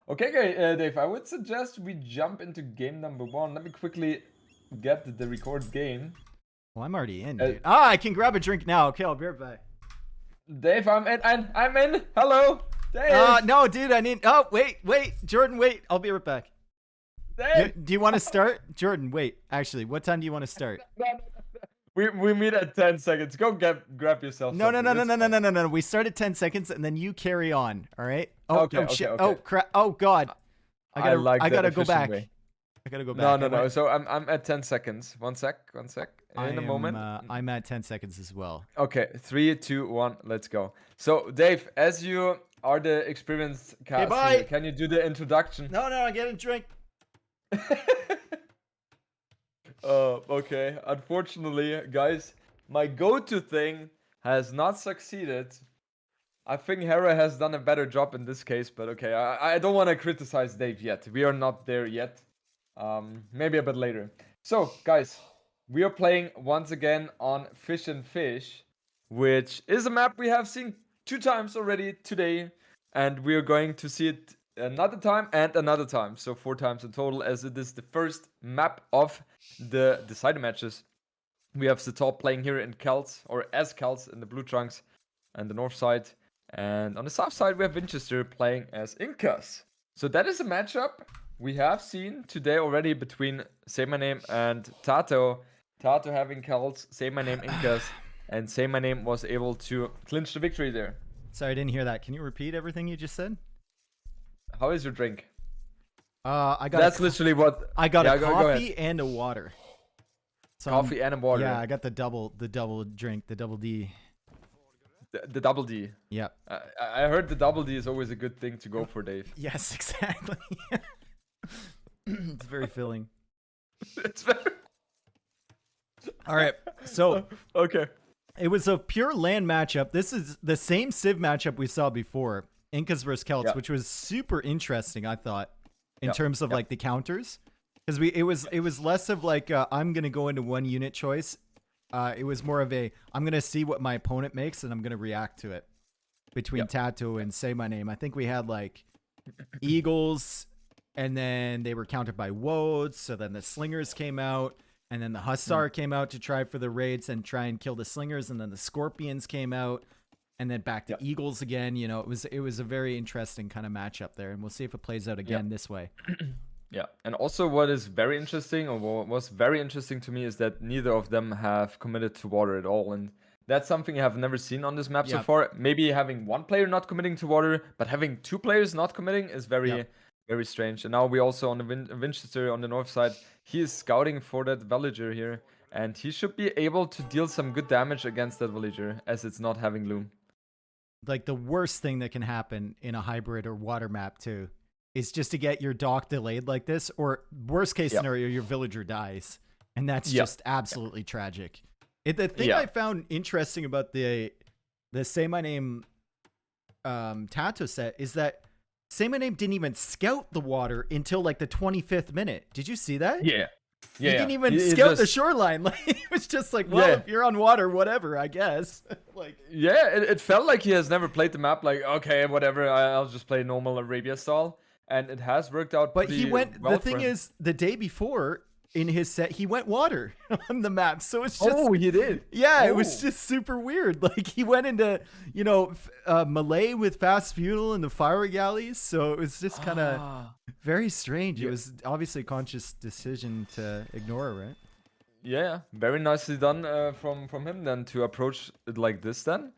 Okay, Dave, I would suggest we jump into game number 1. Let me quickly get the record game. Well, I'm already in, Uh, dude. I can grab a drink now. Okay, I'll be right back. Dave, I'm in. I'm in. Hello, Dave. No, dude, I need. Oh, wait, Jordan, wait. I'll be right back. Dave. Do you want to start, Jordan? Wait, actually, what time do you want to start? We meet at 10 seconds. Go grab yourself. No. something. We start at 10 seconds and then you carry on. All right. Okay, shit. okay. Oh crap. Oh god. I gotta go back. Way. I gotta go back. No. So I'm at 10 seconds. One sec. In a moment. I'm at 10 seconds as well. Okay, 3, 2, 1. Let's go. So Dave, as you are the experienced cast bye. here, can you do the introduction? No, I get a drink. Okay. Unfortunately, guys, my go-to thing has not succeeded. I think Hera has done a better job in this case, but okay. I don't want to criticize Dave yet. We are not there yet. Maybe a bit later. So, guys, we are playing once again on Fish and Fish, which is a map we have seen 2 times already today, and we are going to see it another time and another time, so 4 times in total, as it is the first map of the decider matches. We have Sitaux playing here in Celts, or as Celts in the blue trunks and the north side, and on the south side we have Vinchester playing as Incas. So that is a matchup we have seen today already between Say My Name and Tato. Tato having Celts, Say My Name Incas, and Say My Name was able to clinch the victory there. Sorry, I didn't hear that. Can you repeat everything you just said? How is your drink? I got. That's literally what I got a go coffee and a water. So coffee and a water. Yeah, I got the double drink, the double D. The double D. Yep. I heard the double D is always a good thing to go for, Dave. Yes, exactly. It's very filling. It's very. All right, so Okay. it was a pure land matchup. This is the same Civ matchup we saw before, Incas versus Celts, which was super interesting, I thought, in terms of like the counters, because it was less of like I'm gonna go into one unit choice. It was more of a I'm gonna see what my opponent makes and I'm gonna react to it. Between Tattoo and Say My Name, I think we had like Eagles, and then they were countered by Woads. So then the Slingers came out. And then the Hussar came out to try for the raids and try and kill the Slingers, and then the Scorpions came out, and then back to Eagles again. You know, it was a very interesting kind of matchup there, and we'll see if it plays out again this way. Yeah, and also what is very interesting, or what was very interesting to me, is that neither of them have committed to water at all, and that's something I have never seen on this map so far. Maybe having one player not committing to water, but having 2 players not committing is very strange. And now we also on the Winchester on the north side. He is scouting for that villager here, and he should be able to deal some good damage against that villager, as it's not having loom. Like the worst thing that can happen in a hybrid or water map too is just to get your dock delayed like this, or worst case scenario, your villager dies, and that's just absolutely tragic. The thing I found interesting about the Say My Name Tato set is that Say My Name didn't even scout the water until like the 25th minute. Did you see that? Yeah. He didn't even scout the shoreline. Like, it was just like, well, if you're on water, whatever, I guess. Like, it felt like he has never played the map. Like, okay, whatever, I'll just play normal Arabia style, and it has worked out. But he went. Well the thing is, the day before in his set, he went water on the map. So it's just. Oh, he did. Yeah, it was just super weird. Like he went into Malay with fast fuel and the fire galleys. So it was just kind of very strange. It was obviously a conscious decision to ignore it, right? Yeah, very nicely done from him then to approach it like this then.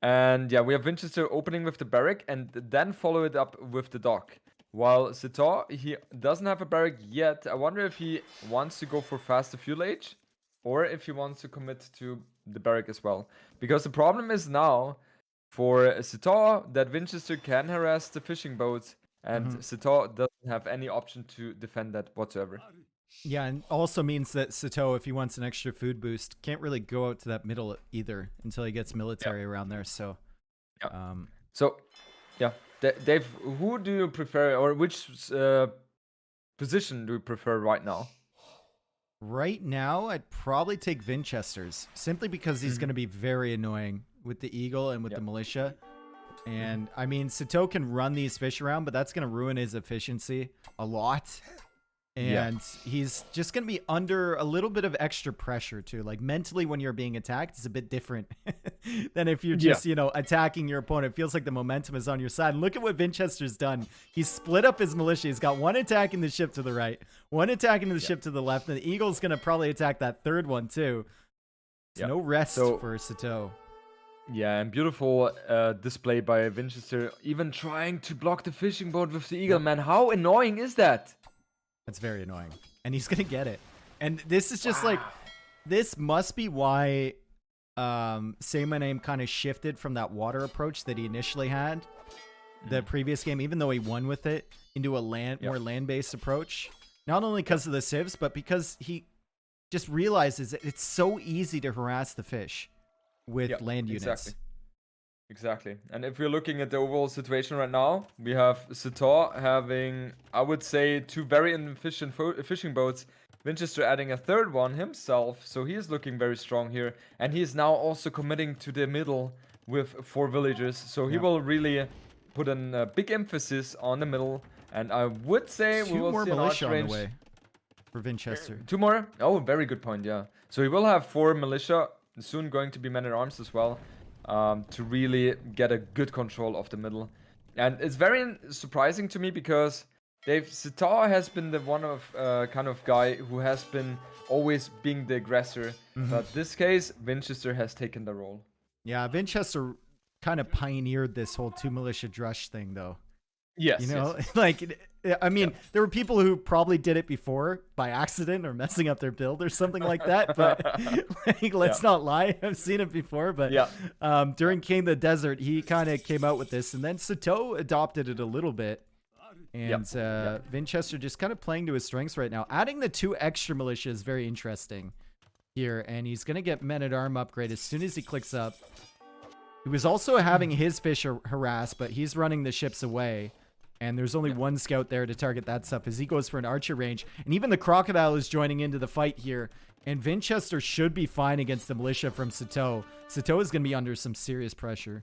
And yeah, we have Vinchester opening with the barrack and then follow it up with the dock. While Sitaux, he doesn't have a barrack yet. I wonder if he wants to go for faster fuel age, or if he wants to commit to the barrack as well. Because the problem is now, for Sitaux, that Vinchester can harass the fishing boats, and Sitaux doesn't have any option to defend that whatsoever. Yeah, and also means that Sitaux, if he wants an extra food boost, can't really go out to that middle either until he gets military around there. So, Dave, who do you prefer, or which position do you prefer right now? Right now, I'd probably take Vinchester's, simply because he's going to be very annoying with the Eagle and with the militia. And I mean, Sitaux can run these fish around, but that's going to ruin his efficiency a lot. And he's just going to be under a little bit of extra pressure too. Like mentally when you're being attacked, it's a bit different than if you're just, you know, attacking your opponent. It feels like the momentum is on your side. And look at what Vinchester's done. He's split up his militia. He's got one attacking the ship to the right, one attacking the ship to the left. And the Eagle's going to probably attack that third one too. No rest for Sitaux. Yeah, and beautiful display by Vinchester, even trying to block the fishing boat with the Eagle, man. How annoying is that? That's very annoying. And he's going to get it. And this is just like, this must be why Say My Name kind of shifted from that water approach that he initially had the previous game, even though he won with it, into a more land-based approach. Not only because of the civs, but because he just realizes that it's so easy to harass the fish with land units. Exactly. And if we're looking at the overall situation right now, we have Sitaux having, I would say, 2 very inefficient fishing boats. Vinchester adding a third one himself, so he is looking very strong here. And he is now also committing to the middle with 4 villagers. So he will really put a big emphasis on the middle. And I would say we will see an arch range. On the way for Vinchester. 2 more? Oh, very good point, yeah. So he will have 4 militia, soon going to be men-at-arms as well. To really get a good control of the middle. And it's very surprising to me because Sitaux has been the one of kind of guy who has been always being the aggressor. But this case, Vinchester has taken the role. Yeah, Vinchester kind of pioneered this whole 2 militia drush thing though. Yes. You know, like, I mean, there were people who probably did it before by accident or messing up their build or something like that. But like, let's not lie. I've seen it before. But during King of the Desert, he kind of came out with this. And then Sitaux adopted it a little bit. And Vinchester just kind of playing to his strengths right now. Adding the 2 extra militia is very interesting here. And he's going to get men-at-arm upgrade as soon as he clicks up. He was also having his fish harassed, but he's running the ships away. And there's only 1 scout there to target that stuff as he goes for an archer range. And even the crocodile is joining into the fight here. And Vinchester should be fine against the militia from Sitaux. Sitaux is going to be under some serious pressure.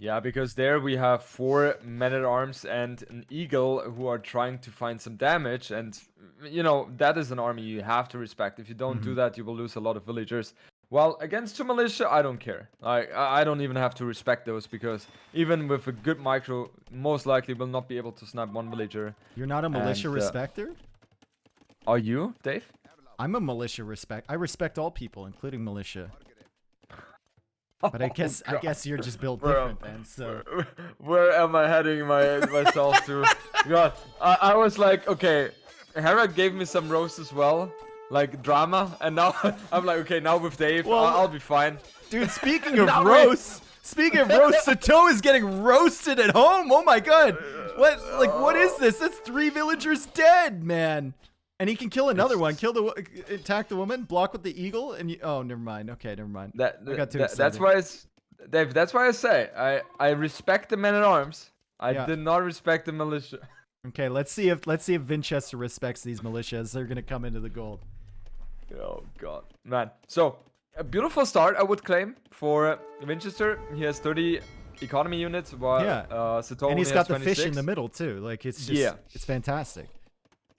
Yeah, because there we have 4 men-at-arms and an eagle who are trying to find some damage. And, you know, that is an army you have to respect. If you don't do that, you will lose a lot of villagers. Well, against 2 militia, I don't care. I don't even have to respect those because even with a good micro, most likely will not be able to snipe 1 villager. You're not a militia respecter? Are you, Dave? I'm a militia I respect all people, including militia. But I guess you're just built different, man. So where am I heading myself to? God, I was like, okay, Hera gave me some roast as well. Like drama, and now I'm like, okay, now with Dave, I'll be fine. Dude, speaking of roasts, Sitaux is getting roasted at home. Oh my god, what is this? That's 3 villagers dead, man. And he can kill another one. Attack the woman, block with the eagle, and oh, never mind. Okay, never mind. I got too excited. That's why Dave. That's why I say I respect the men-at-arms. I did not respect the militia. Okay, let's see if Vinchester respects these militias. They're gonna come into the gold. Oh god, man. So a beautiful start, I would claim, for Vinchester. He has 30 economy units, while Sitaux and he's got the 26. fish in the middle too. Like it's just it's fantastic.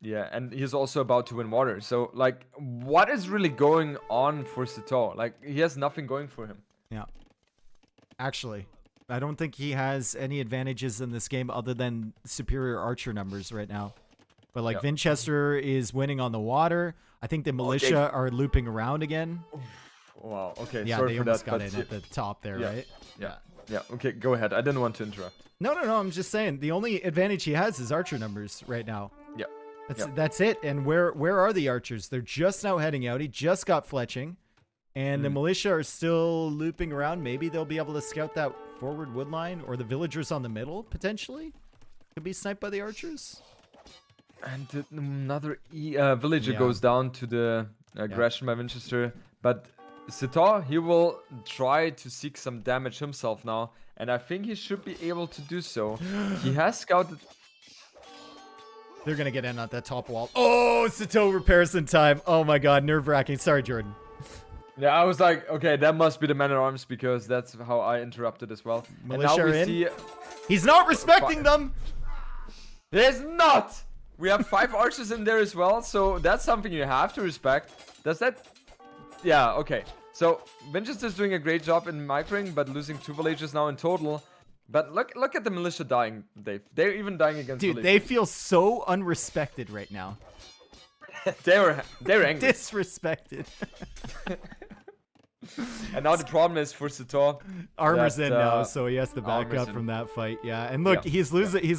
Yeah, and he's also about to win water. So like, what is really going on for Sitaux? Like he has nothing going for him. Yeah, actually, I don't think he has any advantages in this game other than superior archer numbers right now. But like Vinchester is winning on the water. I think the militia are looping around again. Wow. Okay. Yeah, sorry they for almost that, got in at the top there, right? Yeah. Okay, go ahead. I didn't want to interrupt. No. I'm just saying the only advantage he has is archer numbers right now. Yeah. That's it. And where are the archers? They're just now heading out. He just got fletching, and the militia are still looping around. Maybe they'll be able to scout that forward wood line, or the villagers on the middle potentially could be sniped by the archers. And another villager goes down to the aggression by Vinchester. But Sitaux, he will try to seek some damage himself now. And I think he should be able to do so. He has scouted... They're going to get in at that top wall. Oh, Sitaux repairs in time. Oh my god, nerve-wracking. Sorry, Jordan. Yeah, I was like, okay, that must be the man-at-arms because that's how I interrupted as well. Militia and now we in. see He's not respecting them. There's not. We have 5 archers in there as well, so that's something you have to respect. Does that? Yeah, okay. So Vinchester's doing a great job in microing, but losing 2 villagers now in total. But look at the militia dying, Dave. They're even dying against Dude, villagers. they feel so unrespected right now. they're angry. Disrespected. And now the problem is for Sitaux. Armor's in now, so he has to back up from that fight. Yeah, and look, he's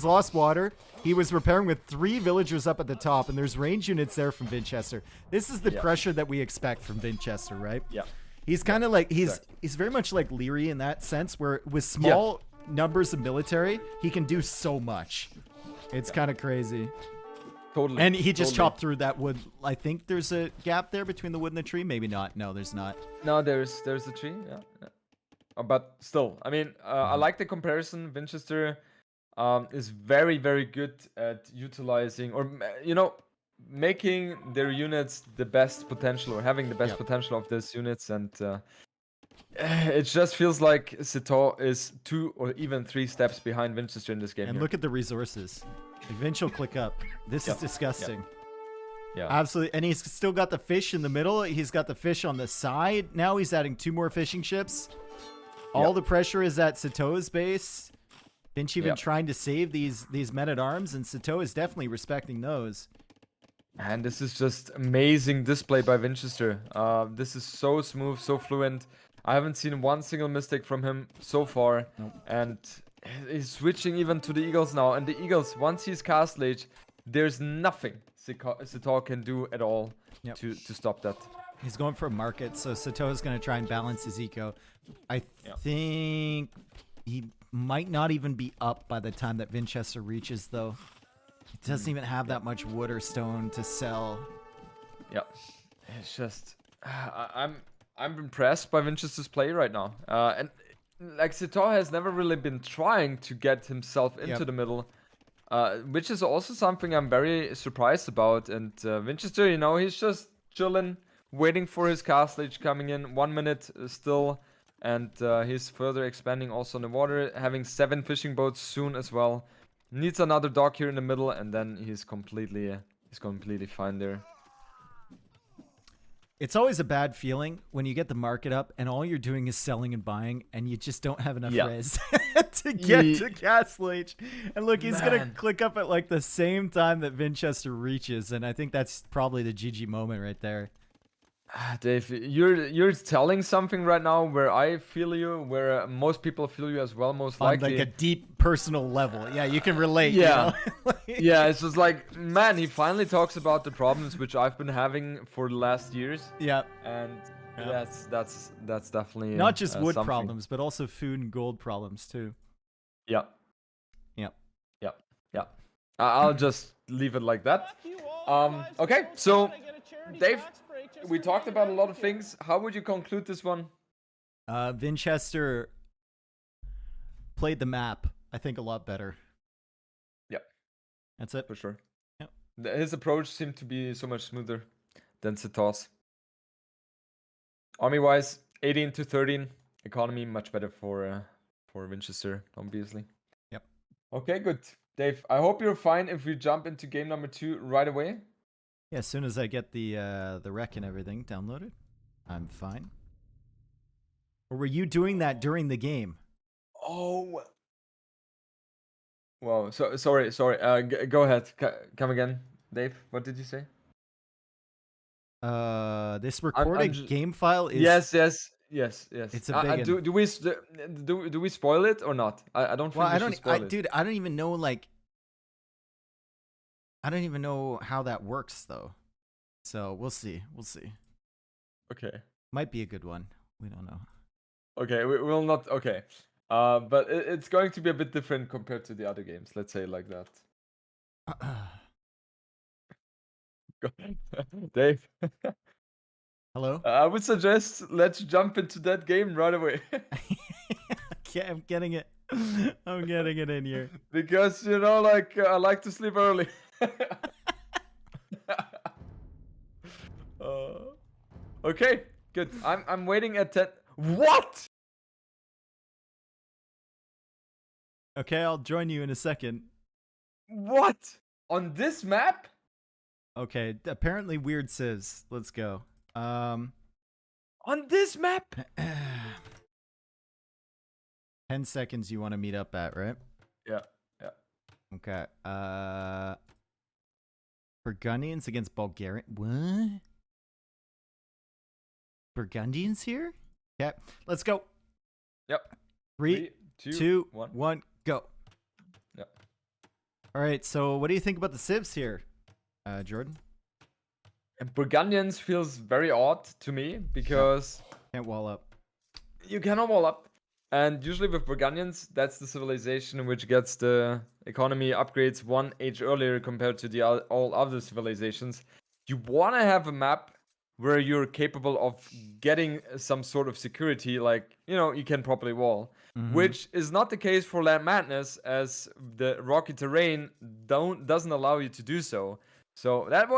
lost water. He was repairing with 3 villagers up at the top, and there's range units there from Vinchester. This is the pressure that we expect from Vinchester, right? Yeah. He's kind of like he's very much like Leary in that sense, where with small numbers of military, he can do so much. It's kind of crazy. Totally. And he just chopped through that wood. I think there's a gap there between the wood and the tree. Maybe not. No, there's not. No, there's a tree. Yeah. But still, I mean, I like the comparison. Vinchester is very, very good at utilizing or making their units the best potential or having the best potential of these units, and it just feels like Sitaux is 2 or even 3 steps behind Vinchester in this game. And look at the resources. Vinch will click up. This is disgusting. Yeah, absolutely. And he's still got the fish in the middle. He's got the fish on the side. Now he's adding 2 more fishing ships. All the pressure is at Sitaux's base. Vinch even trying to save these men-at-arms, and Sitaux is definitely respecting those. And this is just amazing display by Vinchester. This is so smooth, so fluent. I haven't seen one single mistake from him so far. Nope. And he's switching even to the Eagles now. And the Eagles, once he's Castle Age, there's nothing Sitaux can do at all to stop that. He's going for a market, so Sitaux is going to try and balance his eco. I think he might not even be up by the time that Vinchester reaches, though. He doesn't even have that much wood or stone to sell. Yeah, it's just I'm impressed by Vinchester's play right now. And like Sitaux has never really been trying to get himself into the middle, which is also something I'm very surprised about. And Vinchester, he's just chilling, waiting for his castle age coming in. 1 minute still, and he's further expanding also on the water, having 7 fishing boats soon as well. Needs another dock here in the middle, and then he's completely fine there. It's always a bad feeling when you get the market up and all you're doing is selling and buying, and you just don't have enough res to get to Castle Age. And look, he's gonna click up at like the same time that Vinchester reaches, and I think that's probably the GG moment right there. Dave, you're telling something right now where I feel you, where most people feel you as well, most likely. On like a deep personal level. Yeah, you can relate. Yeah. Yeah, it's just like, man, he finally talks about the problems which I've been having for the last years. Yeah. And that's definitely not just wood something. Problems, but also food and gold problems too. Yeah. I'll just leave it like that. Okay, so Dave, we talked about a lot of things. How would you conclude this one? Vinchester played the map, I think, a lot better. Yep. That's it. For sure. Yep. His approach seemed to be so much smoother than Sitaux's. Army-wise, 18 to 13. Economy, much better for Vinchester, obviously. Yep. Okay, good. Dave, I hope you're fine if we jump into game number 2 right away. Yeah, as soon as I get the rec and everything downloaded, I'm fine. Or were you doing that during the game? Oh. Wow. So sorry. Go ahead. Come again, Dave. What did you say? This recorded game file is. Yes. It's a big. Do we spoil it or not? I don't think we should spoil it. Dude, I don't even know I don't even know how that works though. So we'll see. Okay. Might be a good one. We don't know. Okay, we will not. Okay. But it's going to be a bit different compared to the other games. Let's say it like that. Dave. Hello? I would suggest let's jump into that game right away. Okay, I'm getting it. I'm getting it in here. Because, I like to sleep early. Okay, Good. I'm waiting at 10. What? Okay, I'll join you in a second. What? On this map? Okay, apparently weird civs. Let's go. On this map? 10 seconds you want to meet up at, right? Yeah. Okay. Burgundians against Bulgarian. What? Burgundians here? Yeah. Let's go. Yep. 3, 2, 1, go. Yep. All right. So, what do you think about the civs here, Jordan? Burgundians feels very odd to me because Can't wall up. you cannot wall up. And usually with Burgundians, that's the civilization which gets the economy upgrades 1 age earlier compared to the all other civilizations. You want to have a map where you're capable of getting some sort of security, like, you can properly wall. Which is not the case for Land Madness, as the rocky terrain doesn't allow you to do so. So that's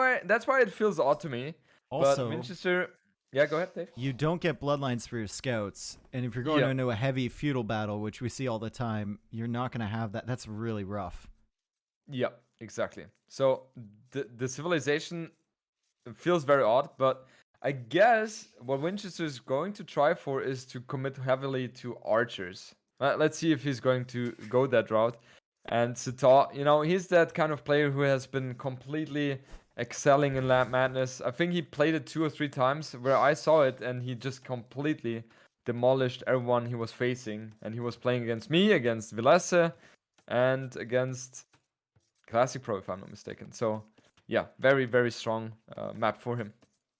why it feels odd to me. Also, but Vinchester... Yeah, go ahead, Dave. You don't get bloodlines for your scouts, and if you're going into a heavy feudal battle, which we see all the time, you're not going to have that. That's really rough. Yeah, exactly. So the civilization feels very odd, but I guess what Winchester is going to try for is to commit heavily to archers. Let's see if he's going to go that route. And Sitaux, he's that kind of player who has been completely excelling in Land Madness. I think he played it 2 or 3 times where I saw it, and he just completely demolished everyone he was facing. And he was playing against me, against Vilese, and against Classic Pro, if I'm not mistaken. So, yeah, very, very strong map for him.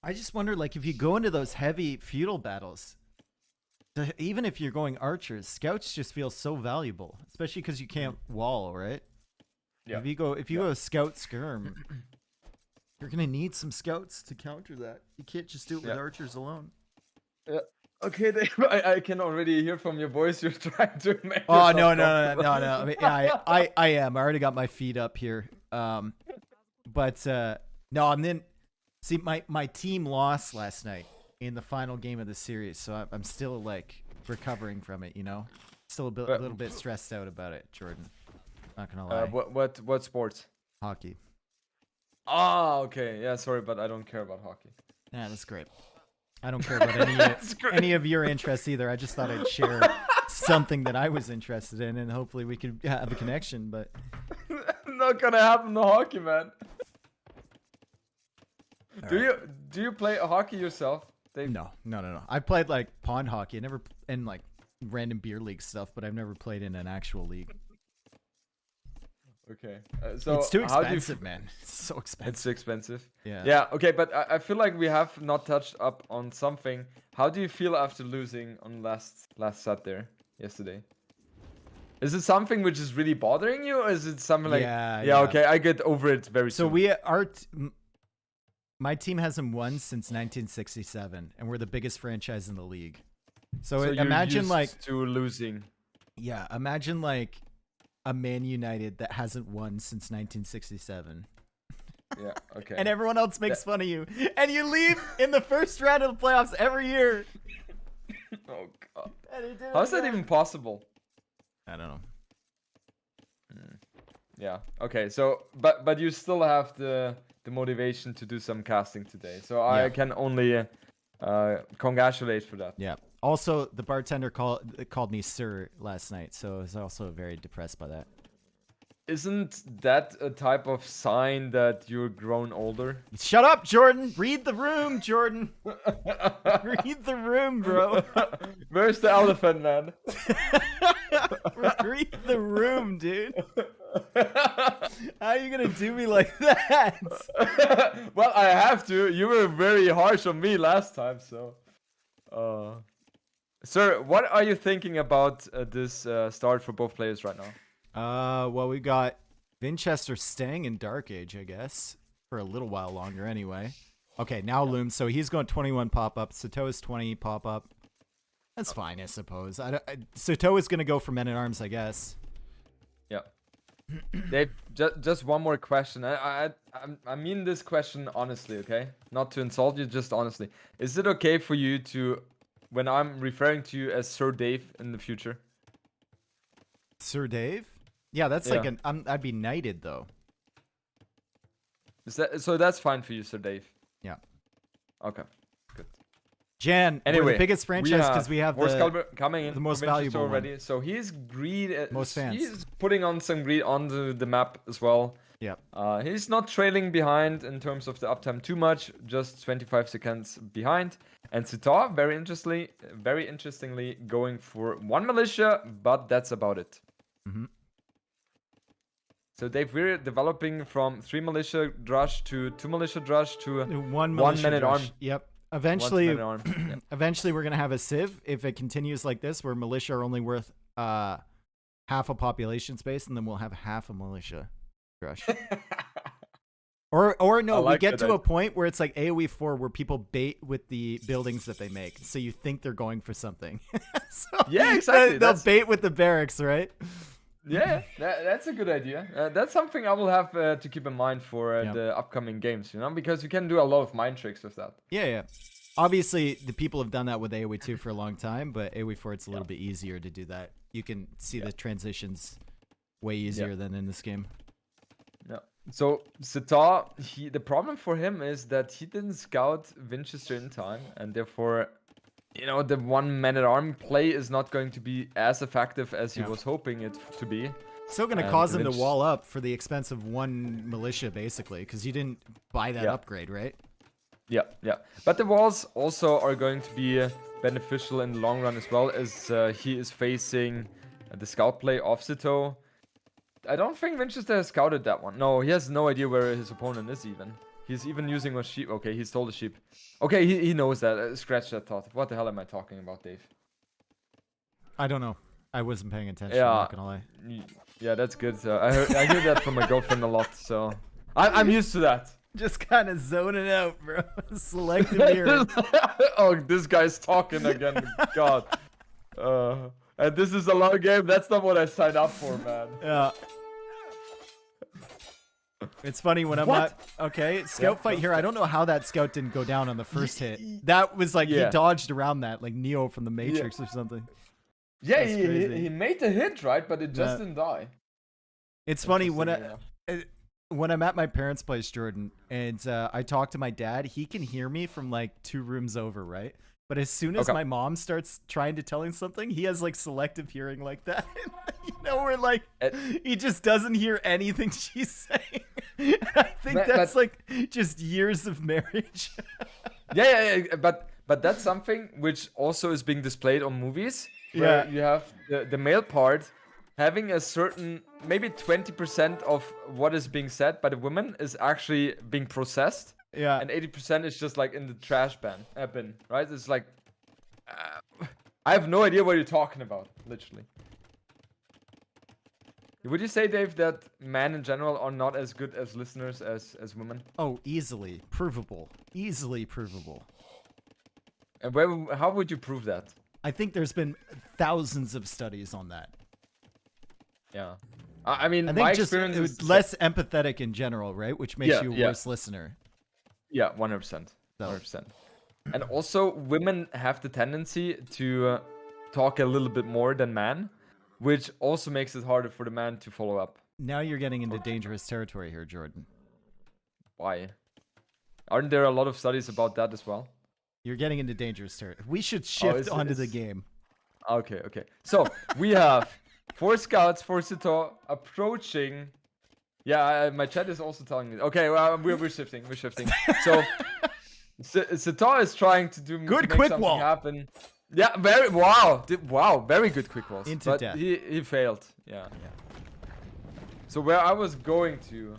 I just wonder, if you go into those heavy feudal battles, even if you're going archers, scouts just feel so valuable, especially because you can't wall, right? Yeah. If you go scout skirm, you're gonna need some scouts to counter that. You can't just do it with archers alone. Yeah. Okay, Dave, I can already hear from your voice you're trying to make. Oh no! I mean, I am. I already got my feet up here. But no, I'm then. See, my team lost last night in the final game of the series, so I'm still recovering from it. Still a little bit stressed out about it, Jordan. Not gonna lie. What sports? Hockey. Oh, okay. Yeah, sorry, but I don't care about hockey. Yeah, that's great. I don't care about any of your interests either. I just thought I'd share something that I was interested in, and hopefully we could have a connection. But not gonna happen to hockey, man. All do right. you play hockey yourself, Dave? No. I played pond hockey. I never in random beer league stuff, but I've never played in an actual league. Okay, so it's too expensive, man. It's so expensive. It's expensive. Yeah. Yeah. Okay, but I feel like we have not touched up on something. How do you feel after losing on last Saturday yesterday? Is it something which is really bothering you, or is it something like? Yeah. Okay, I get over it very soon. So my team hasn't won since 1967, and we're the biggest franchise in the league. So imagine to losing. Yeah, imagine a Man United that hasn't won since 1967. Yeah, okay. And everyone else makes fun of you. And you leave in the first round of the playoffs every year. Oh, God. How's that even possible? I don't know. Yeah, okay. So, but you still have the motivation to do some casting today. So I can only congratulate for that. Yeah. Also, the bartender called me sir last night, so I was also very depressed by that. Isn't that a type of sign that you're grown older? Shut up, Jordan! Read the room, Jordan! Read the room, bro! Where's the elephant, man? Read the room, dude! How are you gonna do me like that? Well, I have to. You were very harsh on me last time, so... Sir, what are you thinking about this start for both players right now? Well, we got Vinchester staying in Dark Age, I guess, for a little while longer anyway. Okay, now Loom, so he's going 21 pop-up. Sitaux is 20 pop-up. That's fine, I suppose. Sitaux is going to go for Men-at-Arms, I guess. Yeah. Dave, just one more question. I mean this question honestly, okay? Not to insult you, just honestly. Is it okay for you to, when I'm referring to you as Sir Dave in the future? Sir Dave? Yeah, that's like an. I'd be knighted though. Is that so? That's fine for you, Sir Dave. Yeah. Okay. Good. Jan, Anyway, we're the biggest franchise because we have coming in the most from Vinchester valuable already. one. So he's greed. Most fans. He's putting on some greed onto the map as well. Yeah. He's not trailing behind in terms of the uptime too much, just 25 seconds behind. And Sitaux, very interestingly, going for 1 militia, but that's about it. Mm-hmm. So we're developing from 3 militia drush to 2 militia drush to 1 man at arm. Yep. Eventually, Yep. eventually we're gonna have a civ. If it continues like this, where militia are only worth half a population space, and then we'll have half a militia drush. Or no, we get to a point where it's like AoE 4, where people bait with the buildings that they make, so you think they're going for something. So yeah, exactly. They'll bait with the barracks, right? Yeah, that's a good idea. That's something I will have to keep in mind for the upcoming games, you know, because you can do a lot of mind tricks with that. Yeah. Obviously, the people have done that with AoE 2 for a long time, but AoE 4, it's a little bit easier to do that. You can see the transitions way easier than in this game. Yeah. So Sitaux, the problem for him is that he didn't scout Vinchester in time, and therefore, you know, the 1 man at arm play is not going to be as effective as he was hoping it to be. Still going to cause him to wall up for the expense of 1 militia, basically, because you didn't buy that upgrade, right? Yeah. But the walls also are going to be beneficial in the long run as well, as he is facing the scout play of Sitaux. I don't think Vinchester has scouted that one. No, he has no idea where his opponent is even. He's even using a sheep. Okay, he stole the sheep. Okay, he knows that. Scratch that thought. What the hell am I talking about, Dave? I don't know. I wasn't paying attention, I'm not gonna lie. Yeah, that's good. I hear that from my girlfriend a lot, so I'm used to that. Just kind of zoning out, bro. Selective hearing. Oh, this guy's talking again. God. And this is a long game. That's not what I signed up for, man. Yeah. It's funny when I'm not... Okay, scout fight here. I don't know how that scout didn't go down on the first hit. That was like, he dodged around that, like Neo from the Matrix or something. Yeah, he made the hit, right? But it just didn't die. It's funny, when I'm at my parents' place, Jordan, and I talk to my dad, he can hear me from like 2 rooms over, right? But as soon as my mom starts trying to tell him something, he has like selective hearing like that. You know, where like he just doesn't hear anything she's saying. I think that's like just years of marriage. But that's something which also is being displayed on movies. Where you have the male part having a certain, maybe 20% of what is being said by the women is actually being processed. Yeah. And 80% is just like in the trash bin, right? It's like, I have no idea what you're talking about, literally. Would you say, Dave, that men in general are not as good as listeners as women? Oh, easily provable. Easily provable. And how would you prove that? I think there's been thousands of studies on that. Yeah. I mean, I think my just experience is less empathetic in general, right? Which makes you a worse listener. Yeah, 100%. 100%. And also, women have the tendency to talk a little bit more than men, which also makes it harder for the man to follow up. Now you're getting into dangerous territory here, Jordan. Why? Aren't there a lot of studies about that as well? You're getting into dangerous territory. We should shift onto the game. Okay. So, we have 4 scouts for Sitaux approaching... Yeah, my chat is also telling me. Okay, well, we're shifting. So, Sitaux is trying to do good make quick something wall happen. Yeah, very very good quick walls. Into death. He failed. Yeah. So where I was going to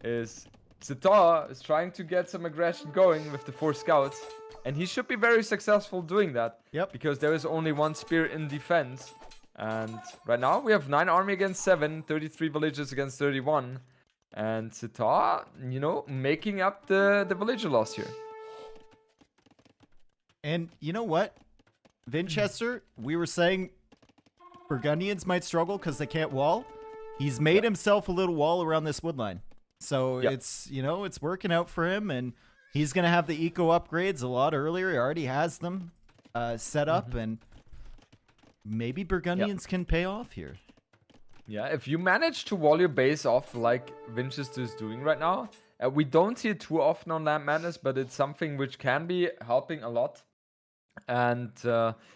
is Sitaux is trying to get some aggression going with the 4 scouts, and he should be very successful doing that. Yep. Because there is only 1 spear in defense. And right now we have 9 army against 7, 33 villages against 31. And Sitaux, you know, making up the villager loss here. And you know what? Vinchester, we were saying Burgundians might struggle because they can't wall. he's made himself a little wall around this wood line. So it's, you know, it's working out for him, and he's going to have the eco upgrades a lot earlier. He already has them set up, and maybe Burgundians can pay off here. Yeah, if you manage to wall your base off like Vinchester is doing right now, we don't see it too often on Land Madness, but it's something which can be helping a lot. And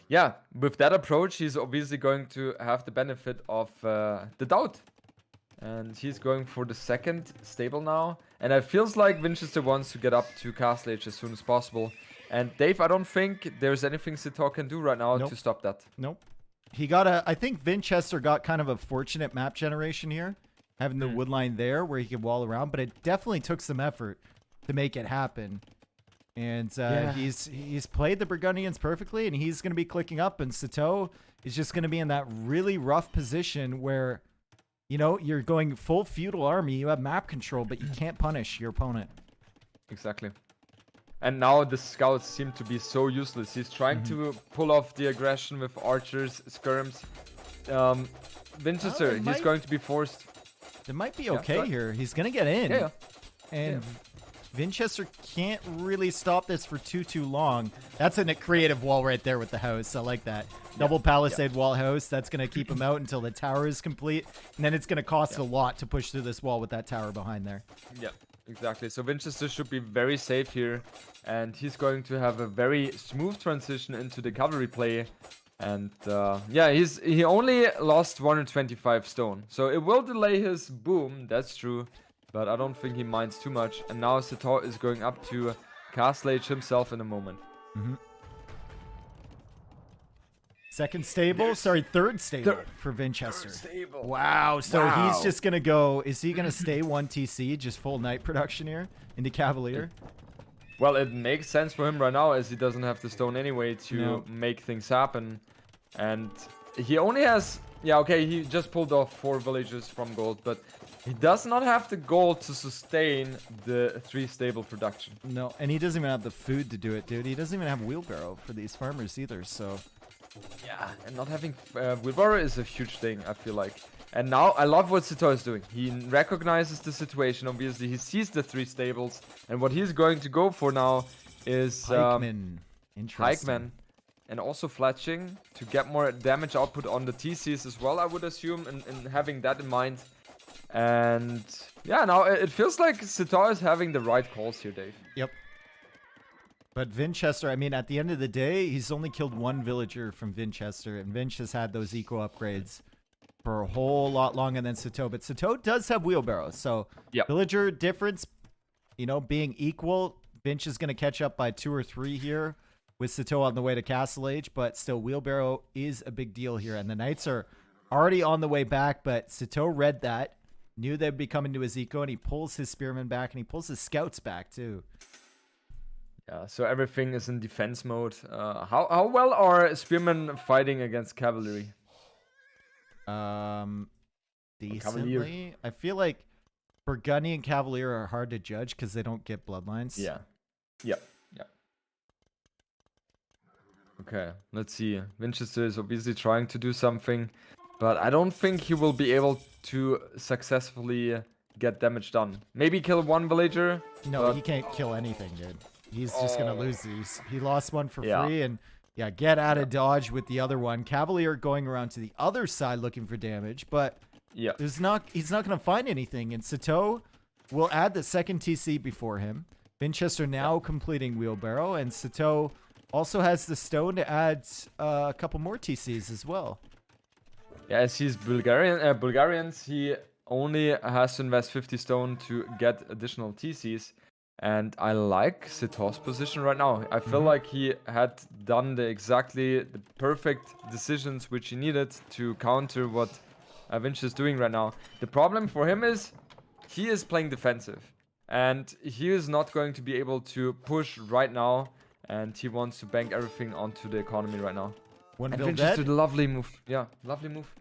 yeah, with that approach, he's obviously going to have the benefit of the doubt. And he's going for the second stable now. And it feels like Vinchester wants to get up to Castle Age as soon as possible. And Dave, I don't think there's anything Sitaux can do right now to stop that. Nope. He got I think Vinchester got kind of a fortunate map generation here, having the wood line there where he could wall around. But it definitely took some effort to make it happen. And he's played the Burgundians perfectly, and he's going to be clicking up. And Sitaux is just going to be in that really rough position where, you know, you're going full feudal army, you have map control, but you can't punish your opponent. Exactly. And now the scouts seem to be so useless. He's trying to pull off the aggression with archers, skirms. Vinchester, he's going to be forced. It might be okay here. He's going to get in. And Vinchester can't really stop this for too long. That's a creative wall right there with the house. I like that. Double palisade wall house. That's going to keep him out until the tower is complete. And then it's going to cost a lot to push through this wall with that tower behind there. Yeah, exactly. So Vinchester should be very safe here. And he's going to have a very smooth transition into the cavalry play. And yeah, he only lost 125 stone. So it will delay his boom. That's true. But I don't think he minds too much. And now Sitaux is going up to Castle Age himself in a moment. Third stable for Vinchester. Wow, so he's just going to go, is he going to stay 1 TC, just full knight production here into Cavalier? Well, it makes sense for him right now as he doesn't have the stone anyway to make things happen. And he only has, he just pulled off 4 villages from gold, but he does not have the gold to sustain the 3 stable production. No, and he doesn't even have the food to do it, dude. He doesn't even have wheelbarrow for these farmers either, so... Yeah, and not having wheelbarrow is a huge thing, I feel like. And now, I love what Sitaux is doing. He recognizes the situation, obviously. He sees the 3 stables, and what he's going to go for now is... Pikemen. Interesting. Pikemen. And also fletching to get more damage output on the TCs as well, I would assume, and having that in mind. And yeah, now it feels like Sitaux is having the right calls here, Dave. Yep. But Vinchester, I mean, at the end of the day, he's only killed 1 villager from Vinchester, and Vinch has had those eco upgrades for a whole lot longer than Sitaux. But Sitaux does have wheelbarrows, so villager difference, you know, being equal, Vinch is going to catch up by 2 or 3 here with Sitaux on the way to Castle Age, but still wheelbarrow is a big deal here, and the knights are already on the way back, but Sitaux read that, knew they'd be coming to his eco, and he pulls his spearmen back, and he pulls his scouts back too. Yeah, so everything is in defense mode. How well are spearmen fighting against cavalry? Decently. Cavalier. I feel like Burgundy and Cavalier are hard to judge because they don't get bloodlines. Yeah. Okay, let's see. Vinchester is obviously trying to do something, but I don't think he will be able to successfully get damage done. Maybe kill 1 villager. No, he can't kill anything, dude. He's just going to lose these. He lost 1 for free, and get out of dodge with the other one. Cavalier going around to the other side looking for damage, but he's not going to find anything, and Sitaux will add the 2nd TC before him. Vinchester now completing wheelbarrow, and Sitaux also has the stone to add a couple more TCs as well. Yeah, as he's Bulgarians, he only has to invest 50 stone to get additional TCs. And I like Sitaux's position right now. I feel like he had done exactly the perfect decisions which he needed to counter what Vinch is doing right now. The problem for him is he is playing defensive. And he is not going to be able to push right now. And he wants to bank everything onto the economy right now. And Vinch did a lovely move. Yeah, lovely move.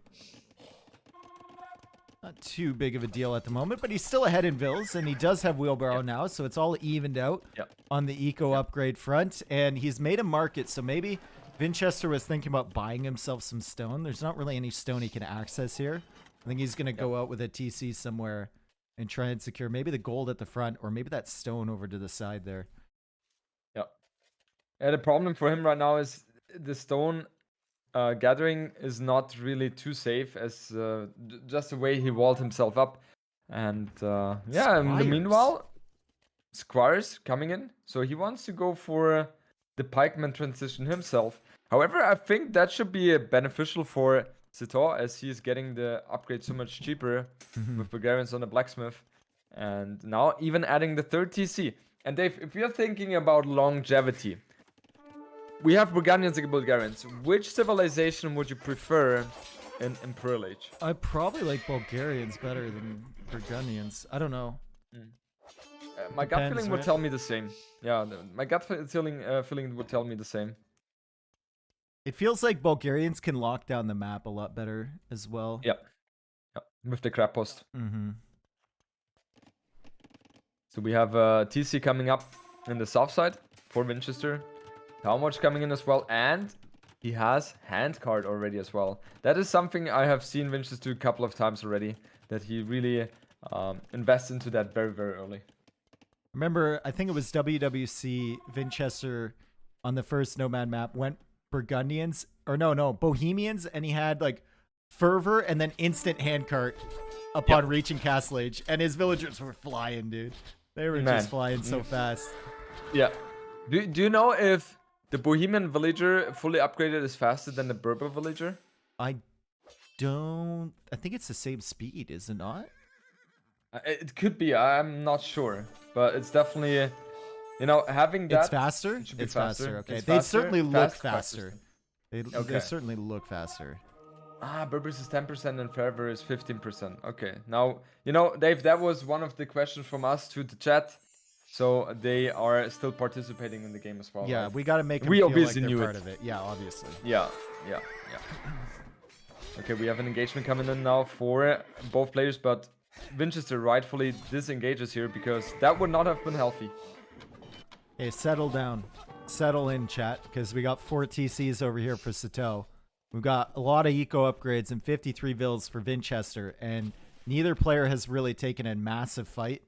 Not too big of a deal at the moment, but he's still ahead in Vills, and he does have wheelbarrow now, so it's all evened out on the eco upgrade front. And he's made a market, so maybe Vinchester was thinking about buying himself some stone. There's not really any stone he can access here. I think he's going to go out with a TC somewhere and try and secure maybe the gold at the front or maybe that stone over to the side there. Yeah. Yeah, the problem for him right now is the stone gathering is not really too safe as just the way he walled himself up. And yeah, in the meanwhile, Squires coming in. So he wants to go for the pikeman transition himself. However, I think that should be beneficial for Sitaux as he is getting the upgrade so much cheaper with Bulgarians on the blacksmith. And now even adding the third TC. And Dave, if you're thinking about longevity, we have Burgundians and Bulgarians. Which civilization would you prefer in Imperial Age? I probably like Bulgarians better than Burgundians. I don't know. My gut feeling would tell me the same. Yeah, my gut feeling would tell me the same. It feels like Bulgarians can lock down the map a lot better as well. Yeah. With the crab post. So we have TC coming up in the south side for Vinchester. How much coming in as well, and he has hand card already as well. That is something I have seen Vinchester do a couple of times already, that he really invests into that very, very early. Remember, I think it was WWC Vinchester on the first Nomad map went Burgundians, or no, Bohemians, and he had like Fervor and then instant handcart upon reaching Castle Age, and his villagers were flying, dude. They were just flying so fast. Yeah. Do you know if the Bohemian villager fully upgraded is faster than the Berber villager? I think it's the same speed, is it not? It could be. I'm not sure, but it's definitely, you know, having that. It's faster. It's faster. Okay, they certainly look faster. They certainly look faster. Berbers is 10% and Fervor is 15%. Okay, now, you know, Dave, that was one of the questions from us to the chat. So they are still participating in the game as well. Yeah, right? We got to make them feel like they're part of it. Yeah, obviously. Yeah. Okay, we have an engagement coming in now for both players, but Vinchester rightfully disengages here because that would not have been healthy. Hey, settle down. Settle in, chat, because we got 4 TCs over here for Sitaux. We've got a lot of eco upgrades and 53 vills for Vinchester, and neither player has really taken a massive fight.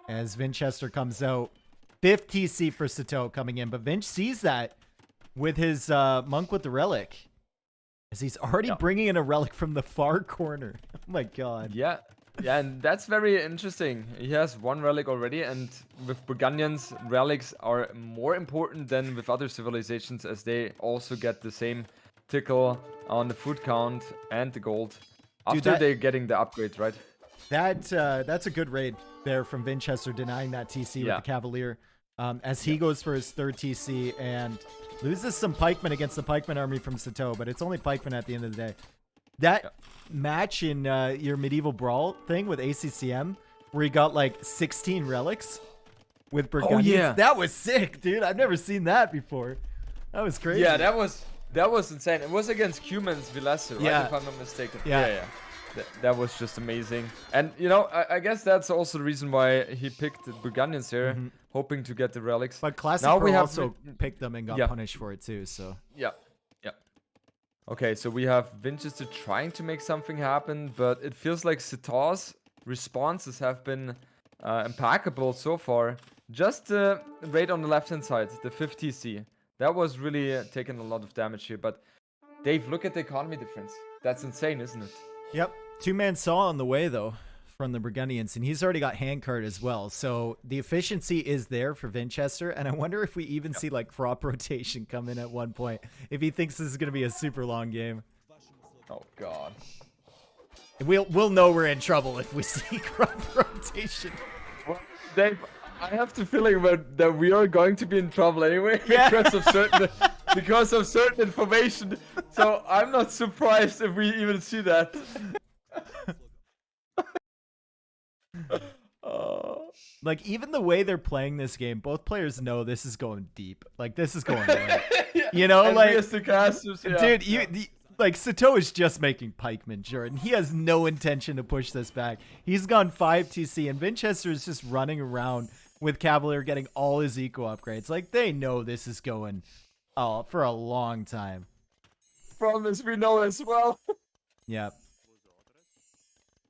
As Vinchester comes out, 5th TC for Sitaux coming in, but Vinch sees that with his Monk with the Relic, as he's already bringing in a relic from the far corner. Oh my god. Yeah, and that's very interesting. He has 1 relic already, and with Burgundians, relics are more important than with other civilizations, as they also get the same tickle on the food count and the gold after they're getting the upgrade, right? That's a good raid there from Vinchester, denying that TC with the Cavalier, as he goes for his 3rd TC and loses some pikemen against the pikeman army from Sitaux, but it's only pikemen at the end of the day. That match in your medieval brawl thing with ACCM, where he got like 16 relics with Burgundians, that was sick, dude. I've never seen that before. That was crazy. Yeah, that was insane. It was against Cuman's Vilesse, right? If I'm not mistaken. Yeah. That was just amazing. And, you know, I guess that's also the reason why he picked the Burgundians here, hoping to get the relics. But Classic Pro also picked them and got punished for it too, so. Yeah. Okay, so we have Vinchester trying to make something happen, but it feels like Sitaux's responses have been impeccable so far. Just the raid on the left-hand side, the 5th TC. That was really taking a lot of damage here, but Dave, look at the economy difference. That's insane, isn't it? Yep. 2-man saw on the way, though, from the Burgundians, and he's already got handcart as well. So the efficiency is there for Vinchester, and I wonder if we even see, like, crop rotation come in at one point, if he thinks this is going to be a super long game. Oh, God. We'll know we're in trouble if we see crop rotation. Well, Dave, I have the feeling that we are going to be in trouble anyway because of certain information. So I'm not surprised if we even see that. Like, even the way they're playing this game, both players know this is going deep. Like, this is going on. You know, like, dude, like, Sitaux is just making pikemen, Jordan. He has no intention to push this back. He's gone 5 TC, and Vinchester is just running around with Cavalier getting all his eco upgrades. Like, they know this is going for a long time. Promise, we know as well. Yeah.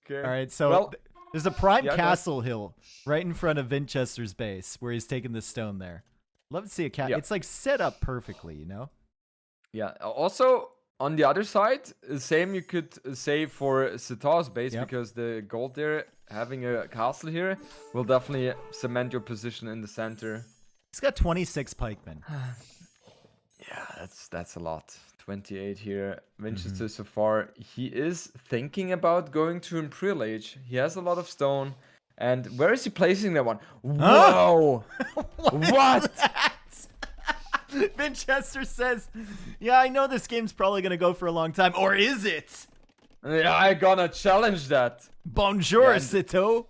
Okay. All right, so well, there's a prime yeah, castle hill right in front of Vinchester's base where he's taking the stone there. Love to see a cat. Yeah. It's like set up perfectly, you know? yeah. Also, on the other side, same you could say for Sitau's base, Yep. because the gold there, having a castle here, will definitely cement your position in the center. He's got 26 pikemen. Yeah, that's a lot. 28 here. Winchester so far. He is thinking about going to Imperial Age. He has a lot of stone. And where is he placing that one? Whoa! What? Vinchester says, yeah, I know this game's probably going to go for a long time. Or is it? Yeah, I gonna challenge that. Bonjour, Yeah, Sitaux.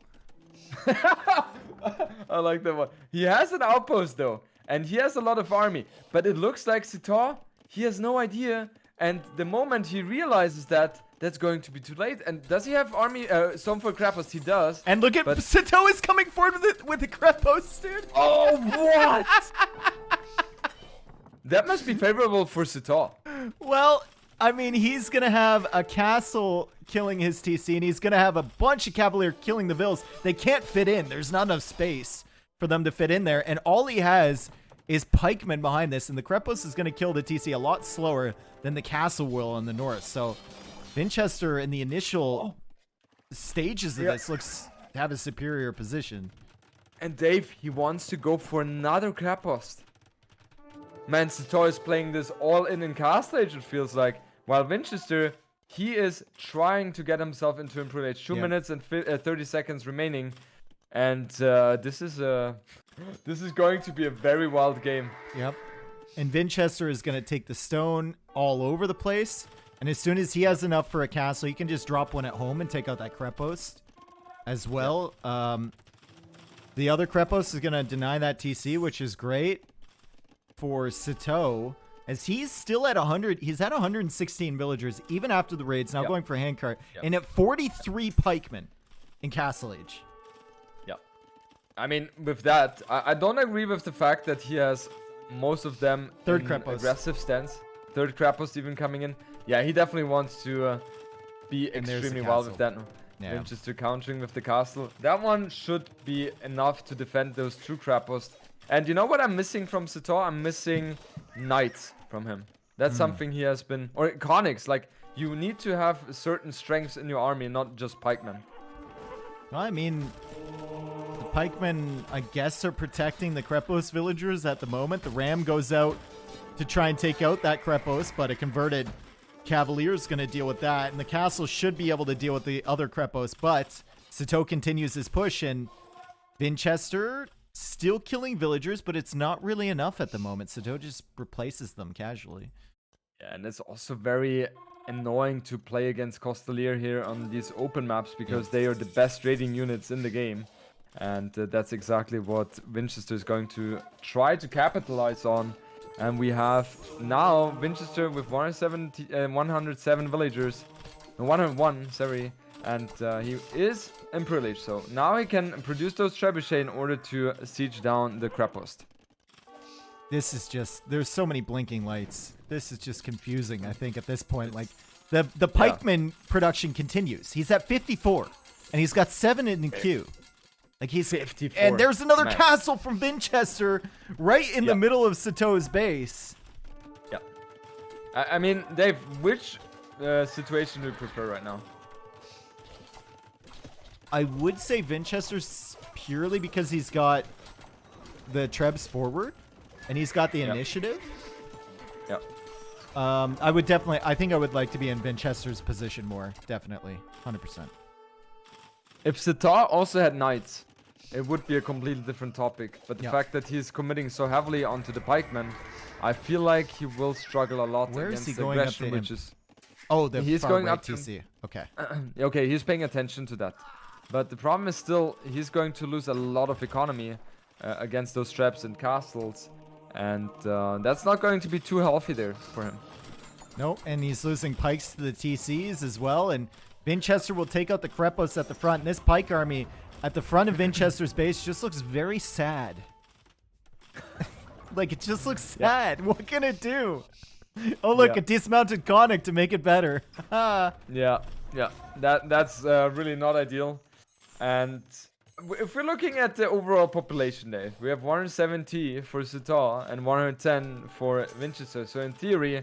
I like that one. He has an outpost though, and he has a lot of army. But it looks like Sitaux, he has no idea. And the moment he realizes that, that's going to be too late. And does he have army? Stone for Krapos? He does. And look at Sitaux is coming forward with the Krepos, dude. Oh, what? That must be favorable for Sitaux. Well, I mean, he's going to have a castle killing his TC, and he's going to have a bunch of Cavalier killing the Vills. They can't fit in. There's not enough space for them to fit in there. And all he has is pikemen behind this, and the Krepos is going to kill the TC a lot slower than the castle will in the north. So Vinchester in the initial stages of this looks to have a superior position. And Dave, he wants to go for another Krapos. Man, Sitaux is playing this all in Castle Age, it feels like. While Vinchester, he is trying to get himself into Imperial Age. 2 minutes and 30 seconds remaining. And this is going to be a very wild game. Yep. And Vinchester is going to take the stone all over the place. And as soon as he has enough for a castle, he can just drop one at home and take out that Krepos as well. The other Krepos is going to deny that TC, which is great for Sitaux, as he's still at 100. He's at 116 villagers, even after the raids, now going for handcart. And at 43 pikemen in Castle Age. Yep. I mean, with that, I don't agree with the fact that he has most of them Third in Krepos. aggressive stance. Third Krapos even coming in. Yeah, he definitely wants to be extremely wild with that. Yeah. Just countering with the castle. That one should be enough to defend those two Krapos. And you know what I'm missing from Sitaux? I'm missing knights from him. That's something he has been... Or conics. Like, you need to have certain strengths in your army, not just pikemen. Well, I mean, the pikemen, I guess, are protecting the Krepos villagers at the moment. The ram goes out to try and take out that Krepos, but a converted Cavalier is going to deal with that. And the castle should be able to deal with the other Krepos, but Sitaux continues his push, and Vinchester still killing villagers, but it's not really enough at the moment. Sitaux just replaces them casually. Yeah, and it's also very annoying to play against Costalier here on these open maps, because they are the best raiding units in the game. And that's exactly what Vinchester is going to try to capitalize on. And we have now Vinchester with 107 villagers. 101, sorry. And he is Imperial Age, so now he can produce those trebuchet in order to siege down the Krepos. This is just, there's so many blinking lights. This is just confusing, I think, at this point. Like, the pikeman production continues. He's at 54, and he's got 7 in the queue. Like, he's 54. And there's another castle from Vinchester right in the middle of Sitau's base. Yeah. I mean, Dave, which situation do you prefer right now? I would say Vinchester's purely because he's got the Trebs forward, and he's got the initiative. Yep. I think I would like to be in Vinchester's position more, definitely, 100%. If Sitaux also had knights, it would be a completely different topic. But the fact that he's committing so heavily onto the pikemen, I feel like he will struggle a lot against aggression, which is... Oh, he's going up to TC. Okay. Okay, he's paying attention to that. But the problem is still, he's going to lose a lot of economy against those traps and castles. And that's not going to be too healthy there for him. No, and he's losing pikes to the TCs as well. And Vinchester will take out the Krepos at the front. And this pike army at the front of Vinchester's base just looks very sad. Like, it just looks sad. What can it do? Oh, look, a dismounted conic to make it better. Yeah. Yeah, that's really not ideal. And if we're looking at the overall population, Dave, we have 170 for Sitaux and 110 for Vinchester. So in theory,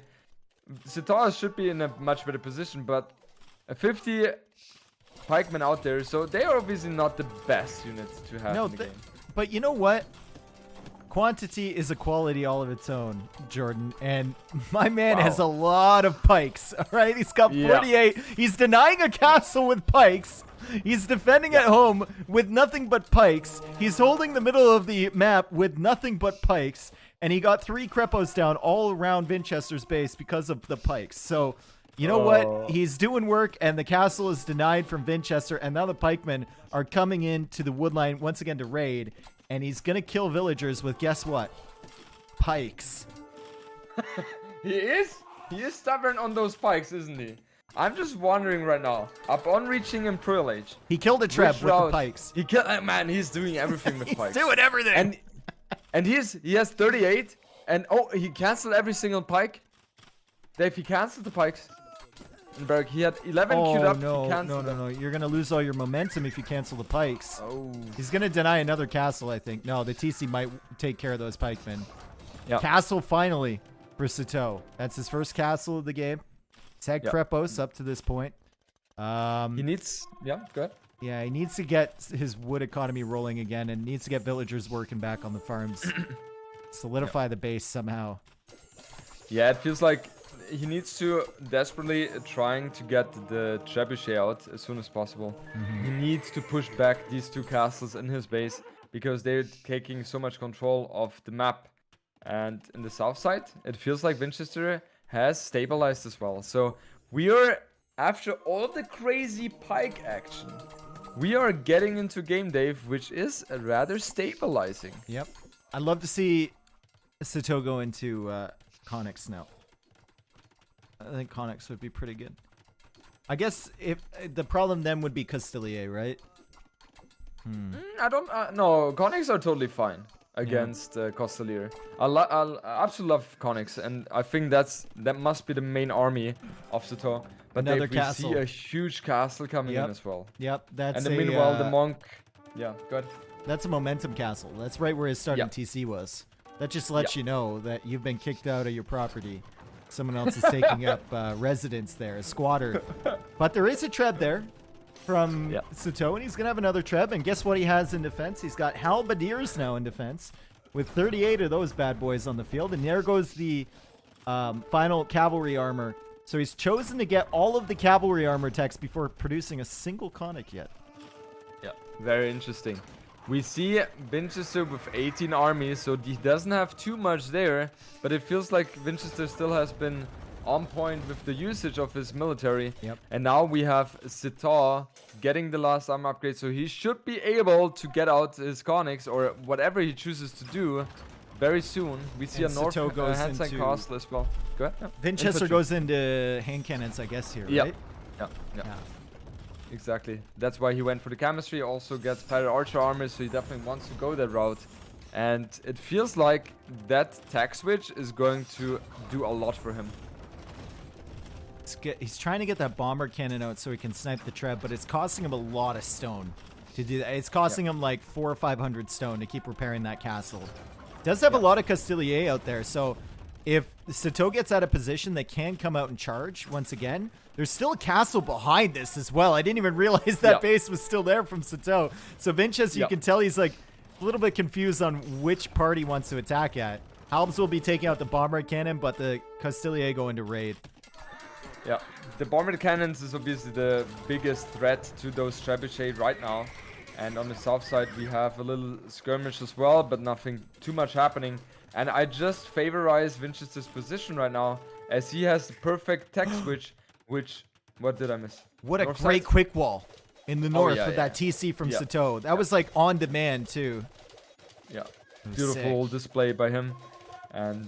Sitaux should be in a much better position, but 50 pikemen out there, so they are obviously not the best units to have in the game. But you know what? Quantity is a quality all of its own, Jordan. And my man has a lot of pikes, all right? He's got 48. He's denying a castle with pikes. He's defending at home with nothing but pikes. He's holding the middle of the map with nothing but pikes. And he got 3 Crepos down all around Vinchester's base because of the pikes. So, you know what? He's doing work, and the castle is denied from Vinchester. And now the pikemen are coming into the woodline once again to raid. And he's going to kill villagers with, guess what? Pikes. He is stubborn on those pikes, isn't he? I'm just wondering right now, upon reaching Imperial Age, he killed a treb with the pikes. He killed, man, he's doing everything with pikes. He's doing everything. And he has 38, and he canceled every single pike. Dave, he canceled the pikes. And Berg, he had 11 queued up. No. You're going to lose all your momentum if you cancel the pikes. Oh. He's going to deny another castle, I think. No, the TC might take care of those pikemen. Yeah. Castle finally for Sitaux. That's his first castle of the game. He's had Crepos up to this point. He needs... Yeah, go ahead. Yeah, he needs to get his wood economy rolling again and needs to get villagers working back on the farms. Solidify the base somehow. Yeah, it feels like he needs to desperately trying to get the trebuchet out as soon as possible. He needs to push back these 2 castles in his base because they're taking so much control of the map. And in the south side, it feels like Vinchester has stabilized as well. So we are, after all the crazy pike action, we are getting into game, Dave, which is rather stabilizing. Yep. I'd love to see Sitaux go into Connix now. I think Connix would be pretty good. I guess if the problem then would be Castilier, right? I don't no, Connix are totally fine against Castilier. I absolutely love Connix, and I think that must be the main army of Sitaux. But another we castle. see a huge castle coming in as well. Yep, that's and meanwhile the monk. Yeah, good. That's a momentum castle. That's right where his starting TC was. That just lets you know that you've been kicked out of your property. Someone else is taking up residence there, a squatter. But there is a treb there from Sitaux, and he's going to have another treb. And guess what he has in defense? He's got halberdiers now in defense with 38 of those bad boys on the field. And there goes the final cavalry armor. So he's chosen to get all of the cavalry armor techs before producing a single conic yet. Yeah, very interesting. We see Vinchester with 18 armies, so he doesn't have too much there, but it feels like Vinchester still has been on point with the usage of his military. Yep. And now we have Sitaux getting the last armor upgrade, so he should be able to get out his conics or whatever he chooses to do very soon. We see and a north hand side into castle as well. Go ahead. Yeah. Vinchester goes into hand cannons, I guess, here, right? Yeah. Exactly. That's why he went for the chemistry. Also gets padded archer armor, so he definitely wants to go that route. And it feels like that tech switch is going to do a lot for him. He's trying to get that bomber cannon out so he can snipe the treb, but it's costing him a lot of stone to do that. It's costing him like 400 or 500 stone to keep repairing that castle. Does have a lot of Castilier out there, so if Sitaux gets out of position, they can come out and charge once again. There's still a castle behind this as well. I didn't even realize that base was still there from Sitaux. So Vinchester, you can tell he's like a little bit confused on which part he wants to attack at. Halbs will be taking out the bomber cannon, but the Castilier go into raid. Yeah, the bomber cannons is obviously the biggest threat to those trebuchet right now. And on the south side, we have a little skirmish as well, but nothing too much happening. And I just favorize Vinchester's position right now, as he has the perfect tech switch, which... What did I miss? What a great quick wall in the north with that TC from Sitaux. That was like on demand, too. Yeah, beautiful display by him. And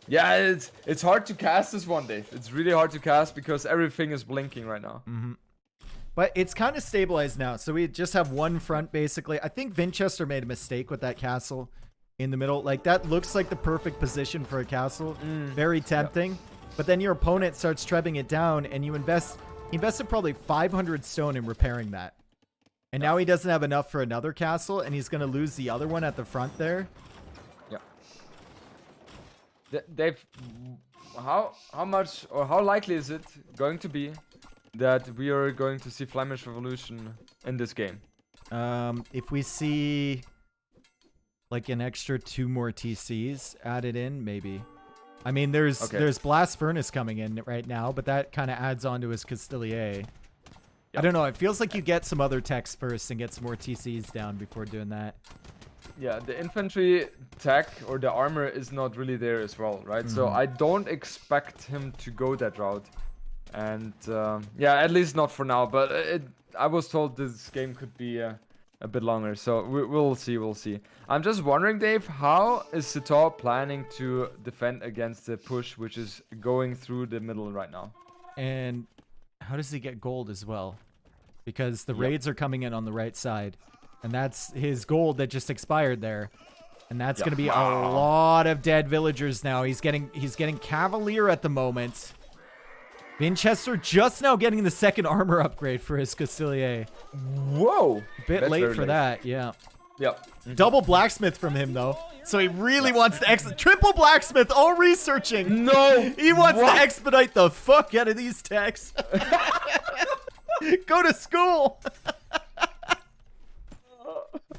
yeah, it's hard to cast this one, Dave. It's really hard to cast because everything is blinking right now. But it's kind of stabilized now. So we just have one front, basically. I think Vinchester made a mistake with that castle in the middle. Like, that looks like the perfect position for a castle. Very tempting. But then your opponent starts trebbing it down, and you invest He invested probably 500 stone in repairing that. And now he doesn't have enough for another castle, and he's going to lose the other one at the front there. Yeah. Dave, how much or how likely is it going to be that we are going to see Flemish Revolution in this game? If we see like an extra 2 more TCs added in, maybe. I mean, there's Blast Furnace coming in right now, but that kind of adds on to his Castilier. Yep. I don't know. It feels like you get some other techs first and get some more TCs down before doing that. Yeah, the infantry tech or the armor is not really there as well, right? So I don't expect him to go that route. And yeah, at least not for now. But I was told this game could be a bit longer. So we'll see, we'll see. I'm just wondering, Dave, how is Sitaux planning to defend against the push, which is going through the middle right now? And how does he get gold as well? Because the raids are coming in on the right side. And that's his gold that just expired there. And that's going to be a lot of dead villagers now. He's getting Cavalier at the moment. Vinchester just now getting the second armor upgrade for his Castilier. Whoa! Bit late for that, yeah. Yep. Double blacksmith from him, though. So he really wants to triple blacksmith, all researching. No! He wants to expedite the fuck out of these techs. Go to school!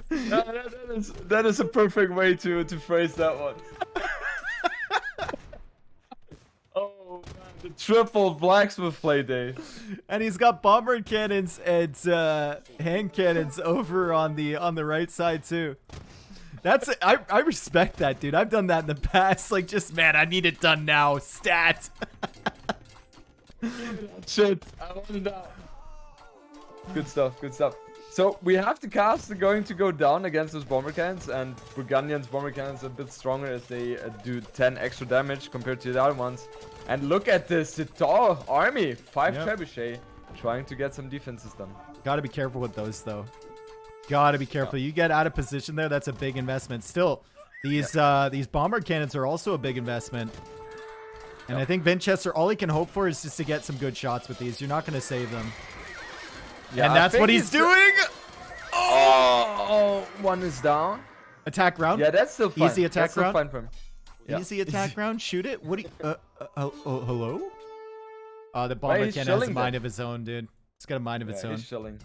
That is a perfect way to phrase that one. Oh man, the triple blacksmith play day. And he's got bomber cannons and hand cannons over on the right side too. I respect that, dude. I've done that in the past. Like, just man, I need it done now. Stat. Shit, I wanted that. Good stuff, good stuff. So we have the cast going to go down against those bomber cannons, and Burgundian's bomber cannons are a bit stronger as they do 10 extra damage compared to the other ones. And look at this Sitaux army, 5 trebuchet, trying to get some defenses done. Gotta be careful with those though. Gotta be careful. You get out of position there, that's a big investment. Still, these bomber cannons are also a big investment. And I think Vinchester, all he can hope for is just to get some good shots with these. You're not gonna save them. Yeah, and that's what he's doing. Oh, one is down. Attack round. Yeah, that's still fine. Easy attack round. Fine for him. Yeah. Easy attack round. Shoot it. What do you? Hello. The bomber cannon has a mind of his own, dude. It's got a mind of its own. He's chilling.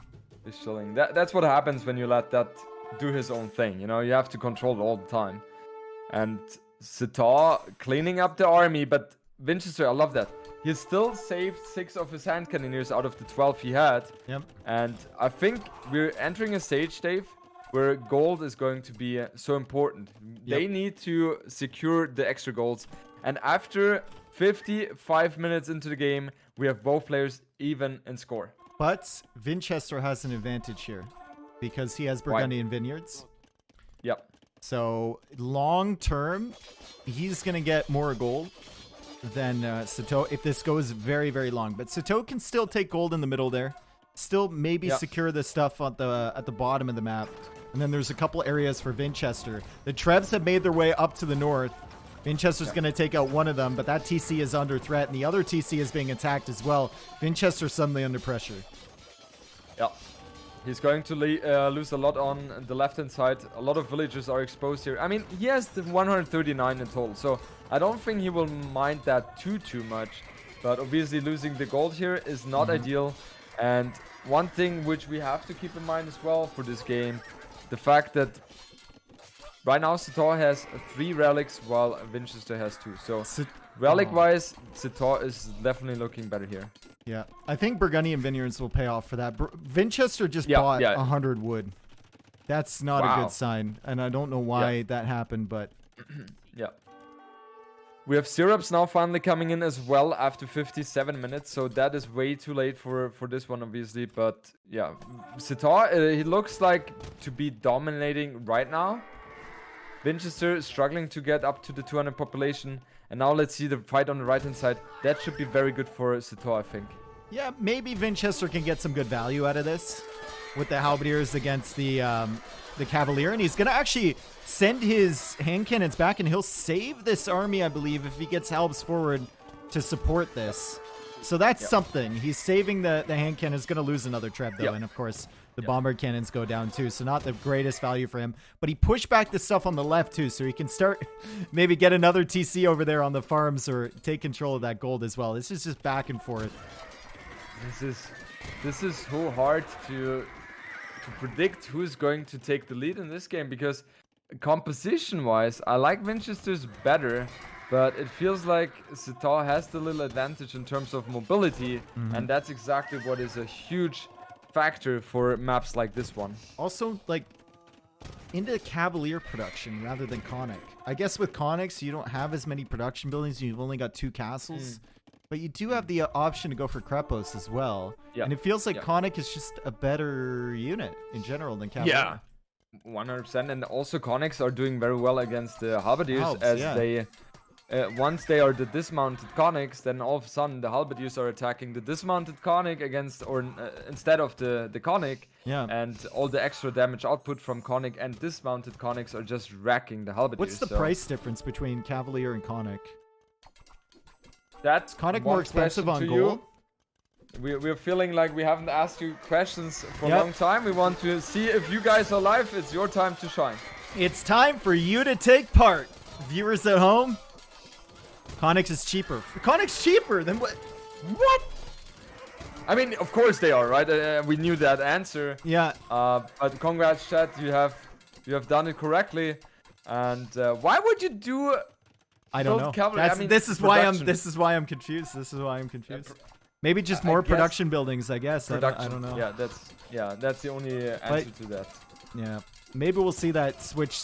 He's chilling. That's what happens when you let that do his own thing. You know, you have to control it all the time. And Sitaux cleaning up the army, but Vinchester, I love that. He still saved 6 of his hand cannoneers out of the 12 he had. Yep. And I think we're entering a stage, Dave, where gold is going to be so important. They need to secure the extra golds. And after 55 minutes into the game, we have both players even in score. But Vinchester has an advantage here because he has Burgundian Vineyards. Yep. So long term, he's going to get more gold than Sitaux if this goes very, very long. But Sitaux can still take gold in the middle there. Still maybe secure the stuff at the bottom of the map. And then there's a couple areas for Vinchester. The Trebs have made their way up to the north. Vinchester's going to take out one of them, but that TC is under threat, and the other TC is being attacked as well. Vinchester's suddenly under pressure. Yeah. He's going to lose a lot on the left-hand side. A lot of villagers are exposed here. I mean, he has the 139 in total, so I don't think he will mind that too much. But obviously losing the gold here is not ideal. And one thing which we have to keep in mind as well for this game, the fact that right now Sitaux has 3 relics while Vinchester has 2. So relic-wise, Sitaux is definitely looking better here. Yeah, I think Burgundian Vineyards will pay off for that. Vinchester just bought 100 wood. That's not a good sign, and I don't know why that happened, but... Yeah. We have syrups now finally coming in as well after 57 minutes, so that is way too late for this one, obviously. But yeah, Sitaux, he looks like to be dominating right now. Vinchester is struggling to get up to the 200 population. And now let's see the fight on the right-hand side. That should be very good for Sitaux, I think. Yeah, maybe Vinchester can get some good value out of this with the halberdiers against the Cavalier. And he's going to actually send his hand cannons back, and he'll save this army, I believe, if he gets halbs forward to support this. So that's something. He's saving the hand cannon. Is going to lose another treb, though. Yep. And, of course, the bomber cannons go down, too. So not the greatest value for him. But he pushed back the stuff on the left, too. So he can start maybe get another TC over there on the farms or take control of that gold as well. This is just back and forth. This is so hard to predict who's going to take the lead in this game, because composition-wise, I like Vinchester's better. But it feels like Sitaux has the little advantage in terms of mobility, and that's exactly what is a huge factor for maps like this one. Also, like, into Cavalier production rather than Conic. I guess with Conics, you don't have as many production buildings. You've only got 2 castles. But you do have the option to go for Krepos as well. Yeah. And it feels like Conic is just a better unit in general than Cavalier. Yeah, 100%. And also Conics are doing very well against the Halberdiers, as they... once they are the dismounted conics, then all of a sudden the halberdiers are attacking the dismounted conic instead of the conic. Yeah. And all the extra damage output from conic and dismounted conics are just wrecking the halberdiers. What's the price difference between Cavalier and conic? That's conic more expensive on gold? We're feeling like we haven't asked you questions for a long time. We want to see if you guys are live. It's your time to shine. It's time for you to take part. Viewers at home, Conics is cheaper. Conics cheaper than what? What? I mean, of course they are, right? We knew that answer. Yeah. But congrats, chat. You have done it correctly. And why would you do? I don't know. This is why I'm confused. This is why I'm confused. Maybe just more production buildings, I guess. I don't know. Yeah, that's the only answer to that. Yeah. Maybe we'll see that switch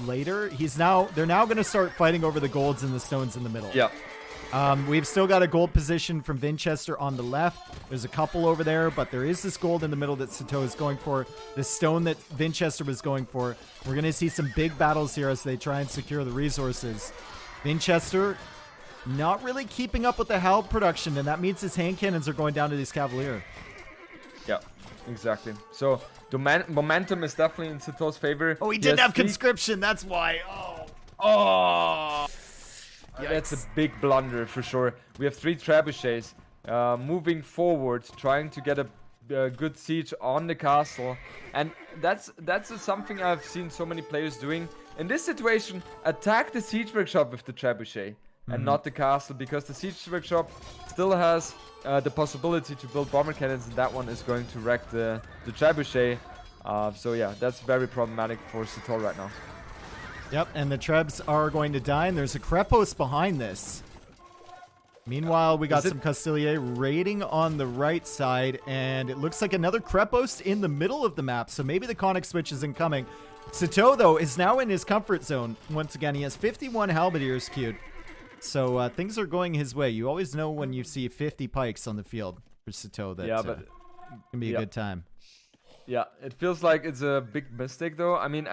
later. They're now going to start fighting over the golds and the stones in the middle. Yeah. We've still got a gold position from Vinchester on the left. There's a couple over there, but there is this gold in the middle that Sitaux is going for. The stone that Vinchester was going for. We're going to see some big battles here as they try and secure the resources. Vinchester not really keeping up with the Halb production, and that means his hand cannons are going down to these Cavalier. Yeah, exactly. So the momentum is definitely in Sitaux's favor. Oh, he didn't have conscription. That's why. Oh. That's a big blunder for sure. We have 3 trebuchets moving forward, trying to get a good siege on the castle. And that's something I've seen so many players doing. In this situation, attack the siege workshop with the trebuchet and not the castle, because the siege workshop still has the possibility to build bomber cannons, and that one is going to wreck the trebuchet. So yeah, that's very problematic for Sitaux right now. Yep, and the Trebs are going to die, and there's a Krepos behind this. Meanwhile, we got some Castilier raiding on the right side, and it looks like another Krepos in the middle of the map, so maybe the Conic switch isn't coming. Sitaux, though, is now in his comfort zone. Once again, he has 51 Halberdiers queued, so things are going his way. You always know when you see 50 pikes on the field for Sitaux that it can be a good time. Yeah, it feels like it's a big mistake, though. I mean,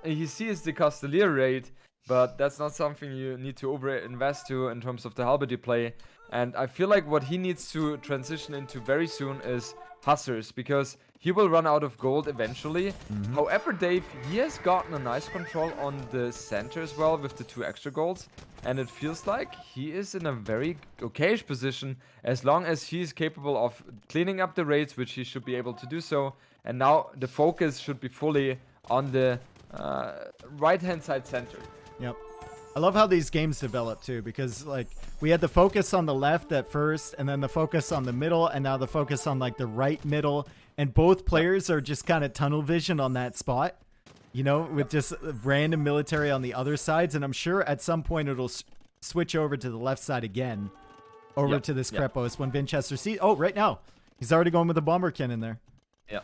he sees the Castilier raid, but that's not something you need to over-invest to in terms of the halberdier play. And I feel like what he needs to transition into very soon is Hussars, because he will run out of gold eventually. However, Dave, he has gotten a nice control on the center as well with the 2 extra golds. And it feels like he is in a very okayish position as long as he is capable of cleaning up the raids, which he should be able to do so. And now the focus should be fully on the right-hand side center. Yep. I love how these games develop too, because like we had the focus on the left at first, and then the focus on the middle, and now the focus on like the right middle. And both players are just kind of tunnel vision on that spot. You know, with just random military on the other sides. And I'm sure at some point it'll switch over to the left side again. Over to this Krepos when Vinchester sees... Oh, right now. He's already going with a bomber cannon there. Yeah.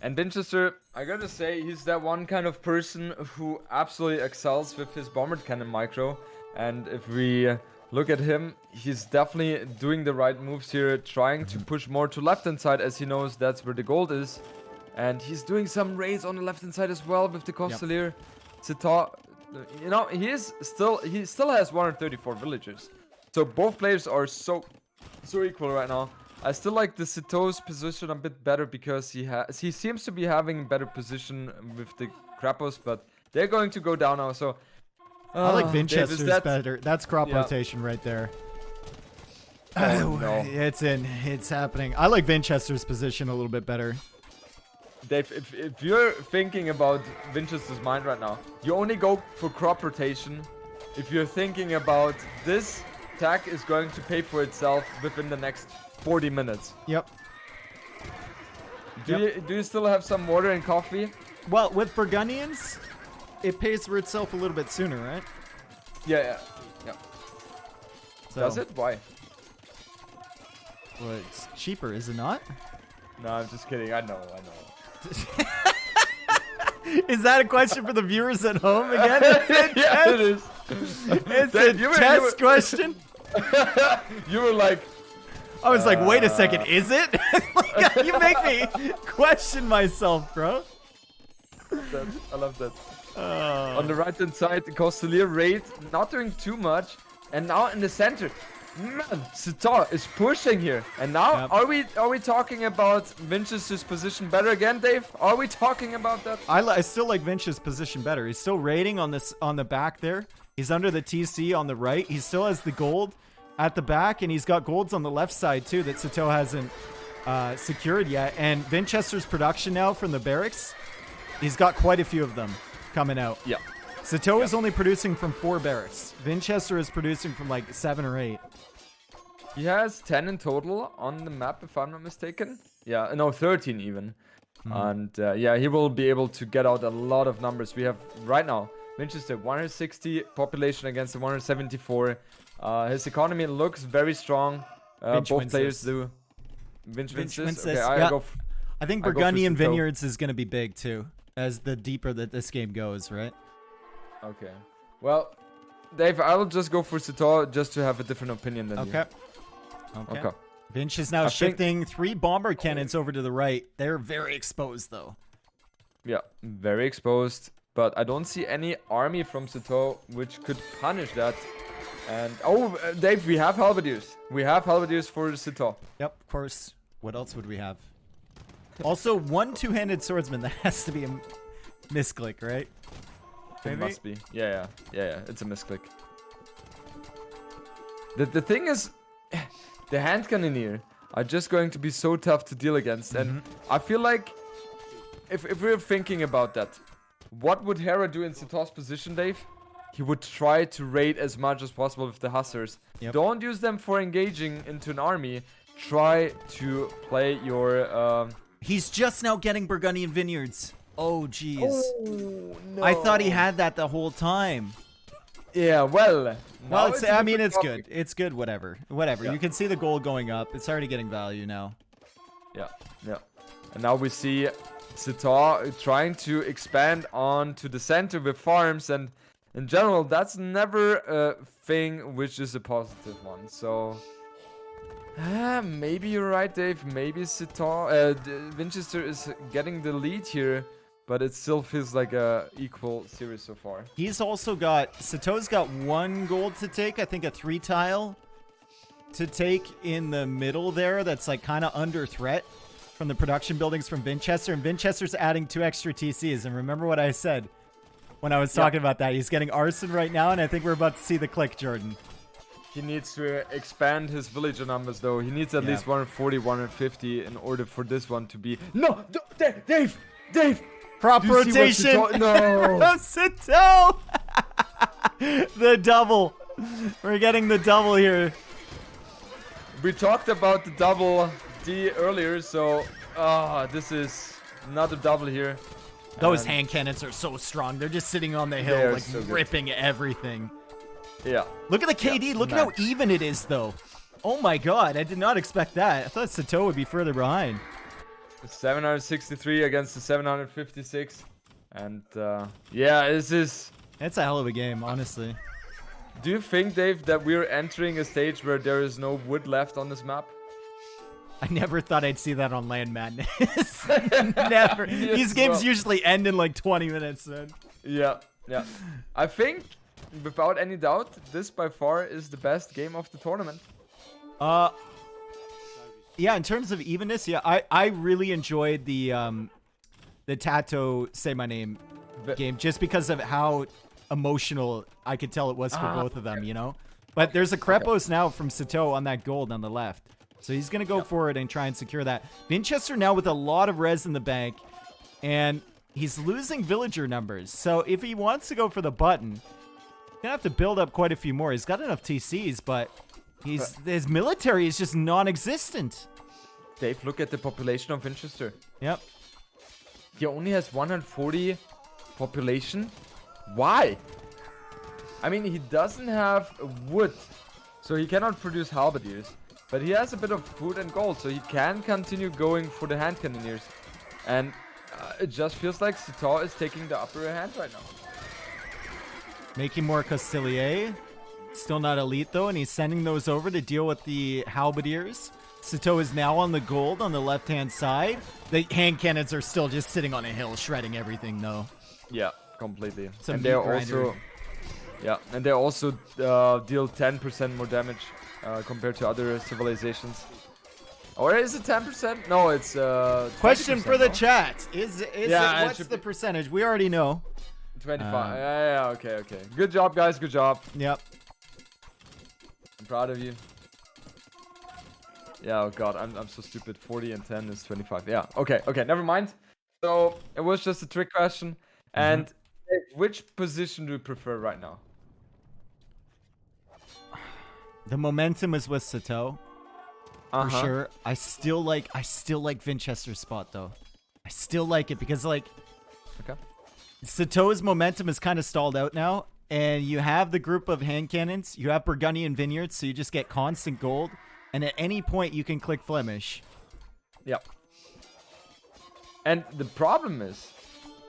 And Vinchester, I gotta say, he's that one kind of person who absolutely excels with his bomber cannon micro. And if we look at him, he's definitely doing the right moves here. Trying to push more to left-hand side as he knows that's where the gold is. And he's doing some raids on the left-hand side as well with the Castilier. Sitaux, you know, he still has 134 villagers. So both players are so equal right now. I still like the Sitaux's position a bit better because he seems to be having better position with the Krepos, but they're going to go down now. So I like Vinchester's better. That's crop rotation right there. Oh, no. It's happening. I like Vinchester's position a little bit better. Dave, if you're thinking about Vinchester's mind right now, you only go for crop rotation if you're thinking about this attack is going to pay for itself within the next 40 minutes. Yep. Do you still have some water and coffee? Well, with Burgundians, it pays for itself a little bit sooner, right? Yeah. So, Does it? Why? Well, it's cheaper, is it not? No, I'm just kidding. I know. Is that a question for the viewers at home again? Yeah, it is. It's a test question? You were like... I was like, wait a second, is it? You make me question myself, bro. I love that. On the right hand side, Costelier raid, not doing too much. And now in the center, man, Sitaux is pushing here. And now, are we talking about Vinchester's position better again, Dave? Are we talking about that? I still like Vinch's position better. He's still raiding on the back there. He's under the TC on the right. He still has the gold at the back, and he's got golds on the left side too that Sitaux hasn't secured yet. And Vinchester's production now from the barracks, he's got quite a few of them coming out. Yeah. Sitaux is only producing from 4 barracks. Vinchester is producing from like 7 or 8. He has 10 in total on the map, if I'm not mistaken. Yeah, no, 13 even. And yeah, he will be able to get out a lot of numbers. We have right now Vinchester 160 population against the 174. His economy looks very strong. Both players do. Vinch wins. Okay, I think Burgundian Vineyards is going to be big too, as the deeper that this game goes, right? Okay. Well, Dave, I will just go for Sitaux just to have a different opinion than you. Okay. Vinch is now shifting 3 bomber cannons over to the right. They're very exposed, though. Yeah, very exposed. But I don't see any army from Sitaux which could punish that. And, Dave, we have halberdiers. We have halberdiers for Sitaux. Yep, of course. What else would we have? Also, 1 two-handed swordsman. That has to be a misclick, right? It must be. Yeah. It's a misclick. The thing is, the hand cannoneer are just going to be so tough to deal against. And I feel like if we're thinking about that, what would Hera do in Sitau's position, Dave? He would try to raid as much as possible with the hussars. Yep. Don't use them for engaging into an army. Try to play your... He's just now getting Burgundian Vineyards. Oh, jeez. Oh, no. I thought he had that the whole time. Yeah, well... I mean, it's good. It's good, whatever. Yeah. You can see the gold going up. It's already getting value now. Yeah. And now we see Sitaux trying to expand onto the center with farms, and in general, that's never a thing which is a positive one. So, maybe you're right, Dave. Maybe Sitaux, Vinchester is getting the lead here, but it still feels like a equal series so far. He's also got, Sitau's got 1 gold to take. I think a 3 tile to take in the middle there. That's like kind of under threat from the production buildings from Vinchester. And Vinchester's adding 2 extra TCs. And remember what I said when I was talking about that. He's getting arson right now, and I think we're about to see the click, Jordan. He needs to expand his villager numbers, though. He needs at least 140, 150 in order for this one to be... No! Dave! Crop rotation! No! Sitaux! The double. We're getting the double here. We talked about the double D earlier, so... this is not a double here. Those hand cannons are so strong. They're just sitting on the hill, like so ripping everything. Yeah. Look at the KD. Look at how even it is, though. Oh my god, I did not expect that. I thought Sitaux would be further behind. 763 against the 756. And, yeah, this is... It's a hell of a game, honestly. Do you think, Dave, that we're entering a stage where there is no wood left on this map? I never thought I'd see that on Land Madness. Never. These games usually end in like 20 minutes, man. Yeah. I think, without any doubt, this by far is the best game of the tournament. Yeah, in terms of evenness, yeah, I really enjoyed the Tato Say My Name game just because of how emotional I could tell it was for both of them, you know? But there's a Krepos now from Sitaux on that gold on the left. So he's going to go for it and try and secure that. Vinchester now with a lot of res in the bank. And he's losing villager numbers. So if he wants to go for the button, he's going to have to build up quite a few more. He's got enough TCs, but his military is just non-existent. Dave, look at the population of Vinchester. Yep. He only has 140 population. Why? I mean, he doesn't have wood, so he cannot produce halberdiers. But he has a bit of food and gold, so he can continue going for the hand cannoneers. And it just feels like Sitaux is taking the upper hand right now. Making more Castilier. Still not elite, though, and he's sending those over to deal with the halberdiers. Sitaux is now on the gold on the left-hand side. The hand cannons are still just sitting on a hill, shredding everything, though. Yeah, completely. And they're also... Yeah, and they also deal 10% more damage compared to other civilizations. Or is it 10%? No, it's question for the no? chat. Is Yeah, it, what's the percentage? We already know. 25. Yeah, okay. Good job, guys. Good job. Yep. I'm proud of you. Yeah, oh god, I'm so stupid. 40 and 10 is 25. Yeah, okay, never mind. So, it was just a trick question. And which position do you prefer right now? The momentum is with Sitaux. For sure. I still like Vinchester's spot though. I still like it because Sitaux's momentum is kind of stalled out now, and you have the group of hand cannons, you have Burgundian vineyards, so you just get constant gold, and at any point you can click Flemish. Yep. And the problem is,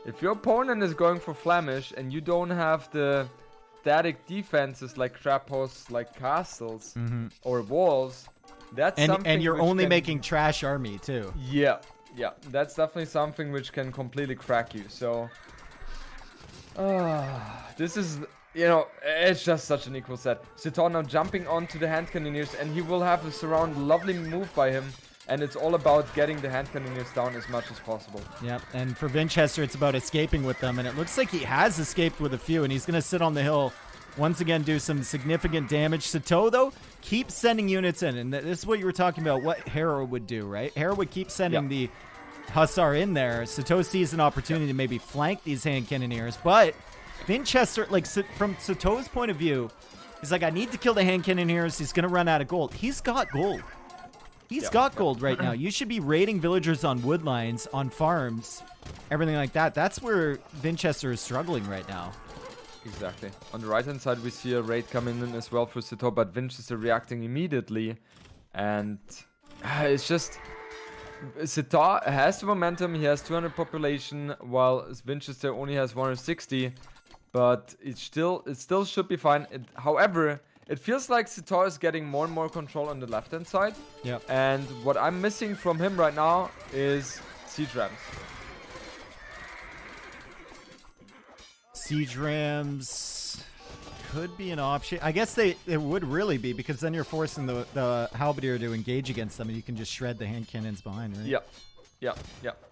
if your opponent is going for Flemish and you don't have the static defenses like trapos, like castles or walls, that's something. And you're only making trash army too. Yeah, that's definitely something which can completely crack you. So, this is, it's just such an equal set. Sitaux now jumping onto the hand cannoneers, and he will have a surround lovely move by him. And it's all about getting the hand cannoneers down as much as possible. Yep, and for Vinchester, it's about escaping with them. And it looks like he has escaped with a few, and he's going to sit on the hill, once again do some significant damage. Sitaux, though, keeps sending units in. And this is what you were talking about, what Hera would do, right? Hera would keep sending the Hussar in there. Sitaux sees an opportunity to maybe flank these hand cannoneers. But Vinchester, from Sitaux's point of view, he's like, I need to kill the hand cannoneers. He's going to run out of gold. He's got gold. He's got gold right now. You should be raiding villagers on wood lines, on farms, everything like that. That's where Vinchester is struggling right now. Exactly. On the right-hand side, we see a raid coming in as well for Sitaux, but Vinchester reacting immediately. And it's just... Sitaux has the momentum. He has 200 population, while Vinchester only has 160. But it still should be fine. However... It feels like Sitaux is getting more and more control on the left-hand side. Yeah. And what I'm missing from him right now is siege rams. Siege rams could be an option. I guess it would really be, because then you're forcing the halberdier to engage against them, and you can just shred the hand cannons behind, right? Yeah.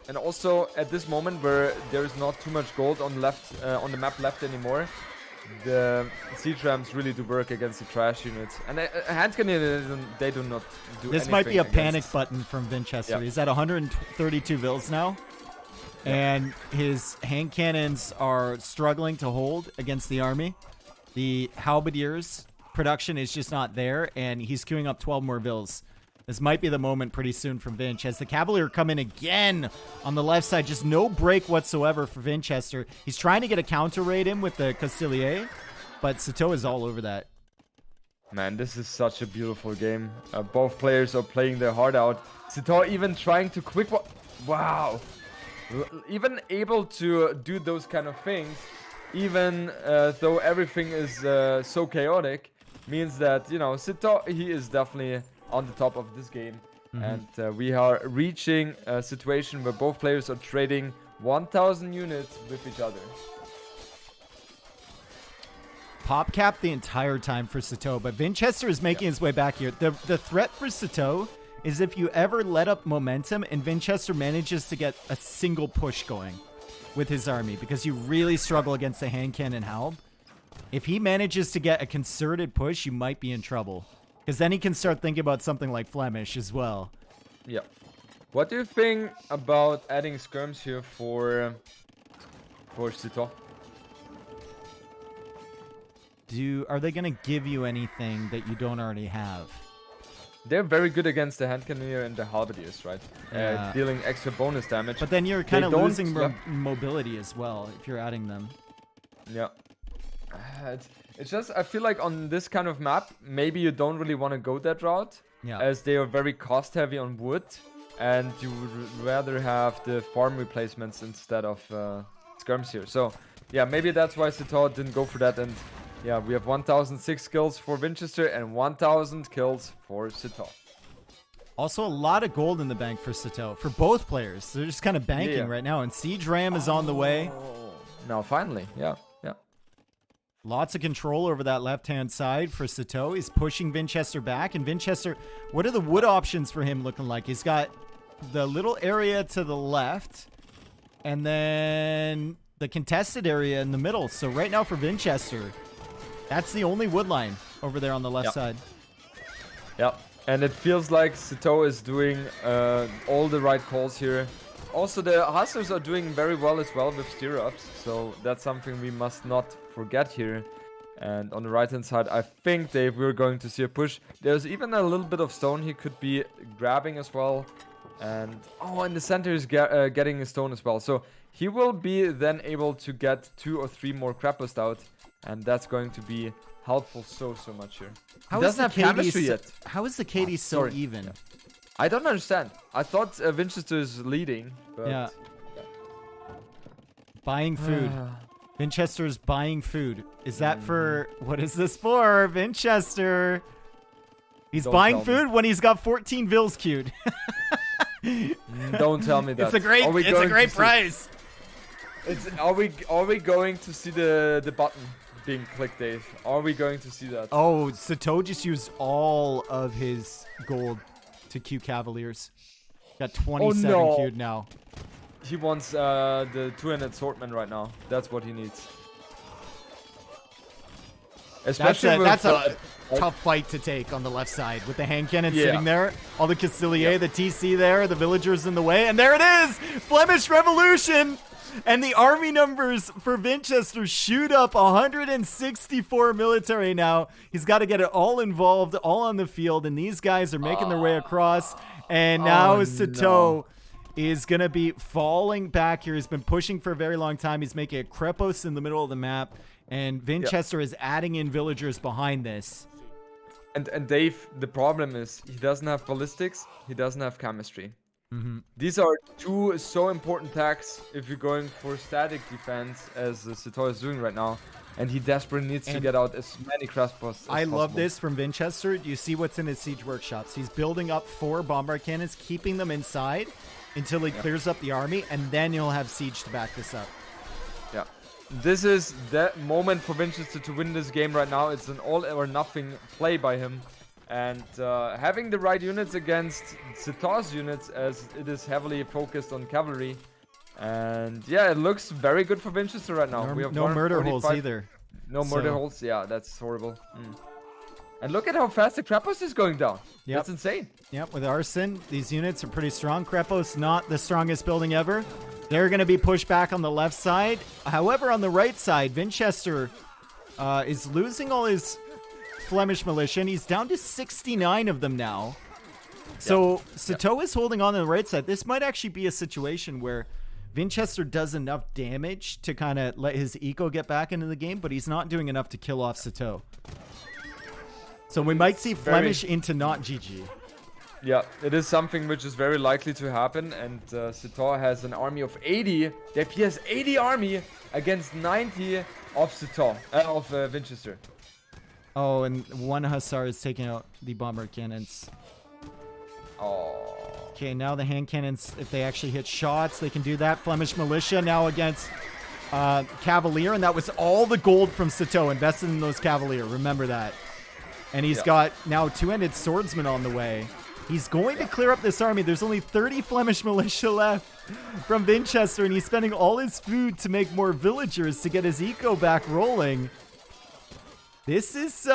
And also at this moment where there is not too much gold on the map left anymore, the siege rams really do work against the trash units, and hand cannon they do not do. This might be a panic button from Vinchester. Yeah. He's at 132 vills now, and his hand cannons are struggling to hold against the army. The halberdiers production is just not there, and he's queuing up 12 more vills. This might be the moment pretty soon from Vinch. As the Cavalier come in again on the left side. Just no break whatsoever for Vinchester. He's trying to get a counter raid in with the Castilier, but Sitaux is all over that. Man, this is such a beautiful game. Both players are playing their heart out. Sitaux even trying to quick... Wow. Even able to do those kind of things, even though everything is so chaotic, means that, Sitaux, he is definitely... on the top of this game, and we are reaching a situation where both players are trading 1,000 units with each other. Pop cap the entire time for Sitaux, but Vinchester is making his way back here. The threat for Sitaux is if you ever let up momentum and Vinchester manages to get a single push going with his army, because you really struggle against the hand cannon halb. If he manages to get a concerted push, you might be in trouble. Because then he can start thinking about something like Flemish as well. Yeah. What do you think about adding skirms here for Sitaux? Are they going to give you anything that you don't already have? They're very good against the hand cannoneer and the halberdiers, right? Yeah. Dealing extra bonus damage. But then you're kind of losing mobility as well if you're adding them. Yeah. It's just, I feel like on this kind of map, maybe you don't really want to go that route. Yeah. As they are very cost heavy on wood. And you would rather have the farm replacements instead of skirms here. So, yeah, maybe that's why Sitaux didn't go for that. And yeah, we have 1,006 kills for Vinchester and 1,000 kills for Sitaux. Also, a lot of gold in the bank for Sitaux. For both players. They're just kind of banking right now. And Siege Ram is on the way. Now, finally. Yeah. Lots of control over that left-hand side for Sitaux. He's pushing Vinchester back. And Vinchester, what are the wood options for him looking like? He's got the little area to the left. And then the contested area in the middle. So right now for Vinchester, that's the only wood line over there on the left side. Yep. And it feels like Sitaux is doing all the right calls here. Also, the Hustlers are doing very well as well with steer-ups. So that's something we must not forget here. And on the right-hand side, I think, Dave, we're going to see a push. There's even a little bit of stone he could be grabbing as well. And, in the center is getting a stone as well. So he will be then able to get 2 or 3 more Krapos out. And that's going to be helpful so much here. He doesn't have chemistry yet. How is the KD so even? Yeah. I don't understand. I thought Vinchester is leading. But yeah. Buying food. Vinchester is buying food. Is that for... What is this for, Vinchester? He's buying food when he's got 14 Vills queued. Don't tell me that. It's a great price. Are we going to see the button being clicked, Dave? Are we going to see that? Oh, Sitaux just used all of his gold to queue Cavaliers. Got 27 queued now. He wants the 2-handed swordman right now. That's what he needs. Especially that's a tough fight to take on the left side with the hand cannon sitting there. All the Castilier, the TC there, the villagers in the way. And there it is! Flemish Revolution! And the army numbers for Vinchester shoot up 164 military now. He's got to get it all involved, all on the field. And these guys are making their way across. And now Sitaux is going to be falling back here. He's been pushing for a very long time. He's making a Krepos in the middle of the map. And Vinchester is adding in villagers behind this. And Dave, the problem is he doesn't have ballistics. He doesn't have chemistry. These are 2 so important tags if you're going for static defense, as Sitaux is doing right now. And he desperately needs to get out as many crossbows as possible. Love this from Vinchester. Do you see what's in his siege workshops? He's building up 4 bombard cannons, keeping them inside until he clears up the army, and then he'll have siege to back this up. Yeah. This is the moment for Vinchester to win this game right now. It's an all or nothing play by him. And having the right units against Sitaux's units, as it is heavily focused on cavalry. And yeah, it looks very good for Vinchester right now. We have no murder holes either. No murder holes. Yeah, that's horrible. And look at how fast the Krapos is going down. That's insane. Yep, with Arson, these units are pretty strong. Krapos, not the strongest building ever. They're going to be pushed back on the left side. However, on the right side, Vinchester is losing all his Flemish militia, and he's down to 69 of them now. So Sitaux is holding on the right side. This might actually be a situation where Vinchester does enough damage to kind of let his eco get back into the game, but he's not doing enough to kill off Sitaux. So we might see Flemish into not GG. Yeah, it is something which is very likely to happen, and Sitaux has an army of 80. He has 80 army against 90 of Sitaux, of Vinchester. Oh, and 1 Hussar is taking out the bomber cannons. Oh. Okay, now the hand cannons, if they actually hit shots, they can do that. Flemish militia now against Cavalier, and that was all the gold from Sitaux invested in those Cavalier. Remember that. And he's got now 2-handed swordsmen on the way. He's going to clear up this army. There's only 30 Flemish militia left from Vinchester, and he's spending all his food to make more villagers to get his eco back rolling. This is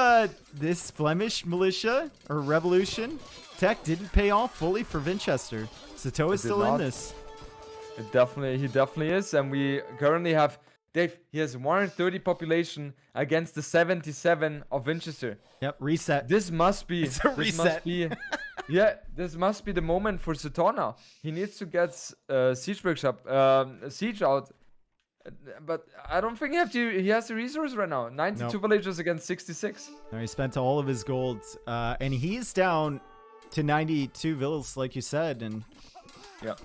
this Flemish militia or revolution tech didn't pay off fully for Vinchester. Sitaux is still in this. He definitely is, and we currently have Dave. He has 130 population against the 77 of Vinchester. Yep, reset. This must be. It's a reset. Yeah, this must be the moment for Sitaux now. He needs to get siege workshop, siege out. But I don't think he has the resource right now. 92 villagers against 66. No, he spent all of his gold, and he's down to 92 villas, like you said, and yeah.